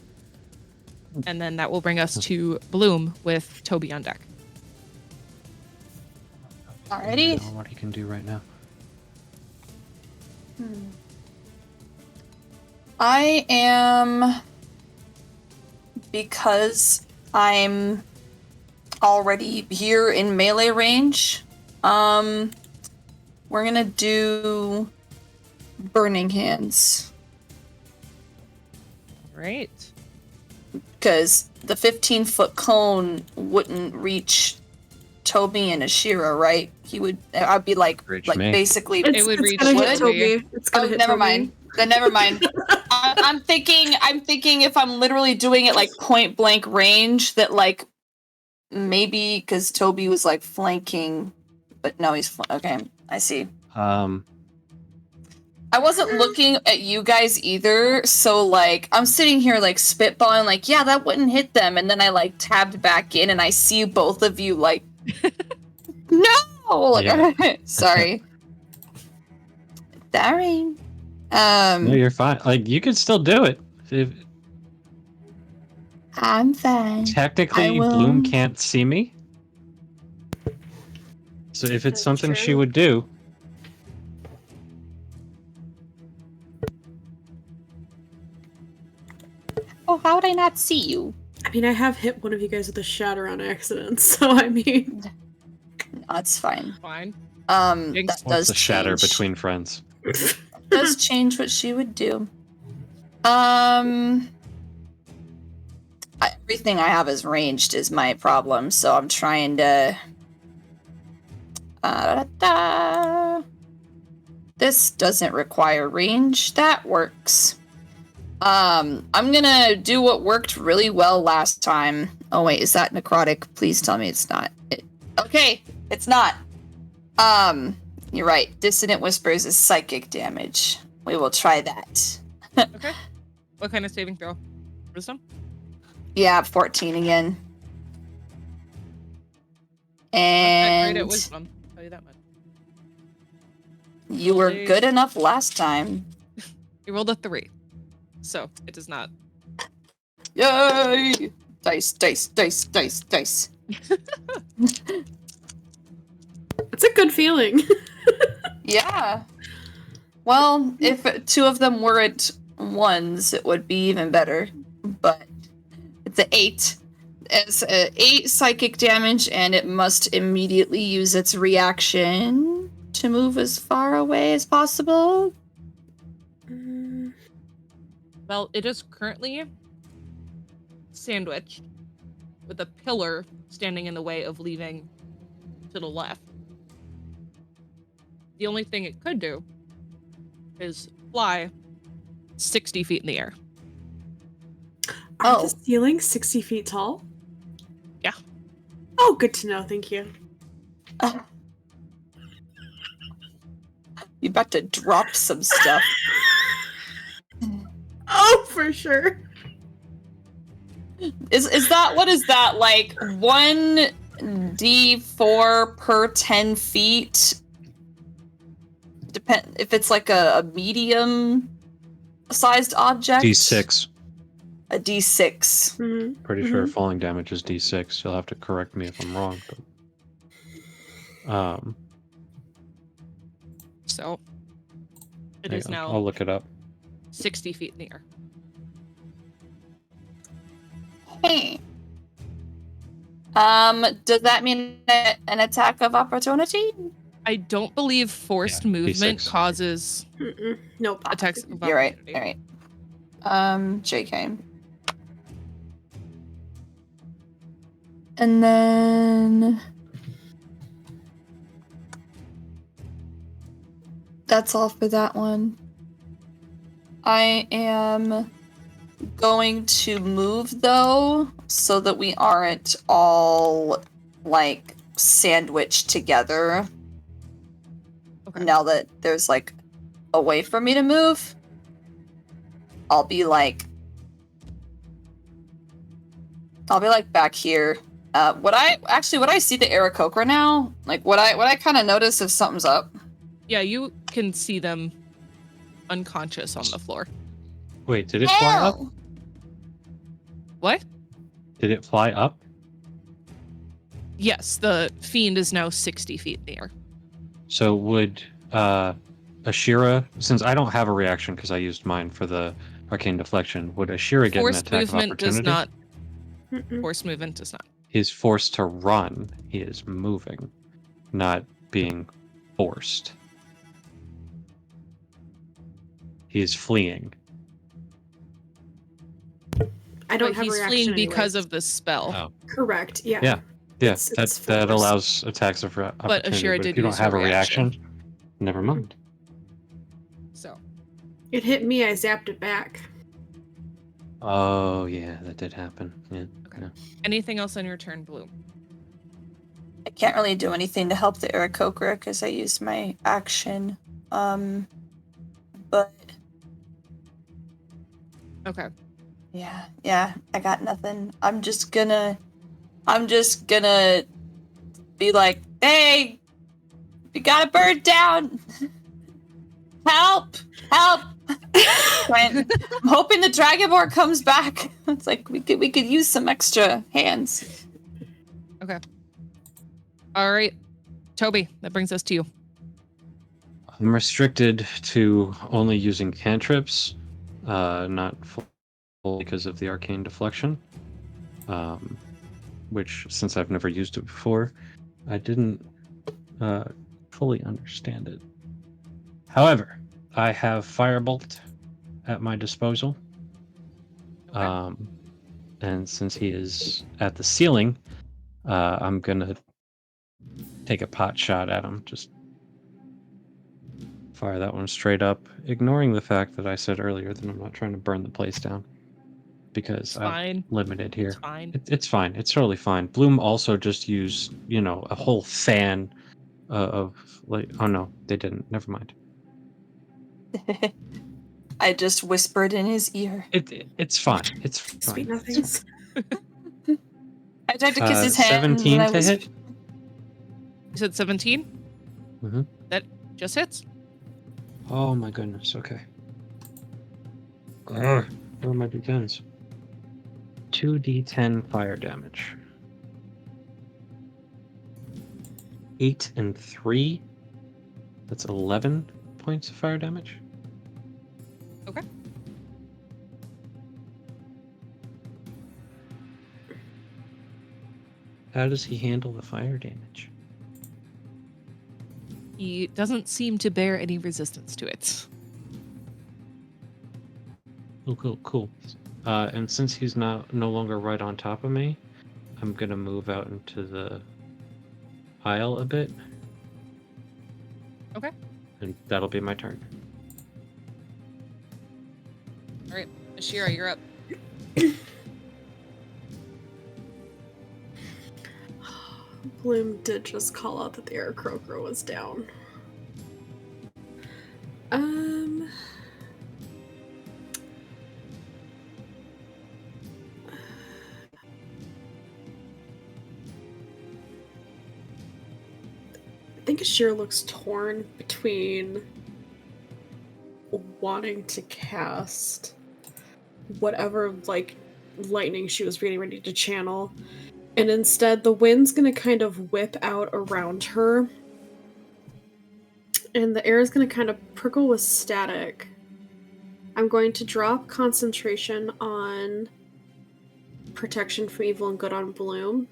And then that will bring us to Bloom with Toby on deck. I Alrighty. don't know what he can do right now. I am, because I'm already here in melee range, we're gonna do Burning Hands. Right. Because the 15-foot cone wouldn't reach Toby and Ashira, right? I'd be like Reach like me. basically. It would reach gonna hit Toby. Toby. It's gonna hit Never Toby. mind. Then never mind. I'm thinking if I'm literally doing it like point blank range, that like maybe because Toby was like flanking, but no, he's okay. I see. I wasn't looking at you guys either, so like I'm sitting here like spitballing, like yeah, that wouldn't hit them, and then I like tabbed back in, and I see both of you like, no, like, Yeah. sorry, sorry. No, you're fine. Like, you can still do it. I'm fine. Technically, I will. Bloom can't see me. So if it's That's something she true. would do, Oh, how would I not see you? I mean, I have hit one of you guys with a shatter on accident, so I mean... That's fine. Fine. That what's does the shatter change. between friends? Does change what she would do. Everything I have is ranged is my problem, so I'm trying to. This doesn't require range. That works. I'm gonna do what worked really well last time. Oh wait, is that necrotic? Please tell me it's not. Okay, it's not. You're right. Dissonant Whispers is psychic damage. We will try that. Okay. What kind of saving throw? Wisdom? Yeah, 14 again. Not that great at And wisdom. I'll tell you that much. you were Only- good enough last time. You rolled a 3. So it does not. Yay! Dice, dice, dice, dice, dice. It's a good feeling. Yeah. Well, if two of them weren't ones, it would be even better. But it's an 8. It's 8 psychic damage, and it must immediately use its reaction to move as far away as possible. Well, it is currently sandwiched with a pillar standing in the way of leaving to the left. The only thing it could do is fly 60 feet in the air. Are Oh. the ceilings 60 feet tall? Yeah. Oh, good to know. Thank you. You about to drop some stuff. Oh, for sure. Is that, what is that, like 1d4 per 10 feet? Depend if it's like a medium sized object. D6. A d6. Mm-hmm. Pretty sure falling damage is D6. You'll have to correct me if I'm wrong, but So it hang is on, now I'll look it up. 60 feet in the air. Hey. Does that mean an attack of opportunity? I don't believe forced movement D6. causes Nope. attacks of You're right. opportunity. All right. JK. And then that's all for that one. I am going to move though, so that we aren't all like sandwiched together. Okay. Now that there's like a way for me to move, I'll be like back here. Would I see the Aarakocra now? Like, would I kind of notice if something's up? Yeah, you can see them unconscious on the floor. Wait, did it fly up? Hell! What? Did it fly up? Yes, the fiend is now 60 feet in the air. So would Ashira, since I don't have a reaction because I used mine for the arcane deflection, would Ashira get an Forced attack of movement opportunity? does not. Mm-mm. Forced movement does not. He's forced to run. He is moving, not being forced. He is fleeing. I don't But have he's a reaction fleeing anyway. because of the spell. Oh. Correct. Yeah. Yeah. Yeah, It's that forced. allows attacks of opportunity. Ashira But did if you don't use her have a reaction. reaction, never mind. So It hit me. I zapped it back. Oh yeah, that did happen. Yeah. Okay. Yeah. anything else on your turn, Blue? I can't really do anything to help the Aarakocra because I used my action. But Okay. yeah, I got nothing. I'm just gonna be like, hey, we got a bird down. Help! I'm hoping the Dragonborn comes back. It's like we could use some extra hands. All right. Toby, that brings us to you. I'm restricted to only using cantrips, not full because of the arcane deflection. Which, since I've never used it before, I didn't fully understand it. However, I have Firebolt at my disposal. Okay. And since he is at the ceiling, I'm gonna take a pot shot at him. Just fire that one straight up, ignoring the fact that I said earlier that I'm not trying to burn the place down. Because It's I'm fine. limited here. It's fine. It's fine. It's totally fine. Bloom also just used, a whole fan of like. Oh no, they didn't. Never mind. I just whispered in his ear. It's fine. It's fine. Sweet nothings. I tried to kiss his hand. 17 and I to was... hit. You said 17? Mhm. That just hits? Oh my goodness. Okay. Where are my d10s? 2d10 fire damage. 8 and 3. That's 11 points of fire damage. Okay. How does he handle the fire damage? He doesn't seem to bear any resistance to it. Oh, cool. And since he's no longer right on top of me, I'm gonna move out into the aisle a bit. Okay. And that'll be my turn. All right. Ashira, you're up. Bloom did just call out that the Aarakocra was down. I think Ashir looks torn between wanting to cast whatever, like, lightning she was really ready to channel, and instead the wind's gonna kind of whip out around her, and the air is gonna kind of prickle with static. I'm going to drop concentration on protection from evil and good on Bloom,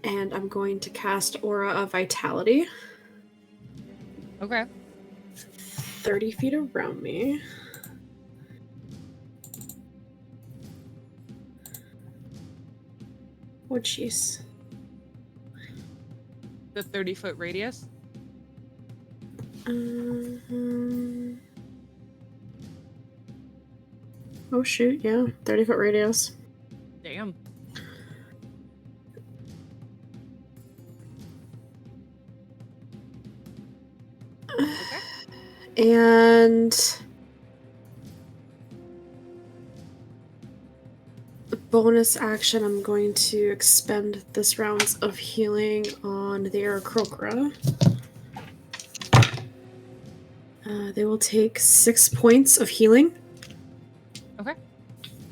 and I'm going to cast Aura of Vitality. Okay. 30 feet around me. Oh, jeez. The 30-foot radius? Oh, shoot, yeah. 30-foot radius. Damn. And bonus action, I'm going to expend this rounds of healing on the Aarakocra. They will take 6 points of healing. Okay.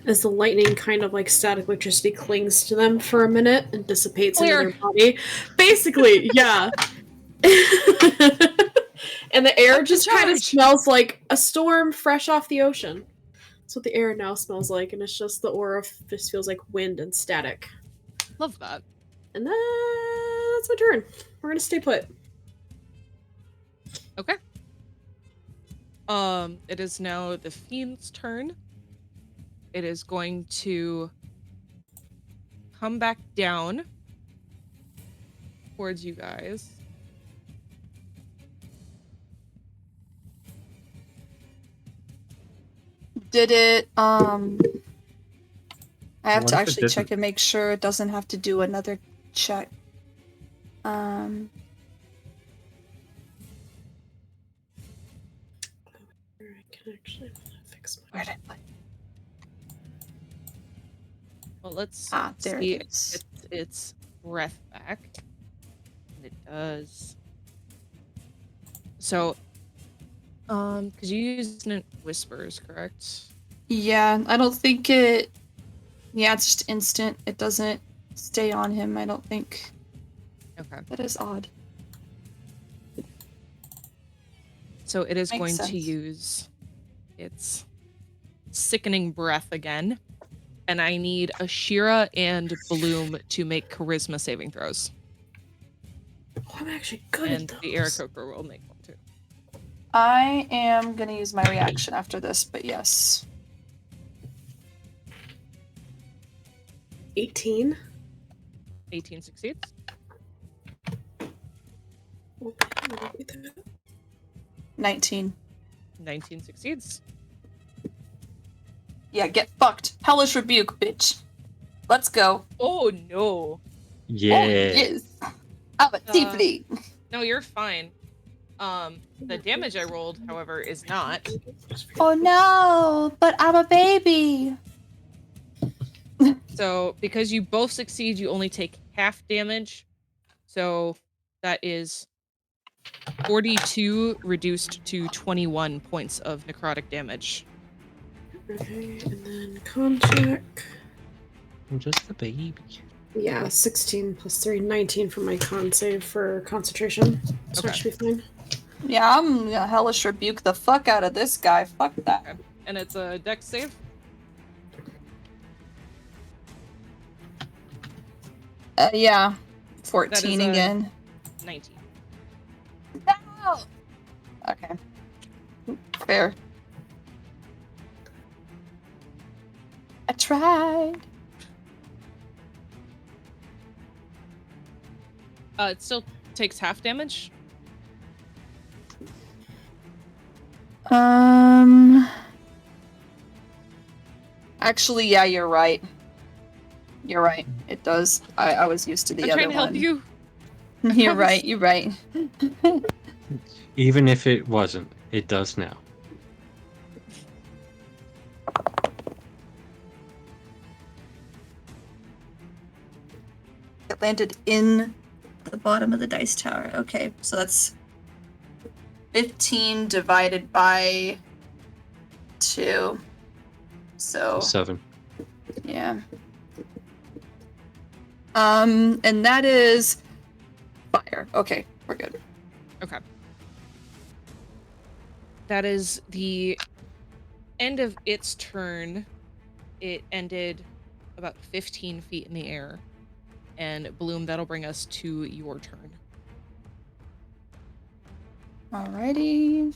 As the lightning kind of like static electricity clings to them for a minute and dissipates Clear. into their body. Basically, yeah. And the air just kind of smells like a storm fresh off the ocean. That's what the air now smells like, and it's just the aura just feels like wind and static. Love that. And that's my turn. We're gonna stay put. Okay. It is now the Fiend's turn. It is going to come back down towards you guys. Did it, I have What to if it actually didn't? check and make sure it doesn't have to do another check. I can actually fix my... Where did I put it? Well, let's There see it if is. it gets its breath back. And it does. So, because you used whispers, correct? Yeah, I don't think it... Yeah, it's just instant. It doesn't stay on him, I don't think. Okay. That is odd. So it is Makes going sense. to use its sickening breath again. And I need Ashira and Bloom to make charisma saving throws. Oh, I'm actually good And at the those. Aarakocra will make one too. I am gonna use my reaction after this, but yes. 18. 18 succeeds. Oh, let me read that. 19. 19 succeeds. Yeah, get fucked. Hellish Rebuke, bitch. Let's go. Oh no. Yeah. Oh, yes. I'm a tiefling. No, you're fine. The damage I rolled, however, is not. Oh no, but I'm a baby. So because you both succeed, you only take half damage. So that is 42 reduced to 21 points of necrotic damage. Okay, and then con check. I'm just a baby. Yeah, 16 plus 3, 19 for my con save for concentration. So Okay. that should be fine. Yeah, I'm gonna Hellish Rebuke the fuck out of this guy. Fuck that. Okay. And it's a dex save. Yeah. That 14 is a- again. 19. No! Okay. Fair. I tried. It still takes half damage. Actually, yeah, you're right. You're right. It does. I was used to the I'm other trying to help one. you. You're right. You're right. Even if it wasn't, it does now. It landed in the bottom of the dice tower. Okay, so that's 15 divided by 2. So 7. yeah. And that is fire. Okay, we're good. Okay. That is the end of its turn. It ended about 15 feet in the air. And Bloom, that'll bring us to your turn. Alrighty.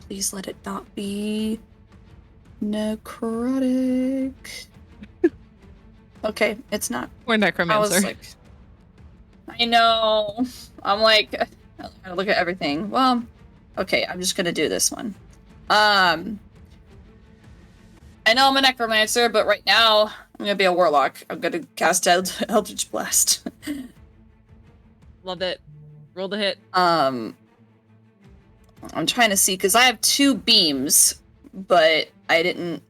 Please let it not be necrotic. Okay, it's not. Or Necromancer. I was like, I know. I'm like, I'm gonna look at everything. Well, okay, I'm just gonna do this one. I know I'm a necromancer, but right now I'm gonna be a warlock. I'm gonna cast Eldritch Blast. Love it. Roll the hit. I'm trying to see because I have 2 beams, but I didn't.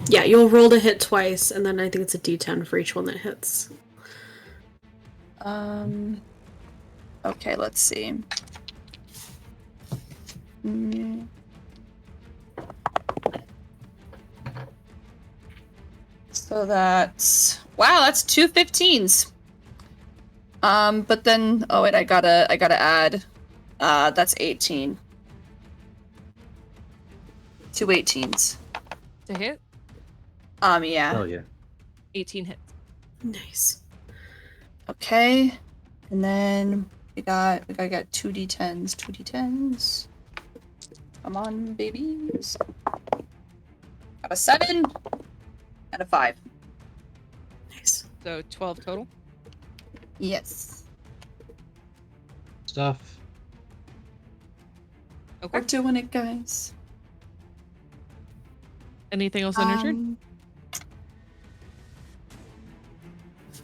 Yeah, you'll roll to hit twice, and then I think it's a D10 for each one that hits. Okay, let's see. So that's that's 2 15s. But then wait, I gotta add. That's 18. 2 18s. To hit? Yeah. Oh yeah. 18 hits. Nice. Okay. And then we got 2 D10s. 2 D10s. Come on, babies. Got a 7 and a 5. Nice. So 12 total. Yes. Stuff. Okay. We're doing it, guys. Anything else on your turn?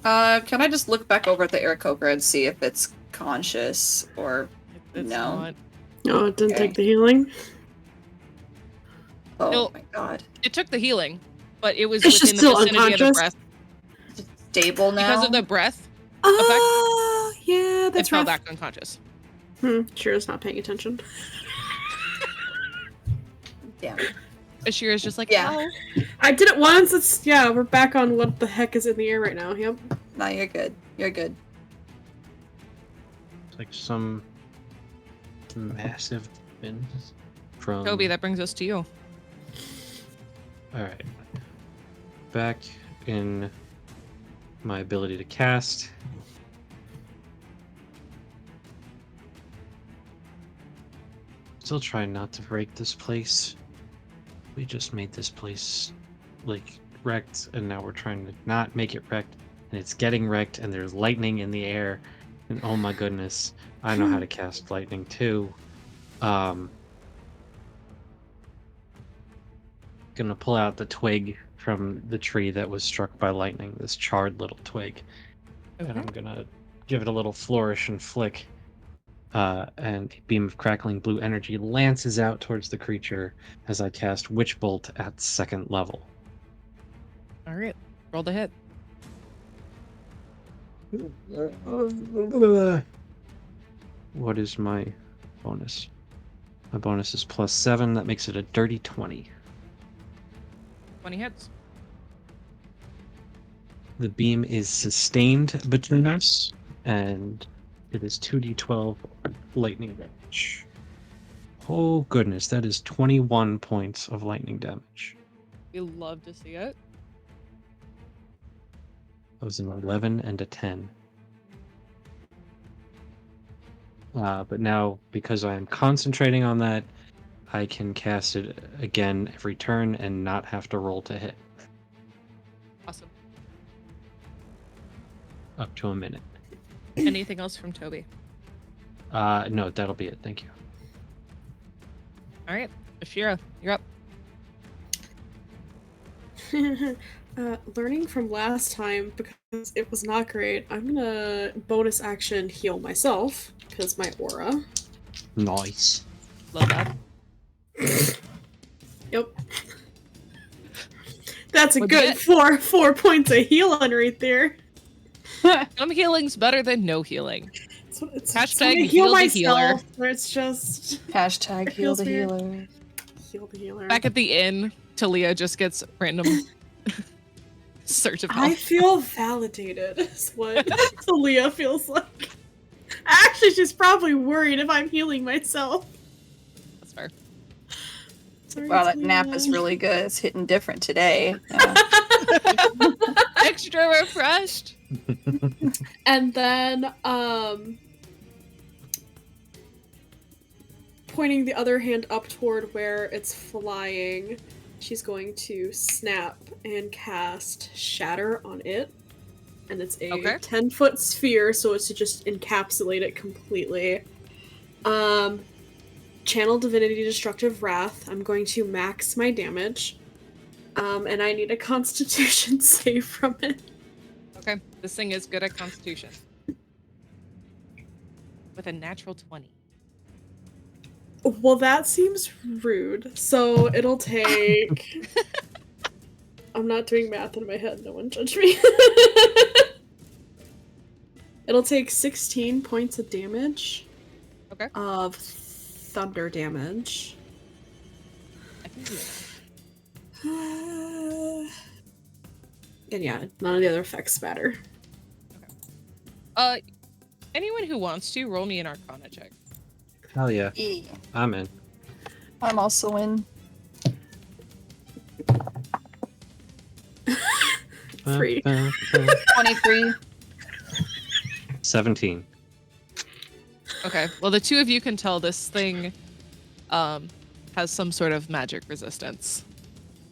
Can I just look back over at the Aarakocra and see if it's conscious or It's no? not. Oh, it didn't Okay. take the healing? Oh No. my god. It took the healing, but it was It's just within the still vicinity of the unconscious? breath. Stable now? Because of the breath, Oh, yeah, it that's fell rough. back unconscious. Shira's not paying attention. Damn. Ashira's just like, Yeah. oh. I did it once. We're back on what the heck is in the air right now. Yep. No, you're good. You're good. It's like some massive wind from Toby, that brings us to you. Alright. Back in my ability to cast. Still trying not to break this place. We just made this place like wrecked, and now we're trying to not make it wrecked, and it's getting wrecked, and there's lightning in the air, and oh my goodness, I know how to cast lightning too. Gonna pull out the twig from the tree that was struck by lightning, this charred little twig, and I'm gonna give it a little flourish and flick. And a beam of crackling blue energy lances out towards the creature as I cast Witch Bolt at 2nd level. All right. Roll the hit. What is my bonus? My bonus is +7. That makes it a dirty 20. 20 hits. The beam is sustained between us, and it is 2d12 lightning damage. Oh goodness, that is 21 points of lightning damage. We love to see it. That was an 11 and a 10. But now, because I am concentrating on that, I can cast it again every turn and not have to roll to hit. Awesome. Up to a minute. Anything else from Toby? No, that'll be it. Thank you. All right, Ashira, you're up. Learning from last time, because it was not great, I'm gonna bonus action heal myself, because my aura. Nice. Love that. Yep. That's a What'd you good get? 4 points of heal on right there. Some healing's better than no healing. It's Hashtag when I heal the myself, healer. where it's just Hashtag It heal feels the weird. healer. heal the healer. Back at the inn, Talia just gets random search of I health. feel validated, is what Talia feels like. Actually, she's probably worried if I'm healing myself. That's fair. Sorry, Wow, that Talia. nap is really good. It's hitting different today. Yeah. Extra refreshed. And then, pointing the other hand up toward where it's flying, she's going to snap and cast Shatter on it. And it's a Okay. 10-foot sphere, so it's to just encapsulate it completely. Channel Divinity Destructive Wrath. I'm going to max my damage. And I need a Constitution save from it. Okay, this thing is good at Constitution. With a natural 20. Well, that seems rude. So it'll take... I'm not doing math in my head. No one judge me. It'll take 16 points of damage. Okay. Of thunder damage. I can do that. And yeah, none of the other effects matter. Anyone who wants to, roll me an Arcana check. Hell yeah. Yeah. I'm in. I'm also in. 3. 23. 17. Okay, well the two of you can tell this thing has some sort of magic resistance.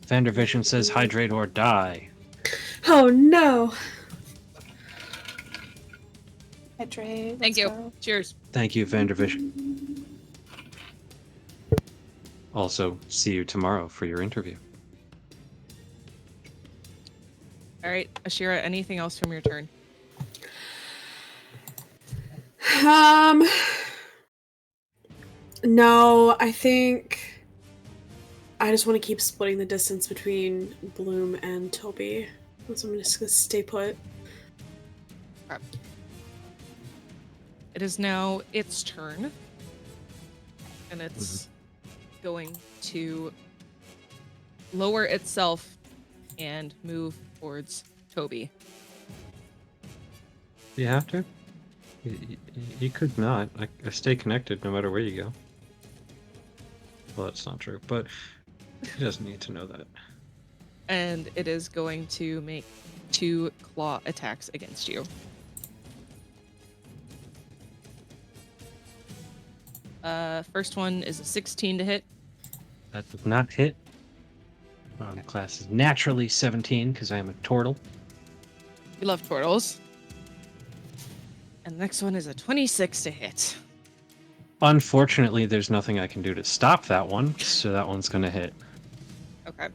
Vandervision says hydrate or die. Oh no! Hydrate. Thank you. let's go. Cheers. Thank you, Vandervision. Also, see you tomorrow for your interview. All right, Ashira, anything else from your turn? No, I think I just want to keep splitting the distance between Bloom and Toby. So I'm just gonna stay put. Okay. It is now its turn. And it's going to lower itself and move towards Toby. Do you have to? You could not. I stay connected no matter where you go. Well, that's not true, but he doesn't need to know that. And it is going to make 2 claw attacks against you. First one is a 16 to hit. That does not hit. Class is naturally 17 because I am a turtle. We love turtles. And the next one is a 26 to hit. Unfortunately, there's nothing I can do to stop that one, so that one's going to hit. Okay.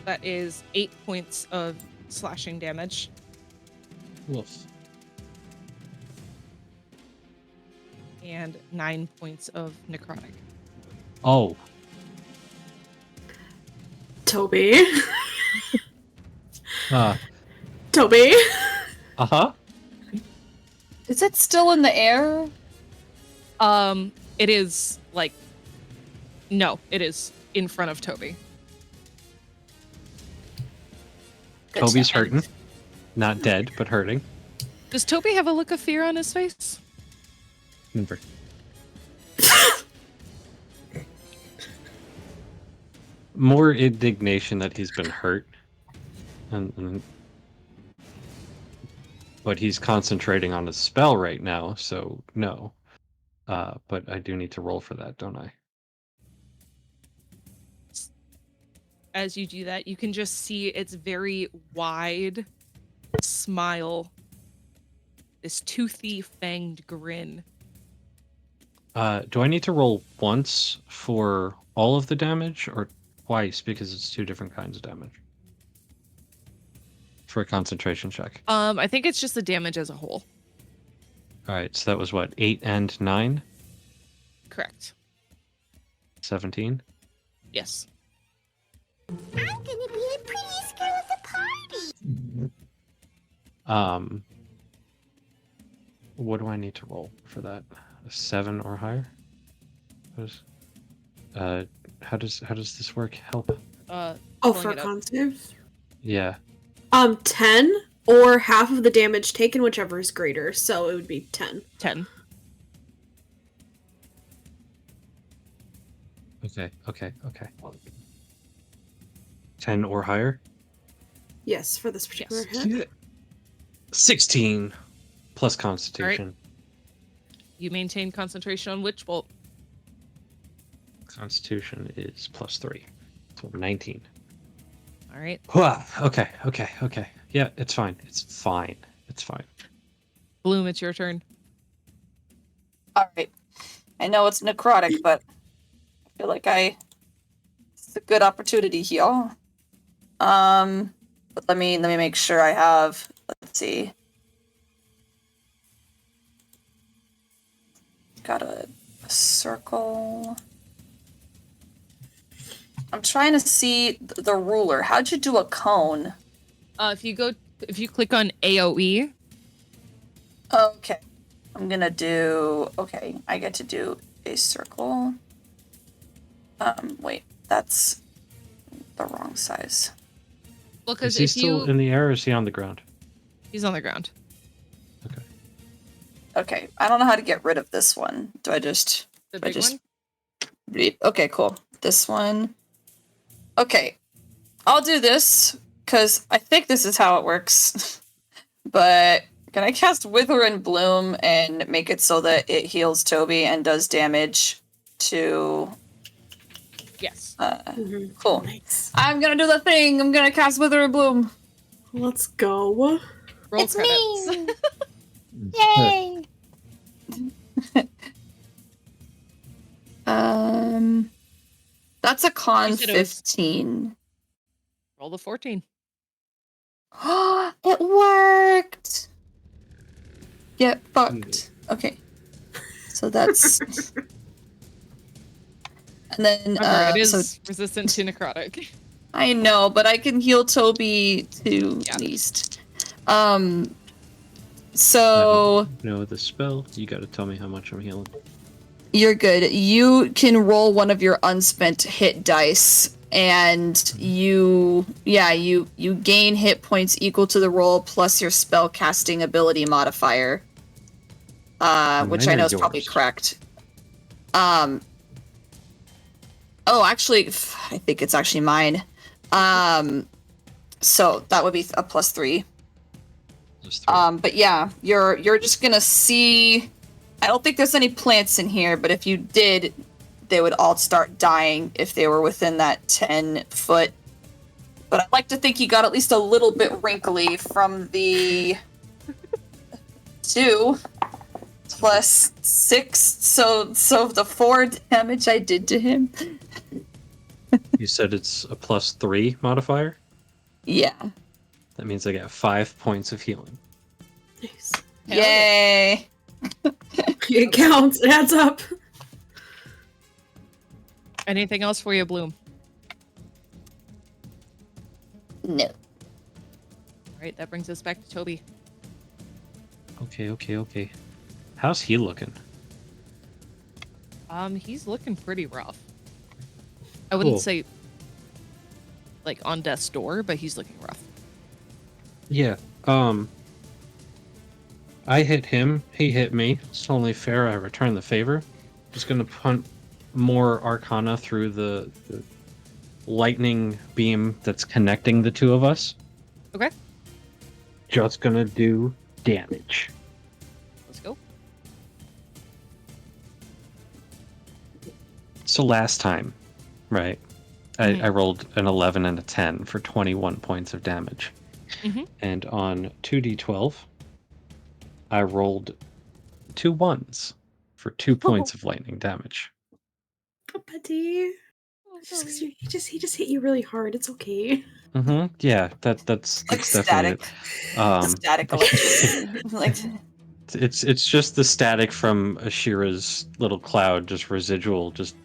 That is 8 points of slashing damage. Woof. And 9 points of necrotic. Toby. Oh, Toby. uh-huh. Is it still in the air? It is like, no, it is in front of Toby. Good Toby's job. hurting. Not dead, but hurting. Does Toby have a look of fear on his face? Never. More indignation that he's been hurt. But he's concentrating on his spell right now, so no. But I do need to roll for that, don't I? As you do that, you can just see its very wide smile, this toothy, fanged grin Do I need to roll once for all of the damage or twice because it's 2 different kinds of damage? For a concentration check. I think it's just the damage as a whole. All right, so that was what, 8 and 9? Correct. 17? Yes. I'm gonna be the prettiest girl at the party. What do I need to roll for that? A 7 or higher? How does this work? Help. Oh, pulling for it up. con saves? Yeah. 10 or half of the damage taken, whichever is greater. So it would be 10. 10. Okay. 10 or higher? Yes, for this particular Yes. hit. 16 plus Constitution. You maintain concentration on Witch Bolt. Constitution is +3. So 19. All right. Okay. Yeah, it's fine. It's fine. Bloom, it's your turn. All right. I know it's necrotic, but I feel like it's a good opportunity here. But let me make sure I have. Let's see. Got a circle. I'm trying to see the ruler. How'd you do a cone? If you click on AOE, Okay. I'm gonna do. Okay, I get to do a circle. Wait, that's the wrong size. well, Is because he if still you, in the air or is he on the ground? he's on the ground. Okay. Okay, I don't know how to get rid of this one. Do I just? The I big just- one. Okay, cool. This one. Okay, I'll do this because I think this is how it works. But can I cast Wither and Bloom and make it so that it heals Toby and does damage to? Yes. Cool. Nice. I'm gonna do the thing. I'm gonna cast Wither and Bloom. Let's go. Roll It's credits. me. Yay! That's a con You said it was- 15. Roll the 14. It worked. Get fucked. Okay. So that's. And then Remember, it is so resistant to necrotic. I know, but I can heal Toby to Yeah. at least. So No, the spell. You got to tell me how much I'm healing. you're good. You can roll one of your unspent hit dice, and you gain hit points equal to the roll plus your spell casting ability modifier. Which I Mine know are is probably yours. correct. Oh, actually, I think it's actually mine. So that would be a +3. Just 3. But yeah, you're just gonna see. I don't think there's any plants in here, but if you did, they would all start dying if they were within that 10-foot. But I'd like to think you got at least a little bit wrinkly from the 2 plus 6. So the 4 damage I did to him. You said it's a +3 modifier? Yeah. That means I get 5 points of healing. Nice. Hell yeah. Yay. It counts. It adds up. Anything else for you, Bloom? No. All right, that brings us back to Toby. Okay. How's he looking? He's looking pretty rough. I wouldn't Cool. say like on death's door, but he's looking rough. Yeah. I hit him. He hit me. It's only fair I return the favor. Just gonna punt more Arcana through the lightning beam that's connecting the two of us. Okay, Just gonna do damage. let's go. So last time, right? I rolled an 11 and a 10 for 21 points of damage. Mhm. And on 2d12, I rolled 2 1s for 2 points of lightning damage. Oh, buddy. He just hit you really hard. It's okay. Mm-hmm. Yeah, that's Like definitely static. it. Static electricity. Like It's just the static from Ashira's little cloud, just residual, just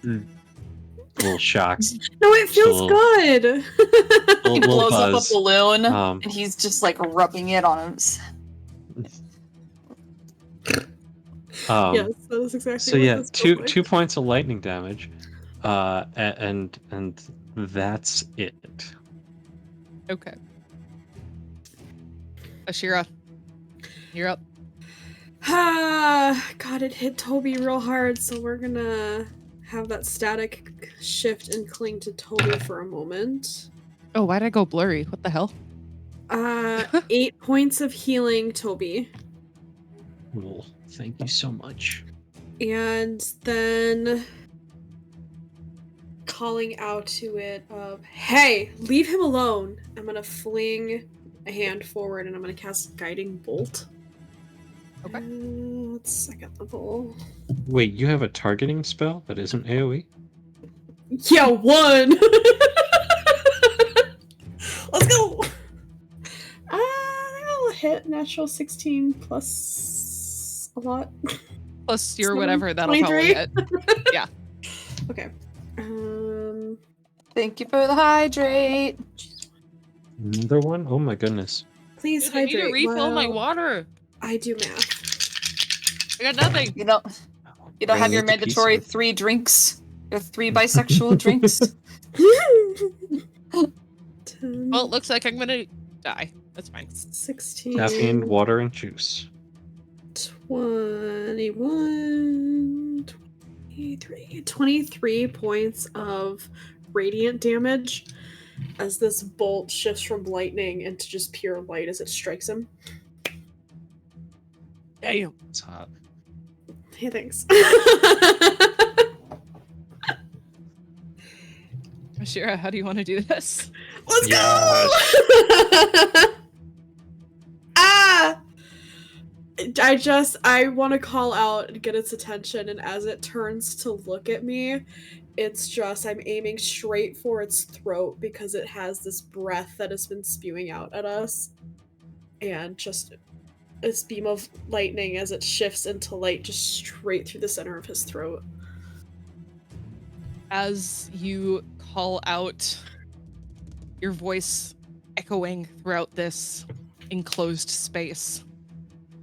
little shocks. No, it feels little- good. he little blows up a buzz. balloon Um, and he's just like rubbing it on him. Yes, that is exactly. So what yeah, this feels like. 2 points of lightning damage, and that's it. Okay. Ashira, you're up. God, it hit Toby real hard, so we're gonna have that static shift and cling to Toby for a moment. Oh, why'd I go blurry? What the hell? 8 points of healing, Toby. Cool. Thank you so much. And then calling out to it of, hey, leave him alone. I'm gonna fling a hand forward and I'm gonna cast Guiding Bolt. Okay. That's second level. Wait, you have a targeting spell that isn't AoE? Yeah, 1! Let's go! I'll hit natural 16 plus a lot. Plus your 7, whatever, that'll probably 23? hit. Yeah. Okay. Thank you for the hydrate. Another one? Oh my goodness. Please Dude, I need hydrate. to refill my while water. I do math. I got nothing. You don't Bring have your it to mandatory pieces. 3 drinks. Your 3 bisexual drinks. 10, Well, it looks like I'm gonna die. That's fine. 16, Caffeine, water, and juice. 21, 23 points of radiant damage as this bolt shifts from lightning into just pure light as it strikes him. Damn. It's hot. Hey, thanks. Ashira, how do you want to do this? Let's Yes. go! Ah! I want to call out and get its attention, and as it turns to look at me, I'm aiming straight for its throat because it has this breath that has been spewing out at us. And just this beam of lightning as it shifts into light just straight through the center of his throat. As you call out, your voice echoing throughout this enclosed space,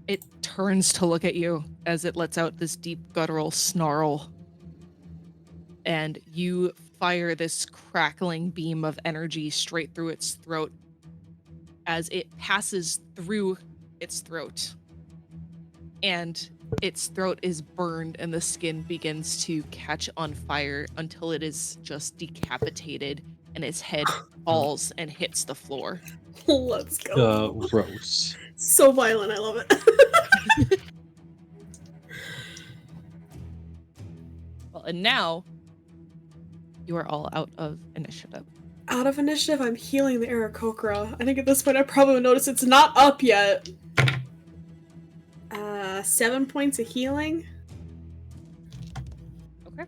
it turns to look at you as it lets out this deep guttural snarl. And you fire this crackling beam of energy straight through its throat. As it passes through its throat, and its throat is burned and the skin begins to catch on fire until it is just decapitated and its head falls and hits the floor. Let's go. Gross. So violent, I love it. Well, and now you are all out of initiative. Out of initiative, I'm healing the Aarakocra. I think at this point I probably would notice it's not up yet. 7 points of healing. Okay.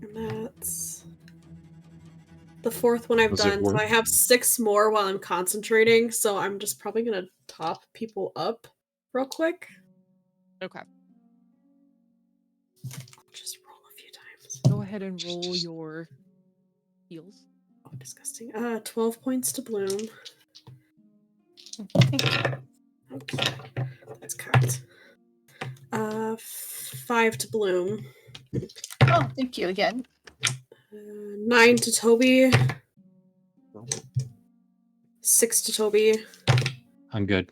And that's the 4th one I've Was it done. So worth- I have 6 more while I'm concentrating, so I'm just probably gonna top people up real quick. Okay. Just roll a few times. Go ahead and roll your heals. Oh, disgusting. 12 points to Bloom. Okay. That's cocked. 5 to Bloom. Oh, thank you again. 9 to Toby. 6 to Toby. I'm good.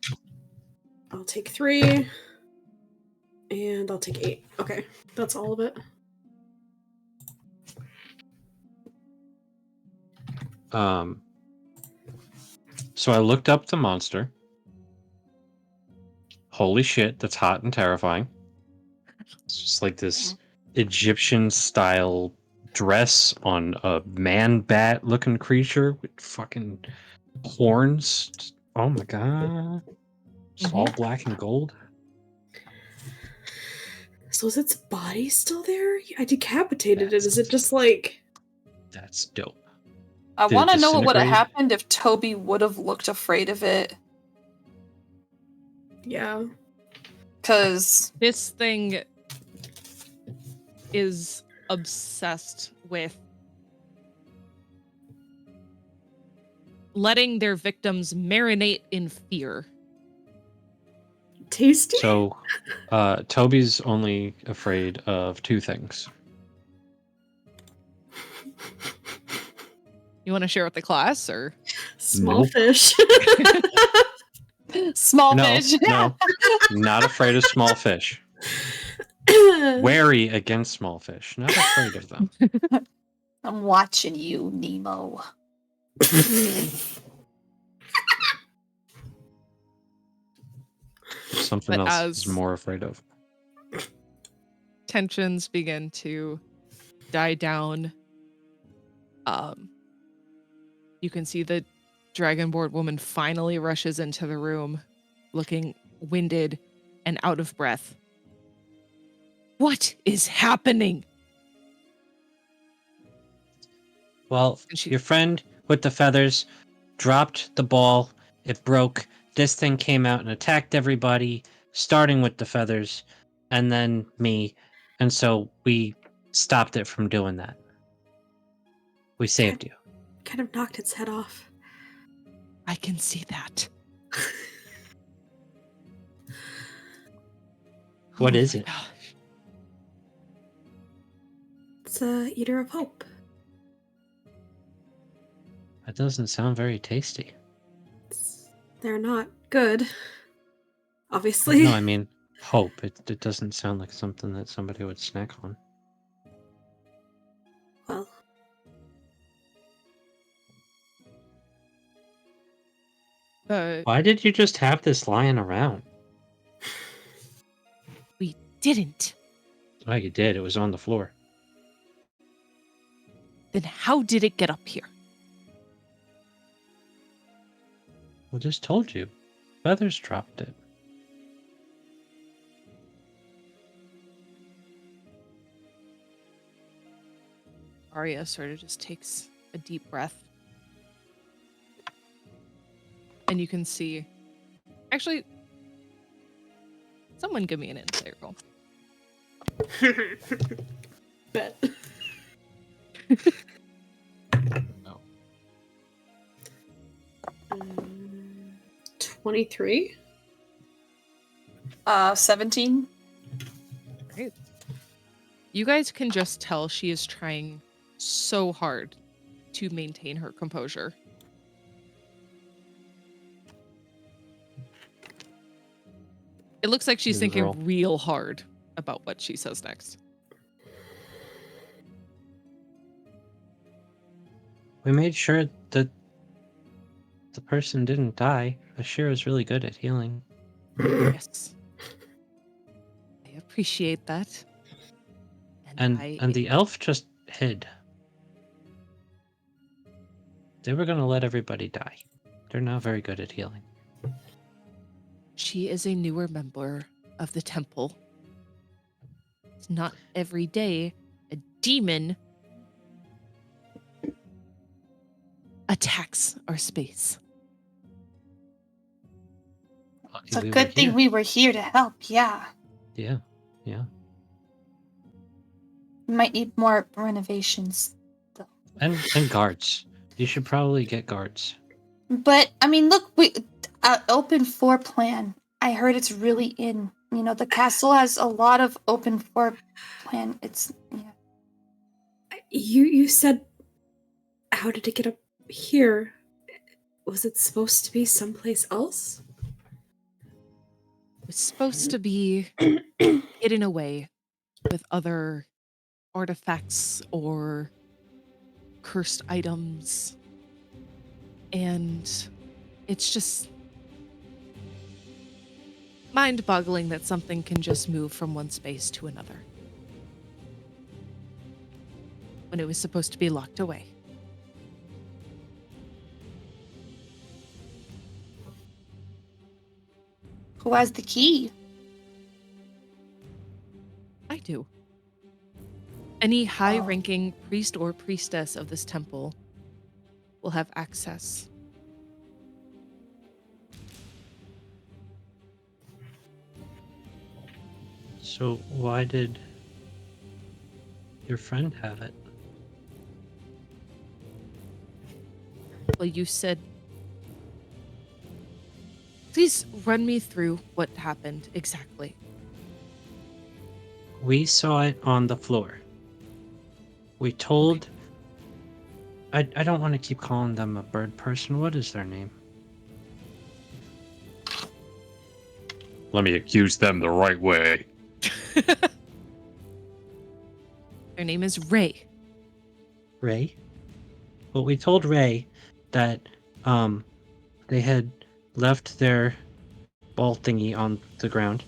I'll take 3. And I'll take 8. Okay, that's all of it. So I looked up the monster. Holy shit, that's hot and terrifying. It's just like this Egyptian style dress on a man bat looking creature with fucking horns. Oh my god. It's all black and gold. So is its body still there? I decapitated it. Is it just like... That's dope. I Did it want to know what would have disintegrate? happened if Toby would have looked afraid of it. Yeah. Because This thing is obsessed with letting their victims marinate in fear. Tasty? So, Toby's only afraid of two things. You want to share with the class, or Small Nope. fish. small No, fish. no, not afraid of small fish. Wary against small fish, not afraid of them. I'm watching you, Nemo. Something But else is as- more afraid of. tensions begin to die down, you can see the dragonborn woman finally rushes into the room, looking winded and out of breath. What is happening? Well, And she- your friend with the feathers dropped the ball. It broke. This thing came out and attacked everybody, starting with the feathers, and then me. And so we stopped it from doing that. We saved you. Kind of knocked its head off. I can see that. What Oh is my it? gosh. It's a eater of hope. That doesn't sound very tasty. They're not good. Obviously. No, I mean hope. It doesn't sound like something that somebody would snack on. Well. Why did you just have this lying around? We didn't. Oh, you did. It was on the floor. Then how did it get up here? I just told you. Feathers dropped it. Arya sort of just takes a deep breath. And you can see... Actually, someone give me an insight roll. Bet. No. 23? 17. Great. You guys can just tell she is trying so hard to maintain her composure. It looks like she's Use thinking roll. real hard about what she says next. We made sure that the person didn't die. Ashira is really good at healing. Yes. I appreciate that. And the elf just hid. They were going to let everybody die. They're not very good at healing. She is a newer member of the temple. It's not every day a demon attacks our space. Lucky It's a we good were thing here. we were here to help, yeah. Yeah. We might need more renovations. And guards. You should probably get guards. But, I mean, look, open floor plan. I heard it's really in. You know, the castle has a lot of open floor plan. It's, yeah. You said... How did it get up here? Was it supposed to be someplace else? It was supposed to be hidden away with other artifacts or cursed items. And it's just mind-boggling that something can just move from one space to another when it was supposed to be locked away. Who has the key? I do. Any high-ranking priest or priestess of this temple will have access. So why did your friend have it? Well, you said... Please run me through what happened exactly. We saw it on the floor. We told... I don't want to keep calling them a bird person. What is their name? Let me accuse them the right way. Their name is Ray. Ray? Well, we told Ray that they had left their ball thingy on the ground,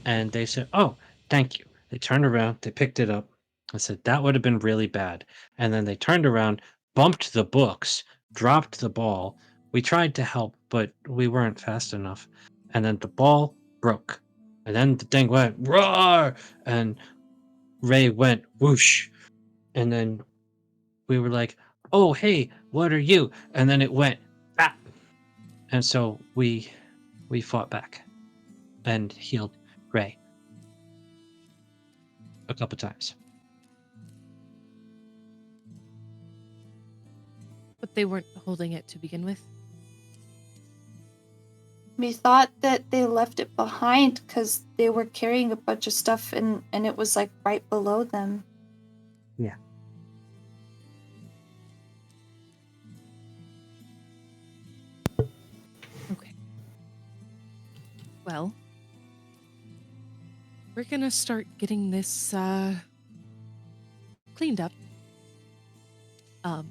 and they said, "Oh, thank you." They turned around, they picked it up. I said, "That would have been really bad." And then they turned around, bumped the books, dropped the ball. We tried to help, but we weren't fast enough. And then the ball broke. And then the thing went roar, and Ray went whoosh. And then we were like, "Oh, hey, what are you?" And then it went bap. And so we fought back and healed Ray a couple times. But they weren't holding it to begin with. We thought that they left it behind because they were carrying a bunch of stuff and it was like right below them. Yeah. Okay. Well, we're gonna start getting this cleaned up. Is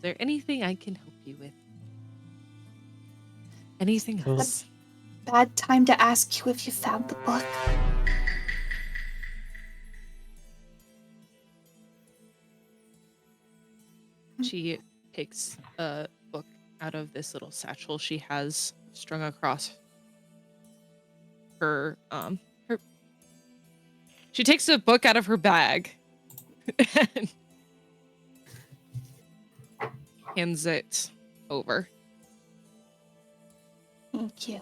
there anything I can help you with? Anything else? Bad time to ask you if you found the book. She takes a book out of this little satchel she has strung across her she takes a book out of her bag and hands it over. Thank you.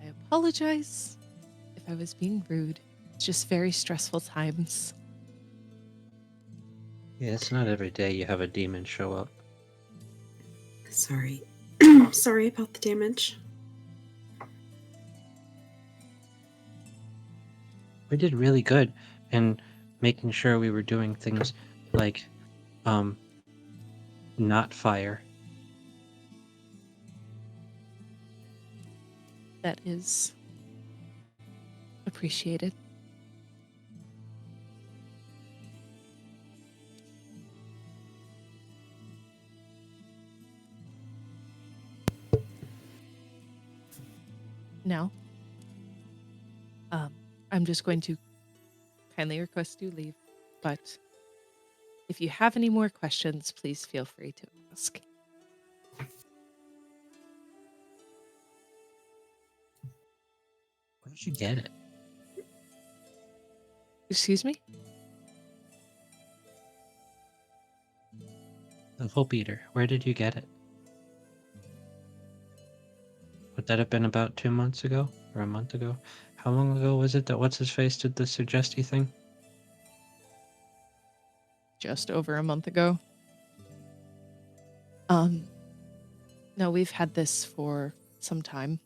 I apologize if I was being rude. It's just very stressful times. Yeah, it's not every day you have a demon show up. Sorry. Sorry about the damage. We did really good in making sure we were doing things like not fire. That is appreciated. Now, I'm just going to kindly request you leave, but if you have any more questions, please feel free to ask. Where did you get it? Excuse me? The Hope Eater. Where did you get it? Would that have been about 2 months ago? Or a month ago? How long ago was it that What's-His-Face did the suggesty thing? Just over a month ago. No, we've had this for some time.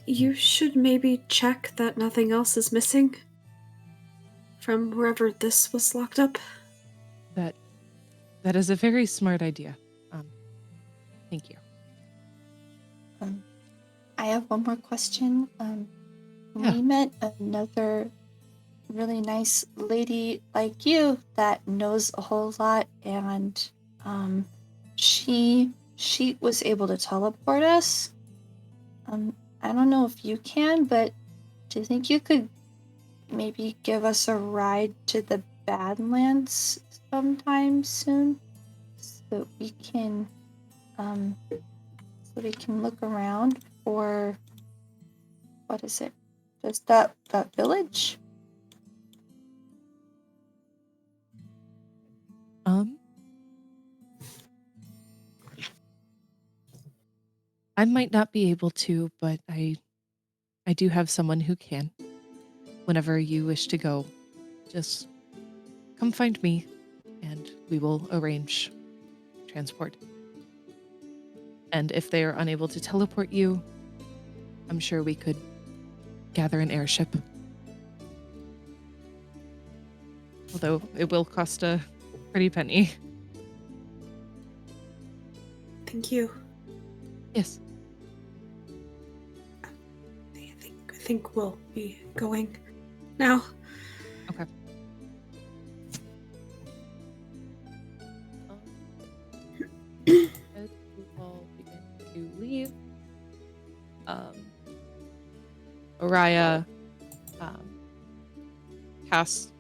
You should maybe check that nothing else is missing from wherever this was locked up. That is a very smart idea. Thank you. I have one more question. Yeah. We met another really nice lady like you that knows a whole lot, and she was able to teleport us. I don't know if you can, but do you think you could maybe give us a ride to the Badlands sometime soon, so we can look around for, what is it? Just that village? I might not be able to, but I do have someone who can. Whenever you wish to go, just come find me and we will arrange transport. And if they are unable to teleport you, I'm sure we could gather an airship. Although it will cost a pretty penny. Thank you. Yes. I think we'll be going now. Okay. As you all begin to leave, Araya casts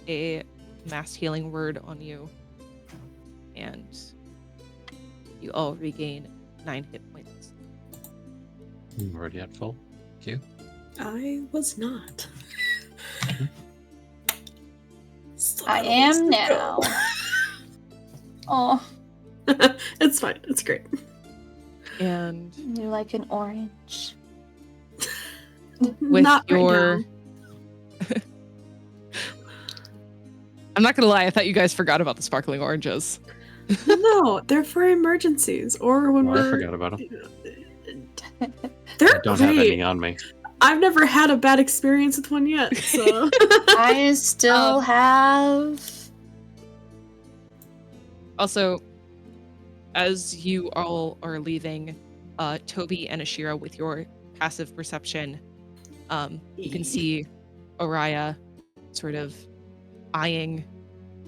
a mass healing word on you, and you all regain 9 hit points. I'm already at full. Thank you. I was not. I am now. Oh, It's fine. It's great. And you're like an orange. with Not your right I'm not gonna lie, I thought you guys forgot about the sparkling oranges. now. No, they're for emergencies or when Oh, we're. I forgot about them. They're I don't great. have any on me. I've never had a bad experience with one yet, so. I still have. Also, as you all are leaving, Toby and Ashira, with your passive perception, you can see Araya sort of eyeing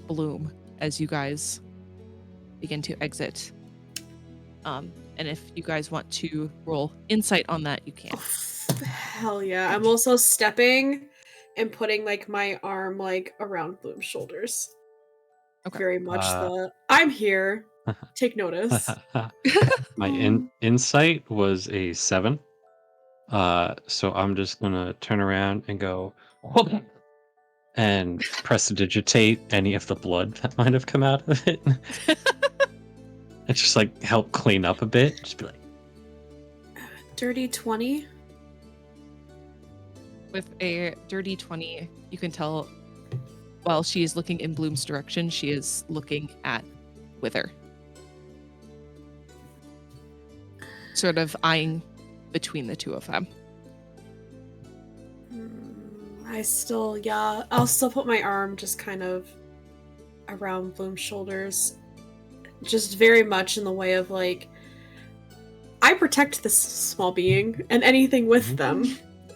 Bloom as you guys begin to exit. And if you guys want to roll insight on that, you can. Hell yeah. I'm also stepping and putting like my arm like around Bloom's shoulders. Okay. Very much I'm here. Take notice. My insight was a 7. So I'm just gonna turn around and go "Whoop," and prestidigitate any of the blood that might have come out of it. And just like help clean up a bit. Just be like, Dirty 20. With a dirty 20, you can tell while she is looking in Bloom's direction, she is looking at Wither. Sort of eyeing between the two of them. I'll still put my arm just kind of around Bloom's shoulders. Just very much in the way of like, I protect this small being and anything with them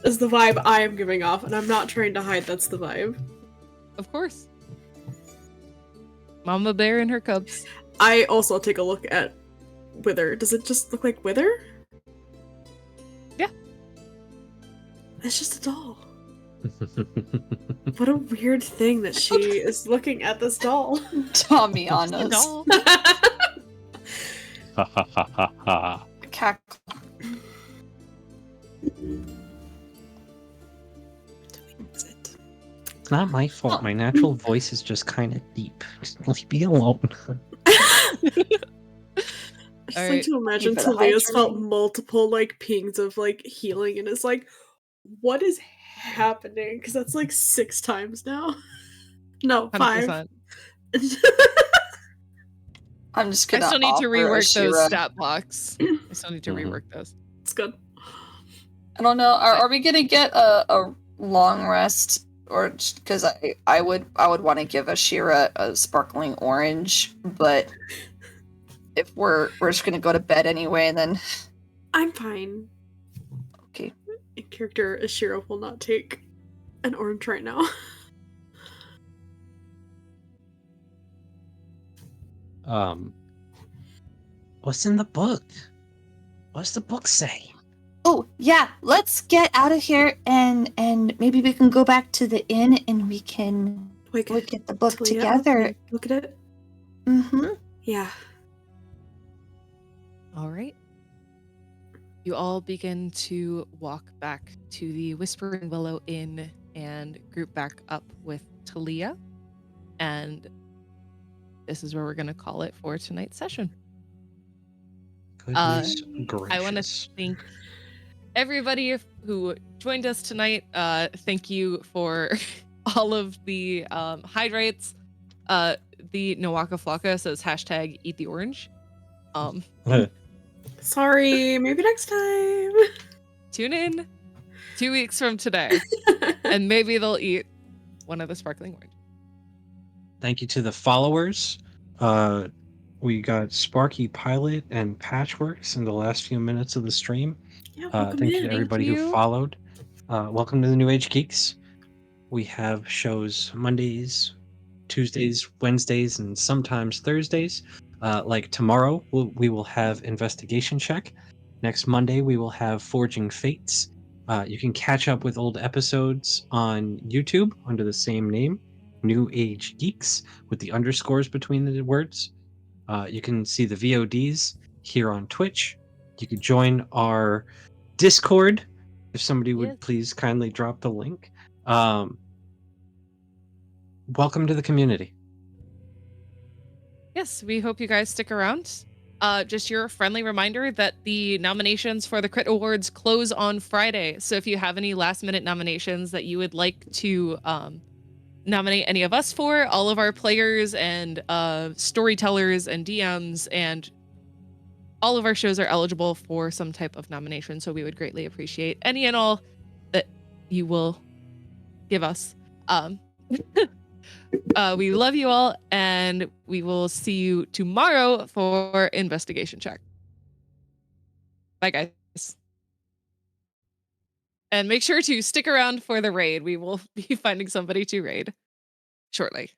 is the vibe I am giving off, and I'm not trying to hide that's the vibe. Of course. Mama bear and her cubs. I also take a look at Wither. Does it just look like Wither? Yeah. It's just a doll. What a weird thing that she is looking at this doll. Damianos. Doll. ha ha ha ha ha. Cackle. It's not my fault. My natural voice is just kind of deep. Just leave me alone. I just like Alright. to imagine Keep it Talia's felt hydrated. multiple like pings of like healing and is like, what is happening? Because that's like 6 times now. No, 5. 100%. I'm just I gonna. still need to offer rework those Ashira- stat blocks. I still need to Mhm. rework those. It's good. I don't know. Are we gonna get a long rest, or because I would want to give Ashira a sparkling orange, but if we're just gonna go to bed anyway, then I'm fine. okay. In character, Ashira will not take an orange right now. What's in the book? What's the book say? Oh yeah, let's get out of here and maybe we can go back to the inn and we can Wait, look at the book Talia, together. look at it. Mm-hmm. Yeah. All right. You all begin to walk back to the Whispering Willow Inn and group back up with Talia. And this is where we're going to call it for tonight's session. Goodness I gracious. want to thank everybody who joined us tonight. Thank you for all of the hydrates. The Nawaka Flocka says hashtag eat the orange. Sorry, maybe next time. Tune in 2 weeks from today, and maybe they'll eat one of the sparkling orange. Thank you to the followers. We got Sparky Pilot and Patchworks in the last few minutes of the stream. Yeah, welcome Thank you in. to everybody who followed. Welcome to the New Age Geeks. We have shows Mondays, Tuesdays, Wednesdays, and sometimes Thursdays. Like tomorrow, we will have Investigation Check. Next Monday, we will have Forging Fates. You can catch up with old episodes on YouTube under the same name, New Age Geeks, with the underscores between the words. You can see the VODs here on Twitch. You could join our Discord if somebody would please kindly drop the link. Welcome to the community. Yes, we hope you guys stick around. Just your friendly reminder that the nominations for the Crit Awards close on Friday. So if you have any last minute nominations that you would like to nominate any of us for, all of our players and storytellers and DMs and all of our shows are eligible for some type of nomination. So we would greatly appreciate any and all that you will give us. We love you all, and we will see you tomorrow for Investigation Check. Bye, guys. And make sure to stick around for the raid. We will be finding somebody to raid shortly.